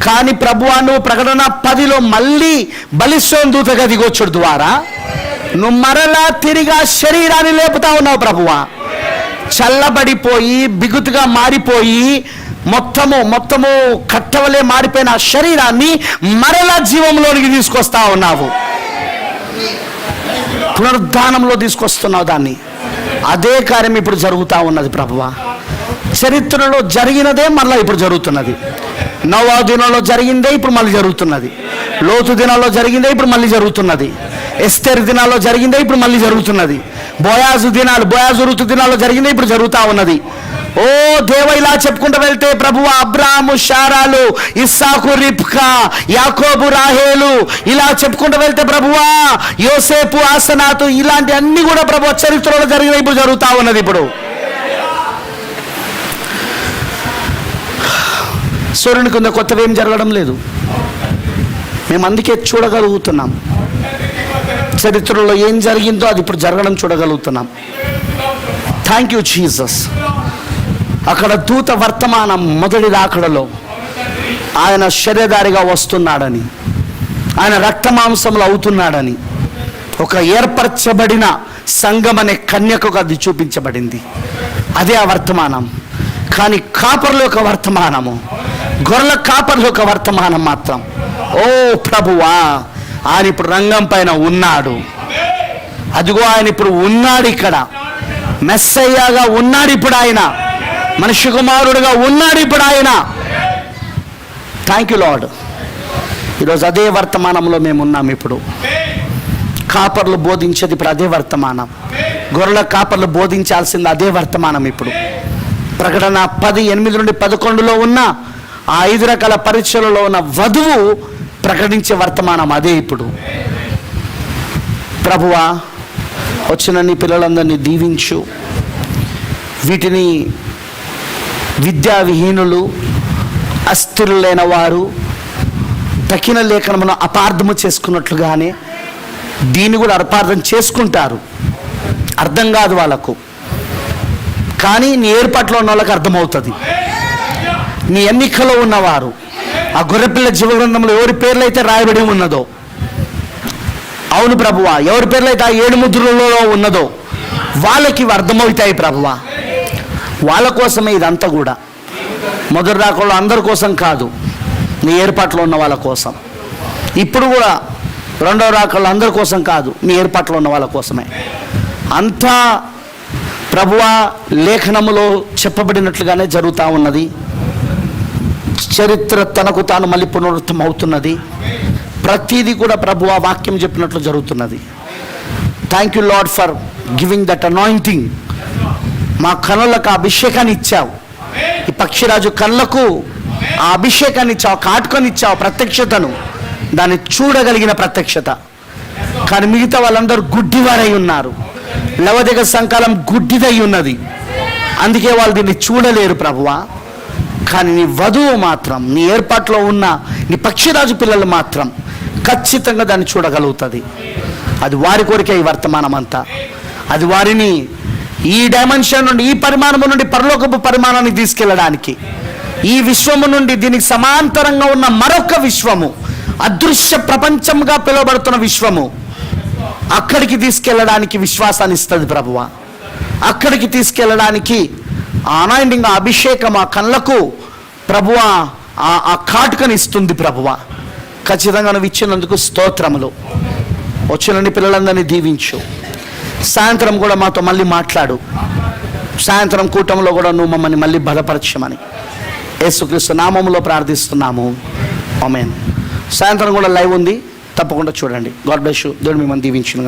కానీ ప్రభువా, నువ్వు ప్రకటన 10లో మళ్ళీ బలిష్ఠుని దూతగా దిగొచ్చుడు ద్వారా నువ్వు మరలా తిరిగి ఆ శరీరాన్ని లేపుతా ఉన్నావు ప్రభువా. చల్లబడిపోయి బిగుతుగా మారిపోయి మొత్తము కట్టవలే మారిపోయిన ఆ శరీరాన్ని మరలా జీవంలోనికి తీసుకొస్తా ఉన్నావు, పునరుద్ధానంలో తీసుకొస్తున్నావు దాన్ని. అదే కార్యం ఇప్పుడు జరుగుతూ ఉన్నది ప్రభువా. చరిత్రలో జరిగినదే మళ్ళీ ఇప్పుడు జరుగుతున్నది. నోవా దినాల్లో జరిగిందే ఇప్పుడు మళ్ళీ జరుగుతున్నది. లోతు దినాల్లో జరిగిందే ఇప్పుడు మళ్ళీ జరుగుతున్నది. ఎస్తేర్ దినాల్లో జరిగిందే ఇప్పుడు మళ్ళీ జరుగుతున్నది. బోయాజు ఋతు దినాల్లో జరిగిందే ఇప్పుడు జరుగుతూ ఉన్నది. ఓ దేవ, ఇలా చెప్పుకుంటూ వెళ్తే ప్రభువా, అబ్రాహాము, శారాలు, ఇస్సాకు, రిబ్కా, యాకోబు, రాహేలు, ఇలా చెప్పుకుంటూ వెళ్తే ప్రభువా, యోసేపు, ఆసనాతు, ఇలాంటి అన్ని కూడా ప్రభువా చరిత్రలో జరిగిన ఇప్పుడు జరుగుతూ ఉన్నది. ఇప్పుడు సూర్యుని కింద కొత్తగా ఏం జరగడం లేదు, మేము అందుకే చూడగలుగుతున్నాం. చరిత్రలో ఏం జరిగిందో అది ఇప్పుడు జరగడం చూడగలుగుతున్నాం. Thank you Jesus. అక్కడ దూత వర్తమానం మొదటి రాకడలో ఆయన శరీరధారిగా వస్తున్నాడని, ఆయన రక్తమాంసములు అవుతున్నాడని, ఒక ఏర్పరచబడిన సంఘం అనే కన్యకకు అది చూపించబడింది. అదే ఆ వర్తమానం. కానీ కాపర్ల యొక్క వర్తమానము, గొర్రెల కాపర్ల యొక్క వర్తమానం మాత్రం, ఓ ప్రభువా, ఆయన ఇప్పుడు రంగం పైన ఉన్నాడు. అదిగో ఆయన ఇప్పుడు ఉన్నాడు, ఇక్కడ మెస్సయ్యగా ఉన్నాడు. ఇప్పుడు ఆయన మనిషి కుమారుడుగా ఉన్నాడు. ఇప్పుడు ఆయన. Thank you lord. ఈరోజు అదే వర్తమానంలో మేము ఉన్నాం. ఇప్పుడు కాపర్లు బోధించేది ఇప్పుడు అదే వర్తమానం. గొర్రెల కాపర్లు బోధించాల్సింది అదే వర్తమానం. ఇప్పుడు ప్రకటన 10:8-11 ఉన్న ఆ 5 రకాల పరీక్షలలో ఉన్న వధువు ప్రకటించే వర్తమానం అదే ఇప్పుడు. ప్రభువా, వచ్చిన నీ పిల్లలందరినీ దీవించు. వీటిని విద్యావిహీనులు, అస్థిరులైన వారు తక్కిన లేఖనమును అపార్థము చేసుకున్నట్లుగానే దీన్ని కూడా అపార్థం చేసుకుంటారు. అర్థం కాదు వాళ్ళకు, కానీ నీ ఏర్పాట్లో ఉన్న వాళ్ళకి అర్థమవుతుంది. నీ ఎన్నికలో ఉన్నవారు, ఆ గొర్రెపిల్ల జీవగ్రంథంలో ఎవరి పేర్లు అయితే రాయబడి ఉన్నదో, అవును ప్రభువా, ఎవరి పేర్లు అయితే ఆ 7 ముద్రలలో ఉన్నదో వాళ్ళకి ఇవి అర్థమవుతాయి ప్రభువా. వాళ్ళ కోసమే ఇదంతా కూడా. మొదటి రాకల్లో అందరి కోసం కాదు, నీ ఏర్పాట్లో ఉన్న వాళ్ళ కోసం. ఇప్పుడు కూడా రెండవ రాకల్లో అందరి కోసం కాదు, నీ ఏర్పాట్లో ఉన్న వాళ్ళ కోసమే. అంతా ప్రభువా లేఖనములో చెప్పబడినట్లుగానే జరుగుతూ ఉన్నది. చరిత్ర తనకు తాను మళ్ళీ పునరుద్ధం అవుతున్నది. ప్రతిదీ కూడా ప్రభువా వాక్యం చెప్పినట్లు జరుగుతున్నది. Thank you lord for giving that anointing. మా కనులకు ఆ అభిషేకాన్ని ఇచ్చావు. ఈ పక్షిరాజు కళ్ళకు ఆ అభిషేకాన్ని ఇచ్చావు, కాటుకొని ఇచ్చావు, ప్రత్యక్షతను, దాన్ని చూడగలిగిన ప్రత్యక్షత. కానీ మిగతా వాళ్ళందరూ గుడ్డివారై ఉన్నారు. లవదిక సంకాలం గుడ్డిదై ఉన్నది, అందుకే వాళ్ళు దీన్ని చూడలేరు ప్రభువా. కానీ నీ వధువు మాత్రం, నీ ఏర్పాట్లో ఉన్న నీ పక్షిరాజు పిల్లలు మాత్రం ఖచ్చితంగా దాన్ని చూడగలుగుతుంది. అది వారి కోరిక ఈ వర్తమానం అంతా. అది వారిని ఈ డైమెన్షన్ నుండి, ఈ పరిమాణము నుండి పరలోకపు పరిమాణానికి తీసుకెళ్ళడానికి, ఈ విశ్వము నుండి దీనికి సమాంతరంగా ఉన్న మరొక విశ్వము, అదృశ్య ప్రపంచంగా పిలువబడుతున్న విశ్వము, అక్కడికి తీసుకెళ్ళడానికి విశ్వాసాన్ని ఇస్తుంది ప్రభువా. అక్కడికి తీసుకెళ్ళడానికి ఆ అనాయింటింగ్, ఆ అభిషేకం ఆ కళ్ళకు ప్రభువా ఆ కాటుకని ఇస్తుంది ప్రభువా. ఖచ్చితంగా నువ్వు ఇచ్చినందుకు స్తోత్రములు. వచ్చిన పిల్లలందరినీ దీవించు. సాయంత్రం కూడా మాతో మళ్ళీ మాట్లాడు. సాయంత్రం కూటంలో కూడా నువ్వు మమ్మల్ని మళ్ళీ బలపరచమని యేసుక్రీస్తు నామములో ప్రార్థిస్తున్నాము. ఆమేన్. సాయంత్రం కూడా లైవ్ ఉంది, తప్పకుండా చూడండి. God bless you. దేవుడు మిమ్మల్ని దీవించును.